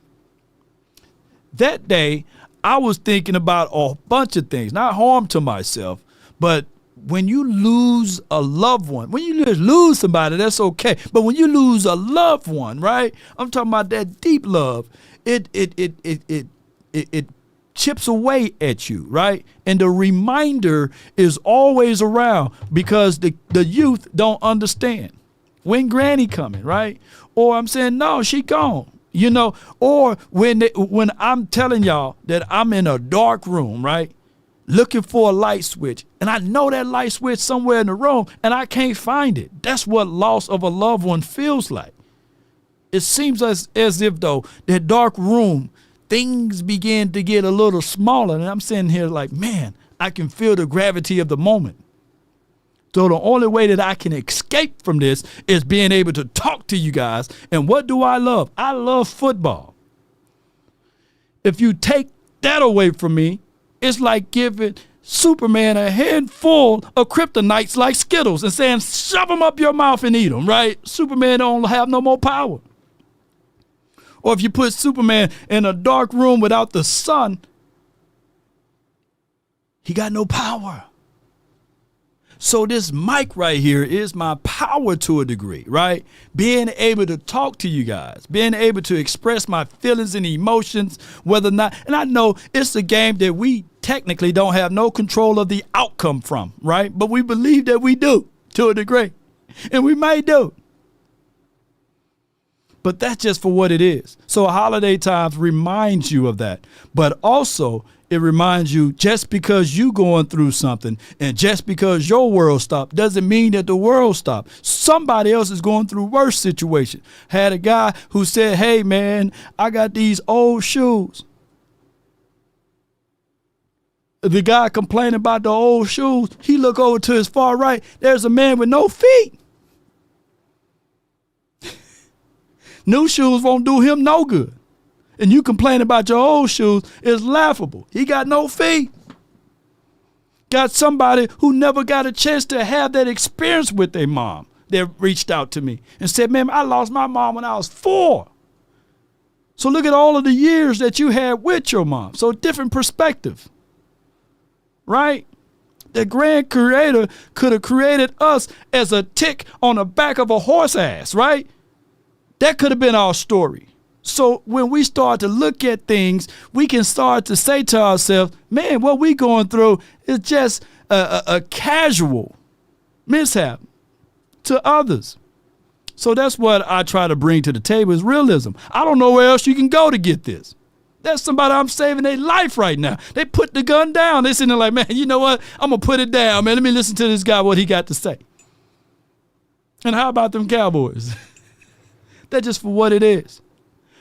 That day, I was thinking about a bunch of things, not harm to myself, but when you lose a loved one, when you lose somebody, that's okay. But when you lose a loved one, right? I'm talking about that deep love. It chips away at you, right? And the reminder is always around because the youth don't understand. When Granny coming, right? Or I'm saying, no, she gone. You know, or when I'm telling y'all that I'm in a dark room, right, looking for a light switch, and I know that light switch somewhere in the room, and I can't find it. That's what loss of a loved one feels like. It seems as if, though, that dark room, things begin to get a little smaller, and I'm sitting here like, man, I can feel the gravity of the moment. So the only way that I can escape from this is being able to talk to you guys. And what do I love? I love football. If you take that away from me, it's like giving Superman a handful of kryptonites like Skittles and saying, shove them up your mouth and eat them, right? Superman don't have no more power. Or if you put Superman in a dark room without the sun, he got no power. So this mic right here is my power to a degree, right? Being able to talk to you guys, being able to express my feelings and emotions, whether or not, and I know it's a game that we technically don't have no control of the outcome from, right? But we believe that we do to a degree, and we may do. But that's just for what it is. So holiday times reminds you of that, but also it reminds you just because you going through something and just because your world stopped doesn't mean that the world stopped. Somebody else is going through worse situation. Had a guy who said, hey, man, I got these old shoes. The guy complaining about the old shoes, he look over to his far right. There's a man with no feet. New shoes won't do him no good. And you complain about your old shoes, it's laughable. He got no feet. Got somebody who never got a chance to have that experience with their mom that reached out to me and said, man, I lost my mom when I was 4. So look at all of the years that you had with your mom. So different perspective, right? The grand creator could have created us as a tick on the back of a horse ass, right? That could have been our story. So when we start to look at things, we can start to say to ourselves, man, what we going through is just a casual mishap to others. So that's what I try to bring to the table is realism. I don't know where else you can go to get this. That's somebody I'm saving their life right now. They put the gun down. They sitting there like, man, you know what? I'm going to put it down, man. Let me listen to this guy, what he got to say. And how about them Cowboys? That's just for what it is.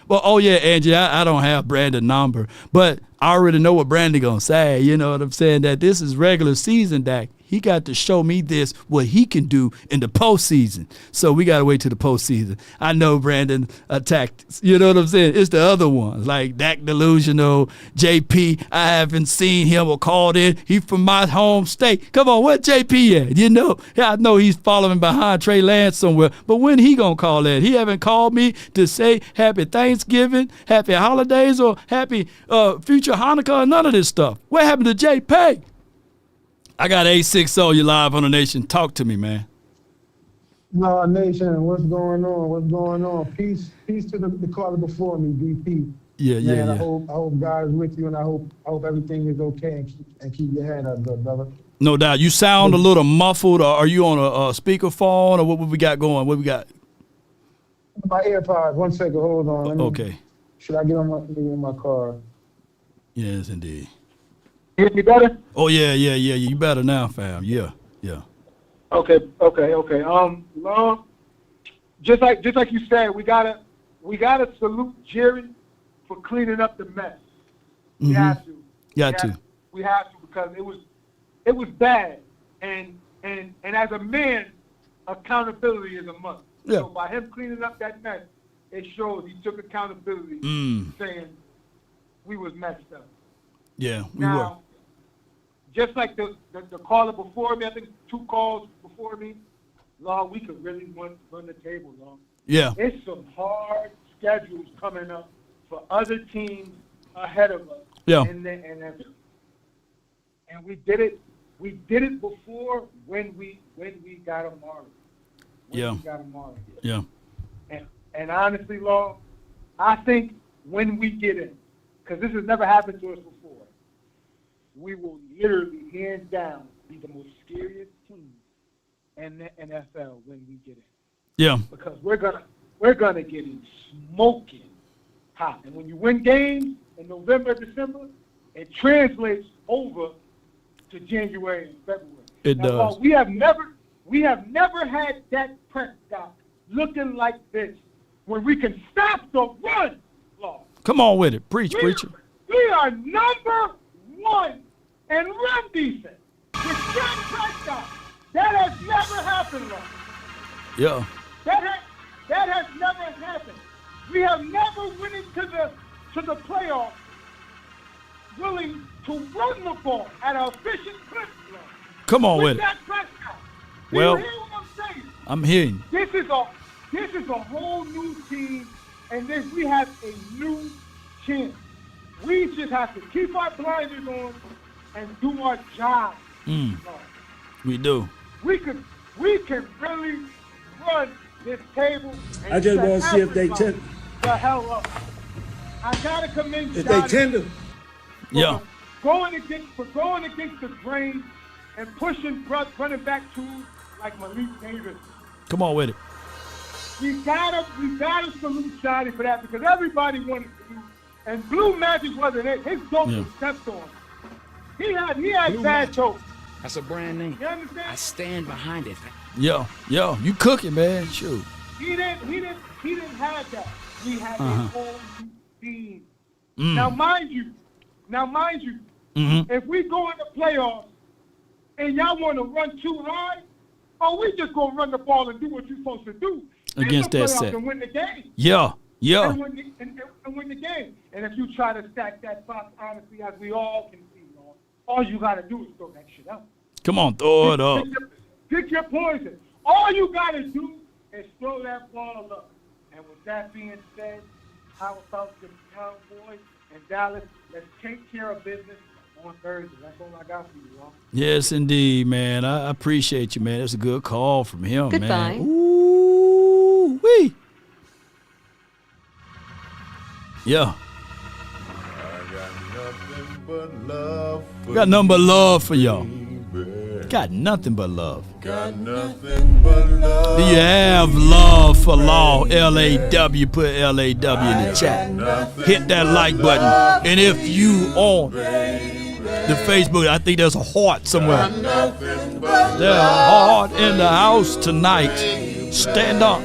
Well, oh, yeah, Angie, I don't have Brandon's number, but I already know what Brandon going to say. You know what I'm saying? That this is regular season, Dak. He got to show me this, what he can do in the postseason. So we got to wait till the postseason. I know Brandon attacked, you know what I'm saying? It's the other ones, like Dak Delusional, JP. I haven't seen him or called in. He from my home state. Come on, what JP at? You know, I know he's following behind Trey Lance somewhere, but when he going to call in? He haven't called me to say happy Thanksgiving, happy holidays, or happy future Hanukkah, or none of this stuff. What happened to JP? I got A6O, you live on the Nation. Talk to me, man. No, Nation, what's going on? What's going on? Peace to the caller before me, DP. Yeah. I hope God is with you, and I hope everything is okay, and keep your head up, good brother. No doubt. You sound a little muffled. Or are you on a speakerphone, or what we got going? What we got? My AirPods. 1 second. Hold on. Okay. Should I get in my car? Yes, indeed. Hear me better? Oh yeah. You better now, fam. Yeah. Okay. Long. Just like you said, we gotta salute Jerry for cleaning up the mess. We have to. We have to because it was bad, and as a man, accountability is a must. Yeah. So by him cleaning up that mess, it shows he took accountability, saying we was messed up. Yeah, we were. Just like the caller before me, I think 2 calls before me, Long, we could really run the table, Long. Yeah. It's some hard schedules coming up for other teams ahead of us. Yeah. And we did it. We did it before when we got Amari. Yeah. Yeah. And honestly, Long, I think when we get in, because this has never happened to us before, we will literally, hands down, be the most scariest team in the NFL when we get in. Yeah. Because we're gonna get in smoking hot, and when you win games in November, December, it translates over to January and February. It does. Long, we have never had Dak Prescott looking like this when we can stop the run, Long. Come on with it. Preacher. We are number 1 in run defense with Dak Prescott. That has never happened, Long. Yeah. That has never happened. We have never went into the playoffs willing to run the ball at an efficient clip. Come on with it. Dak Prescott. Well, you hear what I'm saying? I'm hearing. This is a whole new team, and we have a new chance. We just have to keep our blinders on and do our job. We do. We can really run this table. And I just want to see if they tend the hell up. I gotta commend if they tend to. Yeah. Going against the grain and pushing running back tools like Malik Davis. Come on with it. We gotta salute Johnny for that because everybody wanted to lose. And Blue Magic wasn't it. His dope was stepped on. He had Blue bad dope. That's a brand name. You understand? I stand behind it. Yo, you cooking, man. Shoot. He didn't have that. We had a whole new team. Now mind you, if we go in the playoffs and y'all want to run too high, we just gonna run the ball and do what you're supposed to do against that set and win the game. Yeah. And win the game. And if you try to stack that box, honestly, as we all can see, all you gotta do is throw that shit up. Come on, throw it up. Pick your poison. All you gotta do is throw that ball up. And with that being said, how about the Cowboys and Dallas? Let's take care of business on Thursday. That's all I got for you, y'all. Yes, indeed, man. I appreciate you, man. That's a good call from him, Goodbye. man. Ooh, wee. Yeah. Got nothing but love for y'all. Got nothing but love. Got nothing but love. Do you have love for Law? LAW, put LAW in the chat. Hit that like button. And if you on the Facebook, I think there's a heart somewhere. There's a heart in the house tonight. Stand up.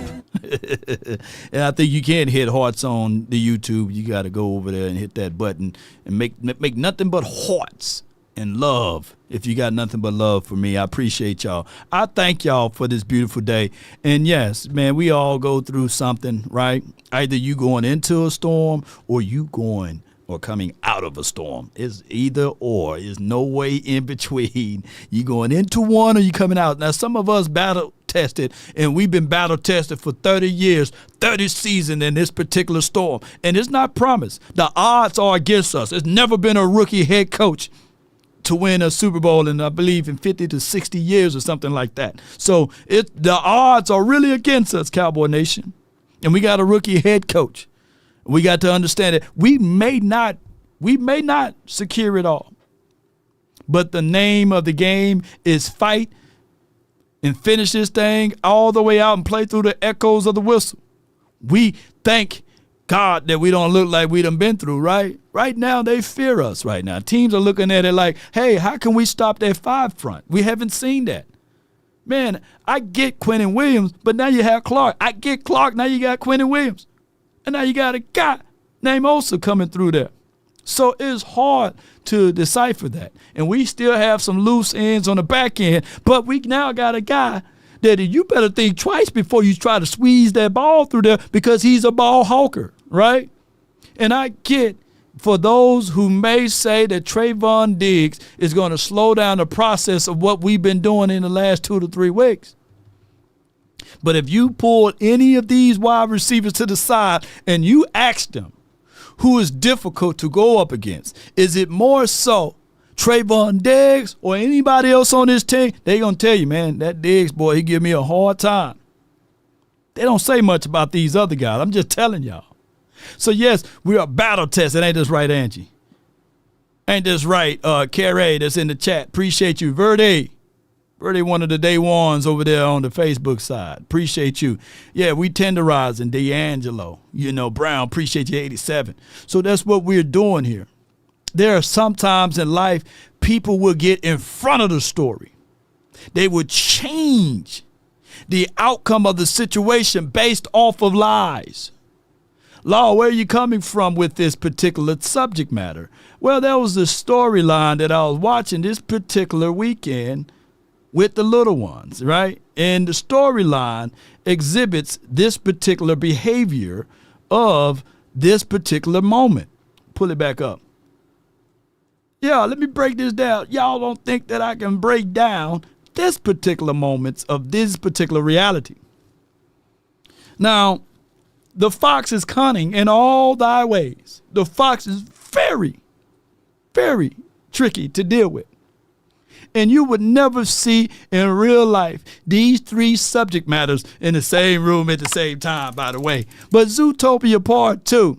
And I think you can't hit hearts on the YouTube. You got to go over there and hit that button and make nothing but hearts and love. If you got nothing but love for me, I appreciate y'all. I thank y'all for this beautiful day. And yes, man, we all go through something, right? Either you going into a storm or you going or coming out of a storm. It's either or. There's no way in between. You going into one or you coming out. Now, some of us battle tested, and we've been battle tested for 30 years, 30 seasons in this particular storm. And it's not promised. The odds are against us. There's never been a rookie head coach to win a Super Bowl in, I believe, in 50 to 60 years or something like that. So the odds are really against us, Cowboy Nation. And we got a rookie head coach. We got to understand that we may not secure it all. But the name of the game is fight and finish this thing all the way out and play through the echoes of the whistle. We thank God that we don't look like we done been through, right? Right now, they fear us right now. Teams are looking at it like, hey, how can we stop that 5 front? We haven't seen that. Man, I get Quentin Williams, but now you have Clark. I get Clark, now you got Quentin Williams. And now you got a guy named Osa coming through there. So it's hard to decipher that. And we still have some loose ends on the back end, but we now got a guy that you better think twice before you try to squeeze that ball through there because he's a ball hawker, right? And I get for those who may say that Trevon Diggs is going to slow down the process of what we've been doing in the last 2 to 3 weeks. But if you pull any of these wide receivers to the side and you ask them who is difficult to go up against, is it more so Trevon Diggs or anybody else on this team? They going to tell you, man, that Diggs boy, he give me a hard time. They don't say much about these other guys. I'm just telling y'all. So, yes, we are battle tested. Ain't this right, Angie? Ain't this right, Carrie that's in the chat? Appreciate you. Verde, one of the day ones over there on the Facebook side. Appreciate you. Yeah, we tenderizing. D'Angelo, Brown, appreciate you, 87. So that's what we're doing here. There are sometimes in life people will get in front of the story. They would change the outcome of the situation based off of lies. Law, where are you coming from with this particular subject matter? Well, that was the storyline that I was watching this particular weekend with the little ones, right? And the storyline exhibits this particular behavior of this particular moment. Pull it back up. Yeah, let me break this down. Y'all don't think that I can break down this particular moments of this particular reality. Now, the fox is cunning in all thy ways. The fox is very, very tricky to deal with. And you would never see in real life these 3 subject matters in the same room at the same time, by the way. But Zootopia Part 2,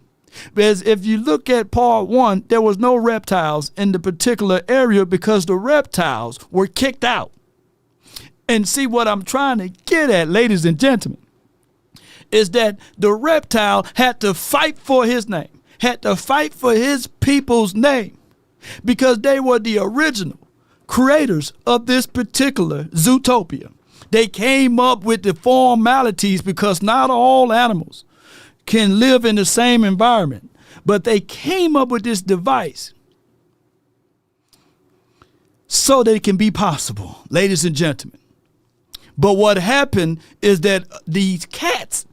because if you look at Part 1, there was no reptiles in the particular area because the reptiles were kicked out. And see what I'm trying to get at, ladies and gentlemen, is that the reptile had to fight for his name, had to fight for his people's name, because they were the original creators of this particular Zootopia. They came up with the formalities because not all animals can live in the same environment, but they came up with this device so that it can be possible, ladies and gentlemen. But what happened is that these cats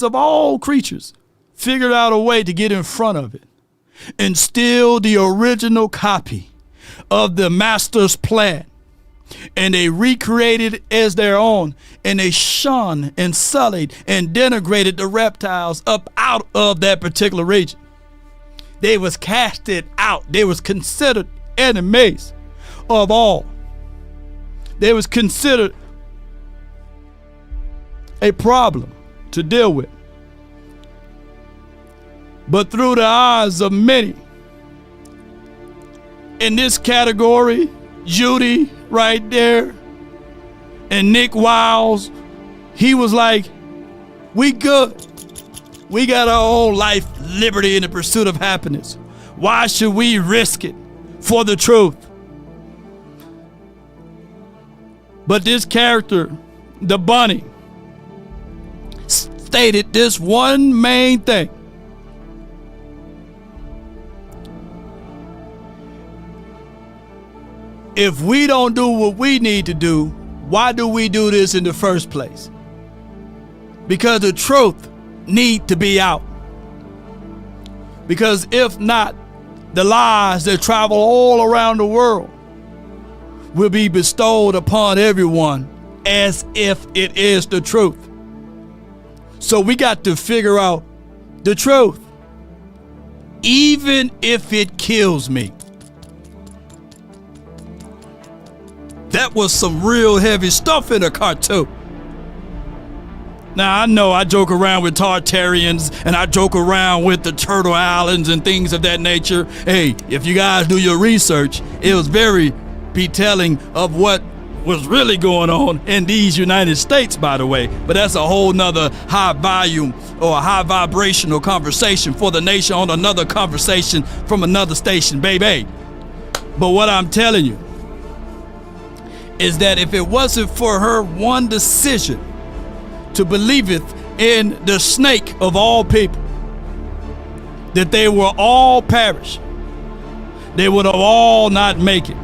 of all creatures, figured out a way to get in front of it and steal the original copy of the master's plan. And they recreated it as their own, and they shunned and sullied and denigrated the reptiles up out of that particular region. They was casted out. They was considered enemies of all. They was considered a problem to deal with. But through the eyes of many, in this category, Judy right there and Nick Wiles, he was like, we good. We got our own life, liberty, and the pursuit of happiness. Why should we risk it for the truth? But this character, the bunny, stated this one main thing. If we don't do what we need to do, why do we do this in the first place? Because the truth need to be out. Because if not, the lies that travel all around the world will be bestowed upon everyone as if it is the truth. So we got to figure out the truth, even if it kills me. That was some real heavy stuff in a cartoon. Now, I know I joke around with Tartarians and I joke around with the Turtle Islands and things of that nature. Hey, if you guys do your research, it was very be telling of what what's really going on in these United States, by the way. But that's a whole nother high volume or a high vibrational conversation for the nation on another conversation from another station, baby. But what I'm telling you is that if it wasn't for her one decision to believeth in the snake of all people, that they will all perish, they would have all not make it.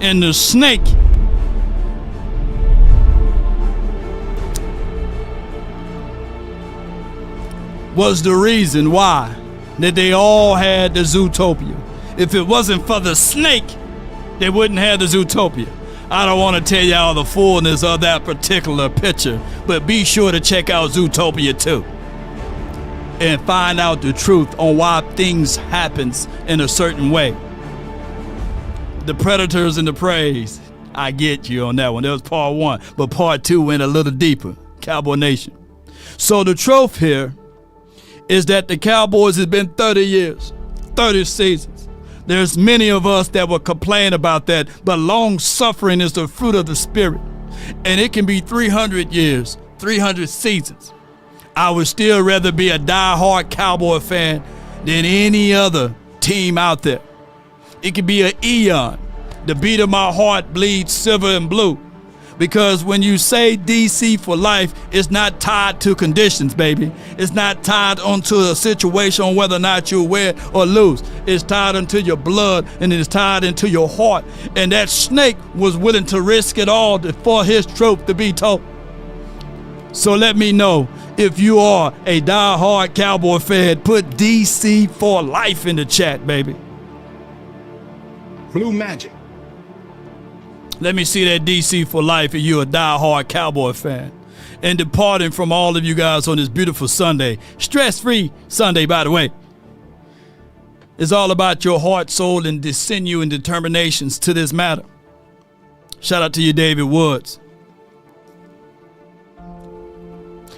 And the snake was the reason why that they all had the Zootopia. If it wasn't for the snake, they wouldn't have the Zootopia. I don't want to tell y'all the fullness of that particular picture, but be sure to check out Zootopia too and find out the truth on why things happens in a certain way. The predators and the preys, I get you on that one. That was part one, but part two went a little deeper. Cowboy Nation. So the truth here is that the Cowboys has been 30 years, 30 seasons. There's many of us that will complain about that, but long suffering is the fruit of the Spirit. And it can be 300 years, 300 seasons. I would still rather be a die-hard Cowboy fan than any other team out there. It could be an eon. The beat of my heart bleeds silver and blue. Because when you say DC for life, it's not tied to conditions, baby. It's not tied onto a situation on whether or not you win or lose. It's tied into your blood and it's tied into your heart. And that snake was willing to risk it all for his truth to be told. So let me know if you are a die-hard Cowboy fan. Put DC for life in the chat, baby. Blue Magic. Let me see that DC for life if you're a die-hard Cowboy fan. And departing from all of you guys on this beautiful Sunday, stress-free Sunday, by the way, it's all about your heart, soul, and the sinew and determinations to this matter. Shout out to you, David Woods.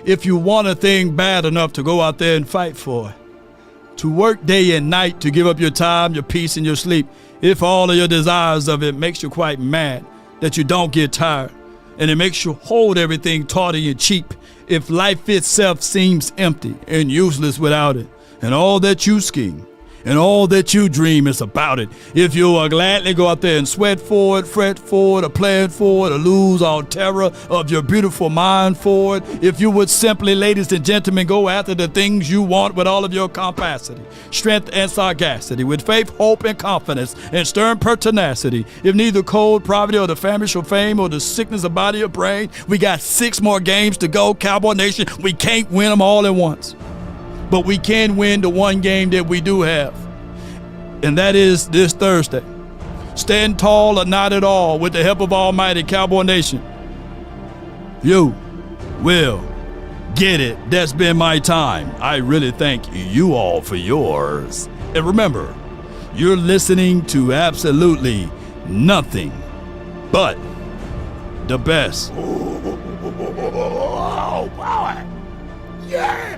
If you want a thing bad enough to go out there and fight for it, to work day and night, to give up your time, your peace, and your sleep, if all of your desires of it makes you quite mad, that you don't get tired, and it makes you hold everything tawdry and cheap, if life itself seems empty and useless without it, and all that you scheme, and all that you dream is about it, if you will gladly go out there and sweat for it, fret for it, or plan for it, or lose all terror of your beautiful mind for it, if you would simply, ladies and gentlemen, go after the things you want with all of your capacity, strength and sagacity, with faith, hope, and confidence, and stern pertinacity, if neither cold poverty or the famish or fame or the sickness of body or brain, we got 6 more games to go, Cowboy Nation. We can't win them all at once. But we can win the one game that we do have, and that is this Thursday. Stand tall or not at all with the help of Almighty Cowboy Nation. You will get it. That's been my time. I really thank you all for yours. And remember, you're listening to absolutely nothing but the best. Oh, boy. Yeah.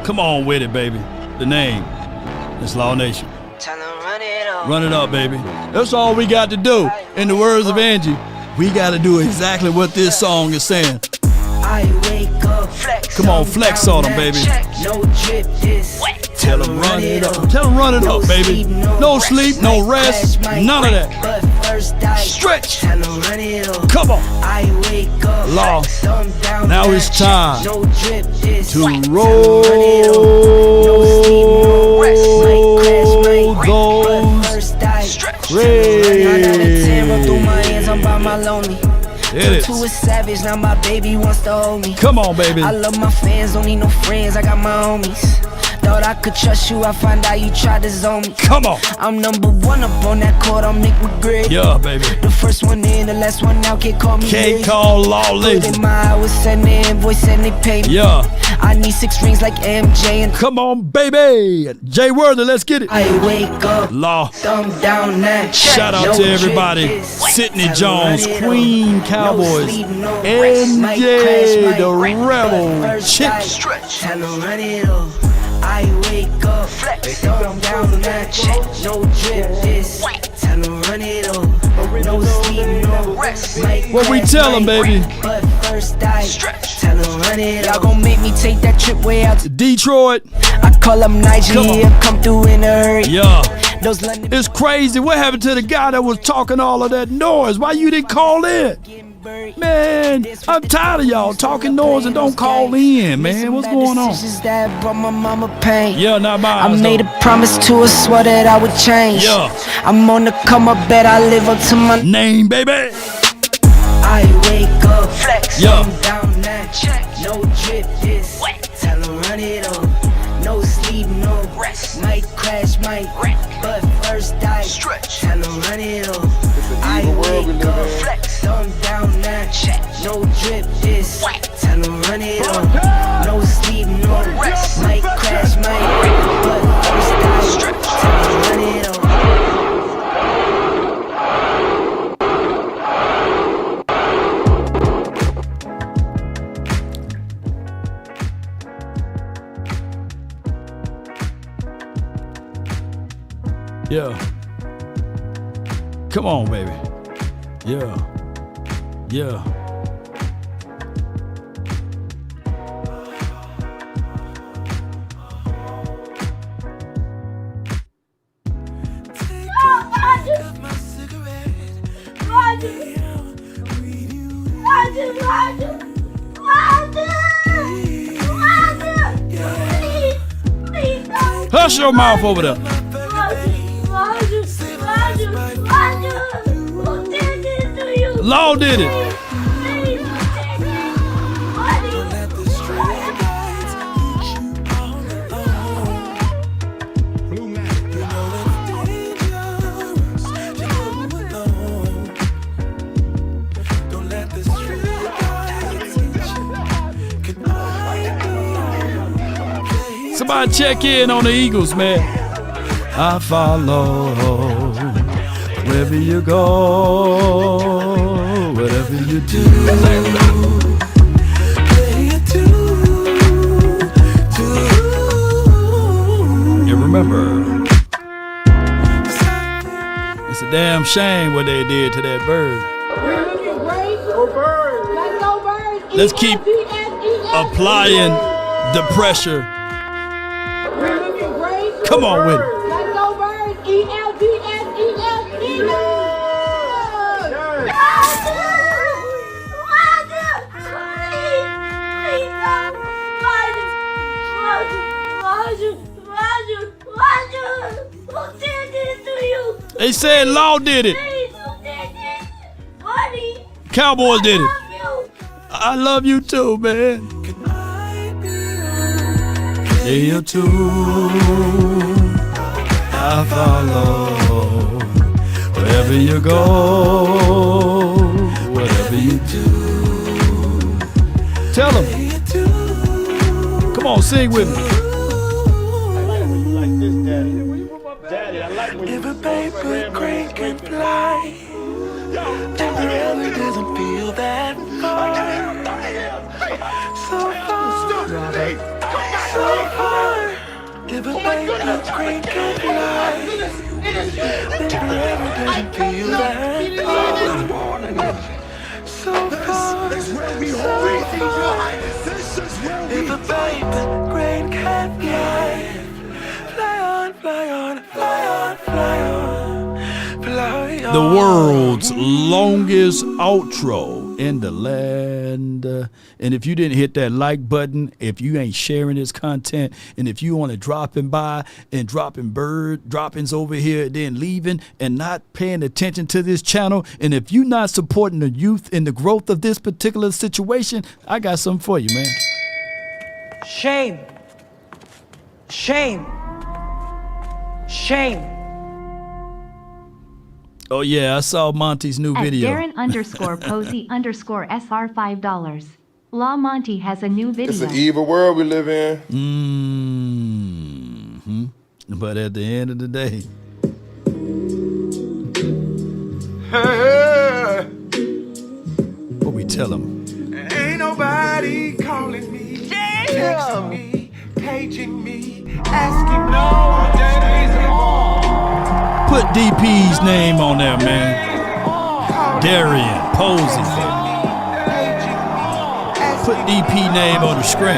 Come on with it, baby. The name is Law Nation. Run it up, baby. That's all we got to do. In the words of Angie, we got to do exactly what this song is saying. Come on, flex on them, baby. Tell them run it up. Tell them run it up, baby. No sleep, no rest, none of that. Stretch. Come on. Law. Now it's time to roll those It is. Savage, now my baby wants to hold me. Come on, baby. I love my fans, don't need no friends, I got my homies. Thought I could trust you, I find out you tried to zone me. Come on. I'm number 1 up on that court, I'm Nick McGrady. Yeah, baby. The first one in, the last one out, can't call me. Can't call Lawless. Put in my hours, send the invoice, and they pay me. Yeah. I need 6 rings like MJ and come on, baby. Jay Worthy, let's get it. I wake up, Law. Thumb down that. Shout out to everybody. Sydney Jones, Queen Cowboys, MJ the Rebel, Chick. Tell them run it up. I wake up, thumb down that check, no drip, this Tell them run it up. No sleep, no rest. What we tell them, baby? But first I stretch. Tell them run it up. Y'all gon' make me take that trip way out to Detroit. I call up Nigeria, come through in a hurry. Yeah. It's crazy. What happened to the guy that was talking all of that noise? Why you didn't call in? Man, I'm tired of y'all talking noise and don't call in, man. What's going on? That brought my mama pain. Yeah, not mine. I made a promise to her, swore that I would change. Yeah. I'm on the come up, bet I live up to my name, baby. I wake up, flex, yeah. Down that check. No drip, this wet. Tell them run it up. No sleep, no rest. Might crash, might wreck. But first I stretch. Tell them run it up. I wake up, flex, thumb down that check. No drip, this wet. Tell them run it up. No sleep, no rest. Might crash, might wreck. But first I stretch. Tell them run it up. Yeah. Come on, baby. Yeah. Yeah. Hush your mouth over there. Law did it. Somebody check in on the Eagles, man. I follow wherever you go, whatever you do. And remember, it's a damn shame what they did to that bird. Let's keep applying the pressure. Come on with it. They said Law did it. Cowboys did it. I love you too, man. Day or two, I follow wherever you go, whatever you do. Tell them. Come on, sing with me. If a paper crane can fly, then the really doesn't feel that far. So far, so far. If a paper crane can fly, then the really doesn't feel that far. So far, so far. If a paper crane can fly, fly on, fly on, fly on, fly on, fly on. The world's longest outro in the land. And if you didn't hit that like button, if you ain't sharing this content, and if you only dropping by and dropping bird droppings over here, then leaving and not paying attention to this channel, and if you're not supporting the youth in the growth of this particular situation, I got something for you, man. Shame. Shame. Shame. Oh yeah, I saw Monty's new video. Darren_Posey_SR $5. Law Monty has a new video. It's an evil world we live in. Mm-hmm. But at the end of the day, what we tell them? Ain't nobody calling me, texting me, paging me, asking no days off. Put DP's name on there, man. Darian, Posey. Put DP name on the screen.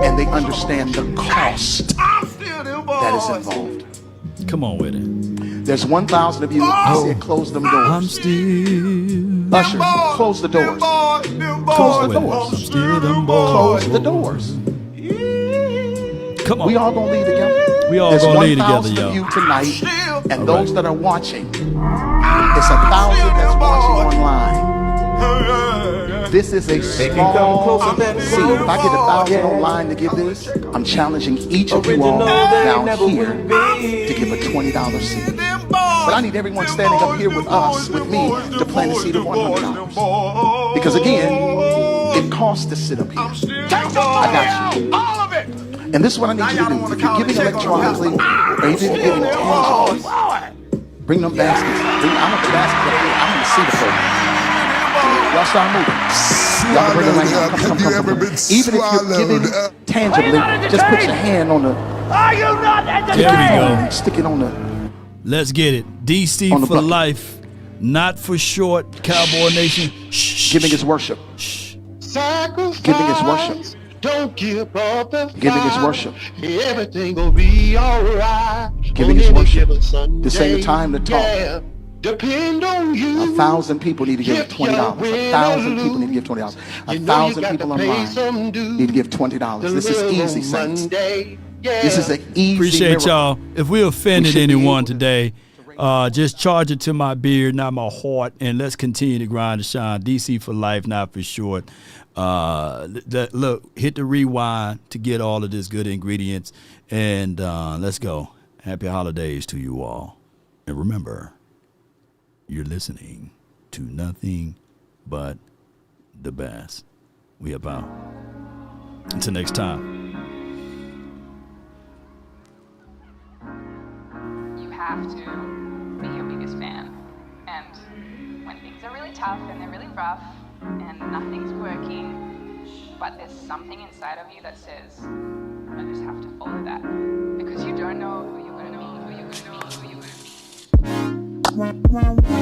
And they understand the cost that is involved. Come on with it. There's 1,000 of you who said close them doors. I'm still. Ushers, close the doors. Close the doors. I'm still them Close the doors. Come on. We all gonna lead together. We all gonna lead together, There's 1,000 of y'all. you tonight, and those that are watching. It's 1,000 that's watching online. This is a small seed. If I get 1,000 online to give this, I'm challenging each of you all down here to give a $20 seed. But I need everyone standing up here with us, with me, to plant a seed of $100. Because again, it costs to sit up here. I got you. All of it. And this is what I need you to do. If you're giving electronically, or even if you're giving tangibly, bring them baskets. I want the basket up here. I want to see the folks. Y'all start moving. Y'all can bring it right now. Come. Even if you're giving tangibly, just put your hand on the. Are you not entertained? There we go. Stick it on the. Let's get it. DC On the for bucket. life, not for short. Cowboy Nation. Giving is worship. Giving is worship. Don't give up the fight. Giving is worship. Everything will be alright. Giving is worship. This ain't the time to talk. Yeah. Depend on you. 1,000 people need to give $20. 1,000 people need to give $20. 1,000 people online need to give $20. This is easy, saints. This is an easy Appreciate miracle. y'all. If we offended anyone today, just charge it to my beard, not my heart, and let's continue to grind and shine. DC for life, not for short. Look, hit the rewind to get all of this good ingredients, and let's go. Happy holidays to you all. And remember, you're listening to nothing but the best. We about. Until next time. You have to be your biggest fan. And when things are really tough and they're really rough and nothing's working, but there's something inside of you that says, I just have to follow that. Because you don't know who you're going to be, who you're going to be, who you're going to be.